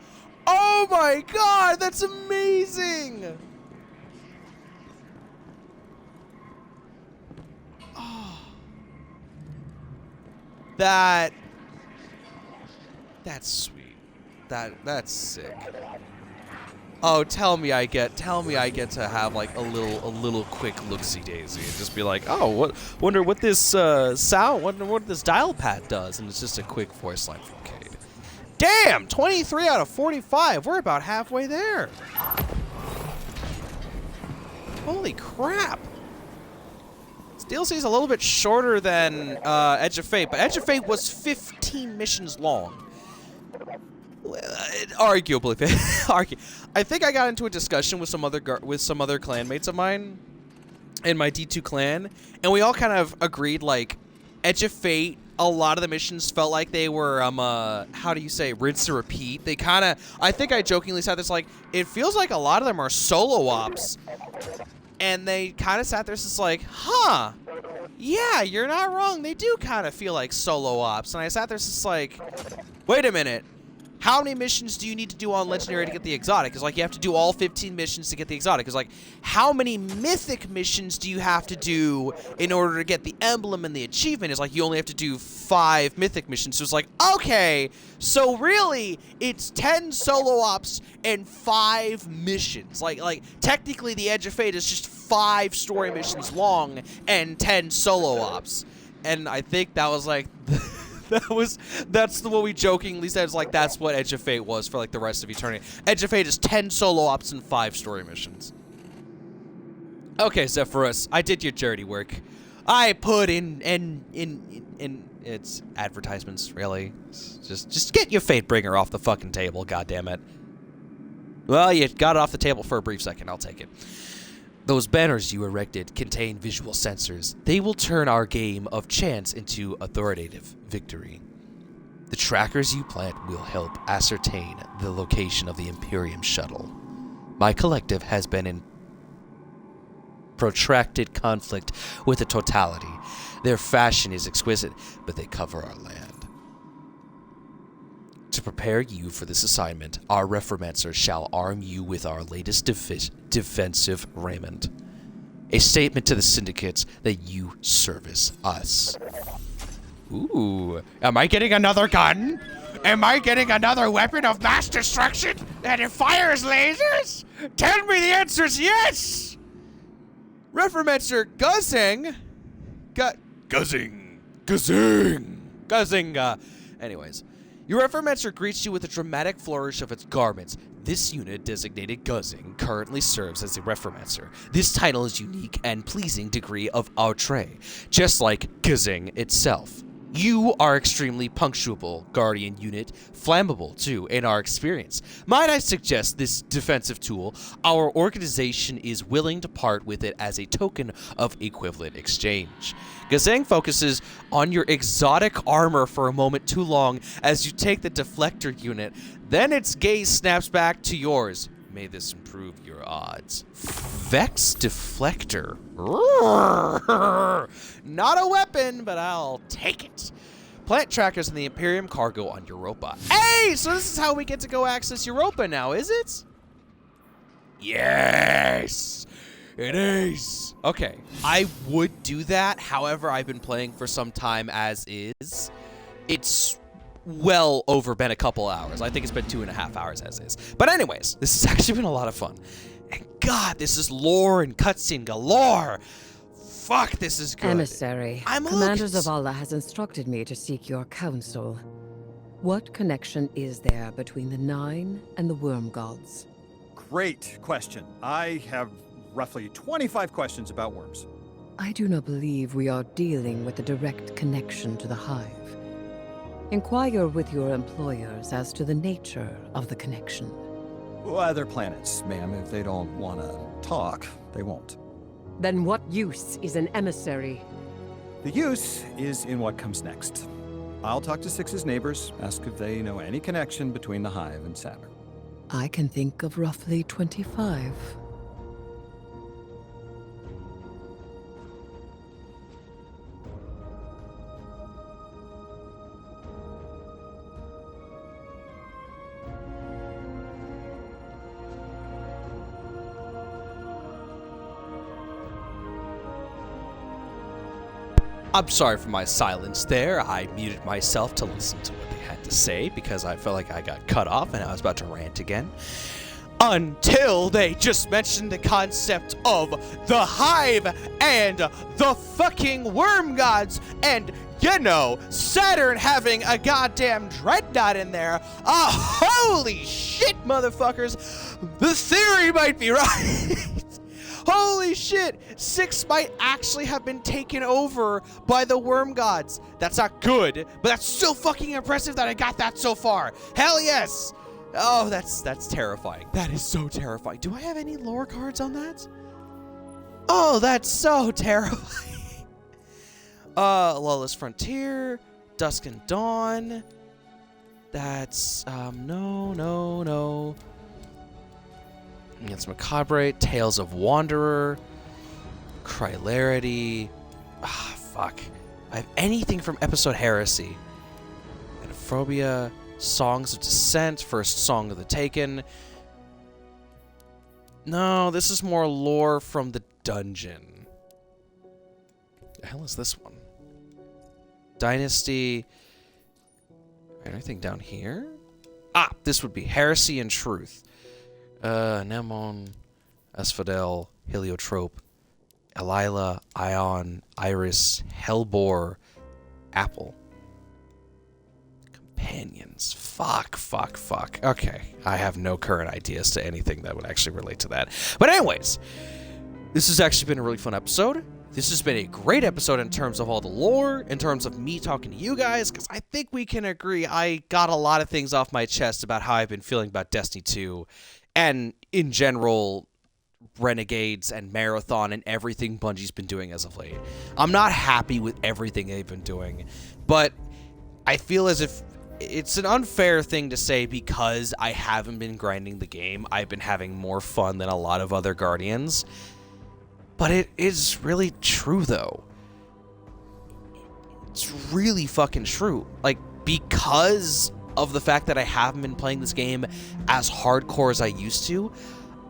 Oh my god, that's amazing! That's sweet. That's sick. Oh, tell me I get to have like a little quick look-see daisy and just be like, oh, wonder what this wonder what this dial pad does, and it's just a quick voice line from Cade. Damn, 23 out of 45. We're about halfway there. Holy crap. This DLC is a little bit shorter than Edge of Fate, but Edge of Fate was 15 missions long. Arguably, I think I got into a discussion with some other clanmates of mine in my D2 clan, and we all kind of agreed, like, Edge of Fate, a lot of the missions felt like they were, how do you say, rinse and repeat. They kind of, I think I jokingly said this, like, it feels like a lot of them are solo ops, and they kind of sat there just like, huh, yeah, you're not wrong, they do kind of feel like solo ops, and I sat there just like, wait a minute. How many missions do you need to do on Legendary to get the exotic? Because, like, you have to do all 15 missions to get the exotic. Because, like, how many mythic missions do you have to do in order to get the emblem and the achievement? It's like you only have to do 5 mythic missions. So it's like, okay, so really, it's 10 solo ops and 5 missions. Like technically, the Edge of Fate is just 5 story missions long and 10 solo ops. And I think that was, like... That's what we jokingly said. It's like, that's what Edge of Fate was for, like, the rest of eternity. Edge of Fate is 10 solo ops and 5 story missions. Okay, Zephyrus, I did your dirty work. I put in its advertisements, really. Just get your Fatebringer off the fucking table, goddammit. Well, you got it off the table for a brief second. I'll take it. Those banners you erected contain visual sensors. They will turn our game of chance into authoritative victory. The trackers you plant will help ascertain the location of the Imperium shuttle. My collective has been in protracted conflict with the Totality. Their fashion is exquisite, but they cover our land. To prepare you for this assignment, our Reformancer shall arm you with our latest defensive raiment. A statement to the syndicates that you service us. Ooh, am I getting another gun? Am I getting another weapon of mass destruction that it fires lasers? Tell me the answer is yes! Reformancer Guzzing. Anyways. Your Reformancer greets you with a dramatic flourish of its garments. This unit, designated Guzzing, currently serves as a Reformancer. This title is unique and pleasing degree of outre, just like Guzzing itself. You are extremely punctual, Guardian unit, flammable too, in our experience. Might I suggest this defensive tool? Our organization is willing to part with it as a token of equivalent exchange. Gazang focuses on your exotic armor for a moment too long as you take the deflector unit. Then its gaze snaps back to yours. May this improve your odds. Vex Deflector. Not a weapon, but I'll take it. Plant trackers in the Imperium cargo on Europa. Hey, so this is how we get to go access Europa now, is it? Yes, it is. Okay, I would do that. However, I've been playing for some time as is. It's well over been a couple hours. I think it's been 2.5 hours as is. But anyways, this has actually been a lot of fun. And God, this is lore and cutscene galore. Fuck, this is good. Emissary, Commander Zavala has instructed me to seek your counsel. What connection is there between the Nine and the Worm Gods? Great question. I have roughly 25 questions about worms. I do not believe we are dealing with a direct connection to the Hive. Inquire with your employers as to the nature of the connection. Other planets, ma'am. If they don't want to talk, they won't. Then what use is an emissary? The use is in what comes next. I'll talk to Six's neighbors, ask if they know any connection between the Hive and Saturn. I can think of roughly 25. I'm sorry for my silence there. I muted myself to listen to what they had to say because I felt like I got cut off and I was about to rant again. Until they just mentioned the concept of the Hive and the fucking Worm Gods and, you know, Saturn having a goddamn dreadnought in there. Holy shit, motherfuckers. The theory might be right. Holy shit! 6 might actually have been taken over by the Worm Gods. That's not good, but that's still fucking impressive that I got that so far. Hell yes! Oh, that's terrifying. That is so terrifying. Do I have any lore cards on that? Oh, that's so terrifying. Lawless Frontier, Dusk and Dawn. That's, no. It's Macabre, Tales of Wanderer, Krylarity. Fuck. I have anything from Episode Heresy. Xenophobia, Songs of Descent, First Song of the Taken. No, this is more lore from the dungeon. The hell is this one? Dynasty. Anything down here? This would be Heresy and Truth. Nemon, Asphodel, Heliotrope, Elila, Ion, Iris, Hellbore, Apple. Companions. Fuck. Okay, I have no current ideas to anything that would actually relate to that. But anyways, this has actually been a really fun episode. This has been a great episode in terms of all the lore, in terms of me talking to you guys, because I think we can agree I got a lot of things off my chest about how I've been feeling about Destiny 2, and in general, Renegades and Marathon and everything Bungie's been doing as of late. I'm not happy with everything they've been doing, but I feel as if it's an unfair thing to say because I haven't been grinding the game. I've been having more fun than a lot of other Guardians. But it is really true, though. It's really fucking true. Like, because of the fact that I haven't been playing this game as hardcore as I used to,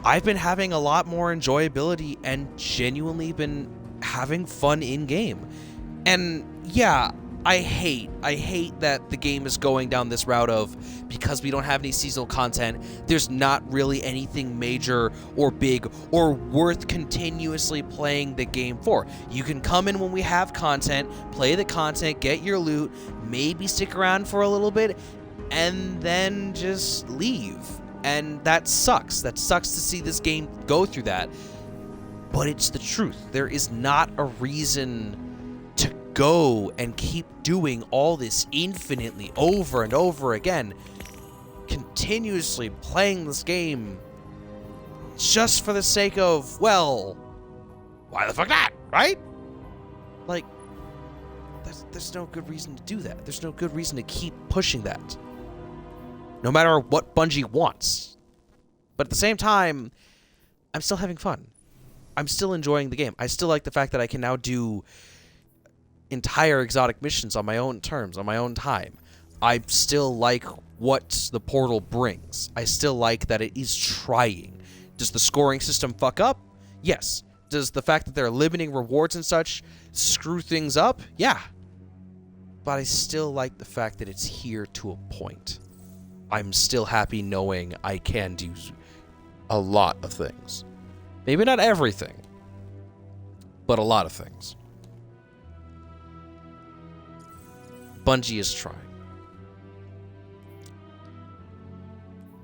I've been having a lot more enjoyability and genuinely been having fun in-game. And, yeah, I hate that the game is going down this route of, because we don't have any seasonal content, there's not really anything major or big or worth continuously playing the game for. You can come in when we have content, play the content, get your loot, maybe stick around for a little bit, and then just leave. And that sucks. That sucks to see this game go through that. But it's the truth. There is not a reason to go and keep doing all this infinitely over and over again, continuously playing this game just for the sake of, well, why the fuck not, right? Like, there's no good reason to do that. There's no good reason to keep pushing that, no matter what Bungie wants. But at the same time, I'm still having fun. I'm still enjoying the game. I still like the fact that I can now do entire exotic missions on my own terms, on my own time. I still like what the portal brings. I still like that it is trying. Does the scoring system fuck up? Yes. Does the fact that they're limiting rewards and such screw things up? Yeah. But I still like the fact that it's here to a point. I'm still happy knowing I can do a lot of things. Maybe not everything, but a lot of things. Bungie is trying.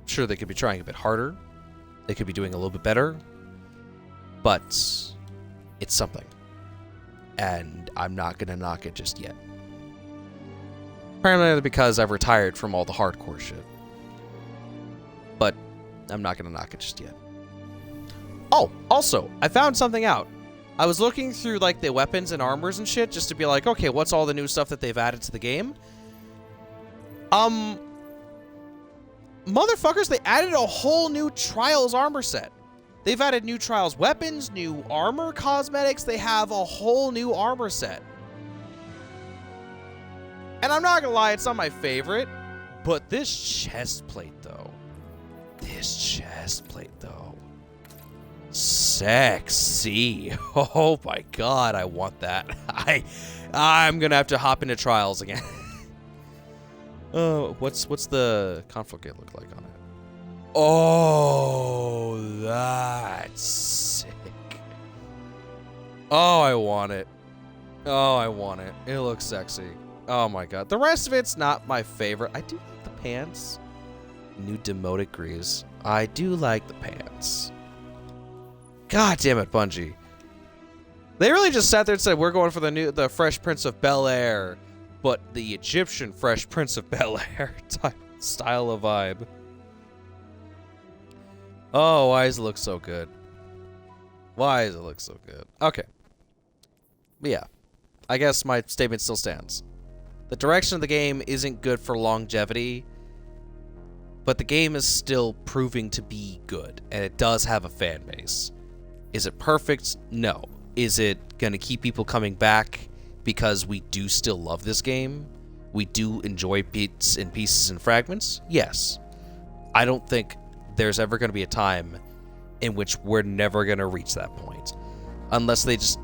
Sure, they could be trying a bit harder. They could be doing a little bit better. But it's something. And I'm not going to knock it just yet. Primarily because I've retired from all the hardcore shit. But I'm not going to knock it just yet. Oh, also, I found something out. I was looking through, like, the weapons and armors and shit just to be like, okay, what's all the new stuff that they've added to the game? Motherfuckers, they added a whole new Trials armor set. They've added new Trials weapons, new armor cosmetics. They have a whole new armor set. And I'm not gonna lie, it's not my favorite, but this chest plate, though. Sexy. Oh my god, I want that. I'm gonna have to hop into trials again. What's the conflict gate look like on it? Oh, that's sick. Oh, I want it. Oh, I want it. It looks sexy. Oh my god. The rest of it's not my favorite. I do like the pants. New demotic grease. I do like the pants. God damn it, Bungie. They really just sat there and said, we're going for the Fresh Prince of Bel-Air, but the Egyptian Fresh Prince of Bel-Air type style of vibe. Oh, why does it look so good? Why does it look so good? Okay. But yeah. I guess my statement still stands. The direction of the game isn't good for longevity, but the game is still proving to be good, and it does have a fan base. Is it perfect? No. Is it going to keep people coming back because we do still love this game? We do enjoy bits and pieces and fragments? Yes. I don't think there's ever going to be a time in which we're never going to reach that point. Unless just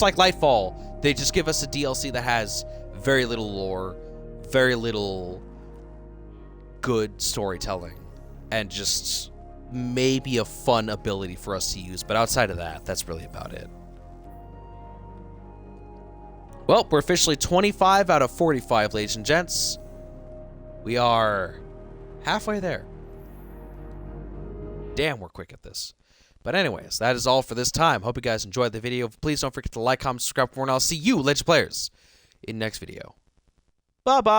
like Lightfall, they just give us a DLC that has very little lore, very little good storytelling, and just maybe a fun ability for us to use. But outside of that, that's really about it. Well, we're officially 25 out of 45, ladies and gents. We are halfway there. Damn, we're quick at this. But anyways, that is all for this time. Hope you guys enjoyed the video. Please don't forget to like, comment, subscribe, and I'll see you, Legend Players, in next video. Bye-bye.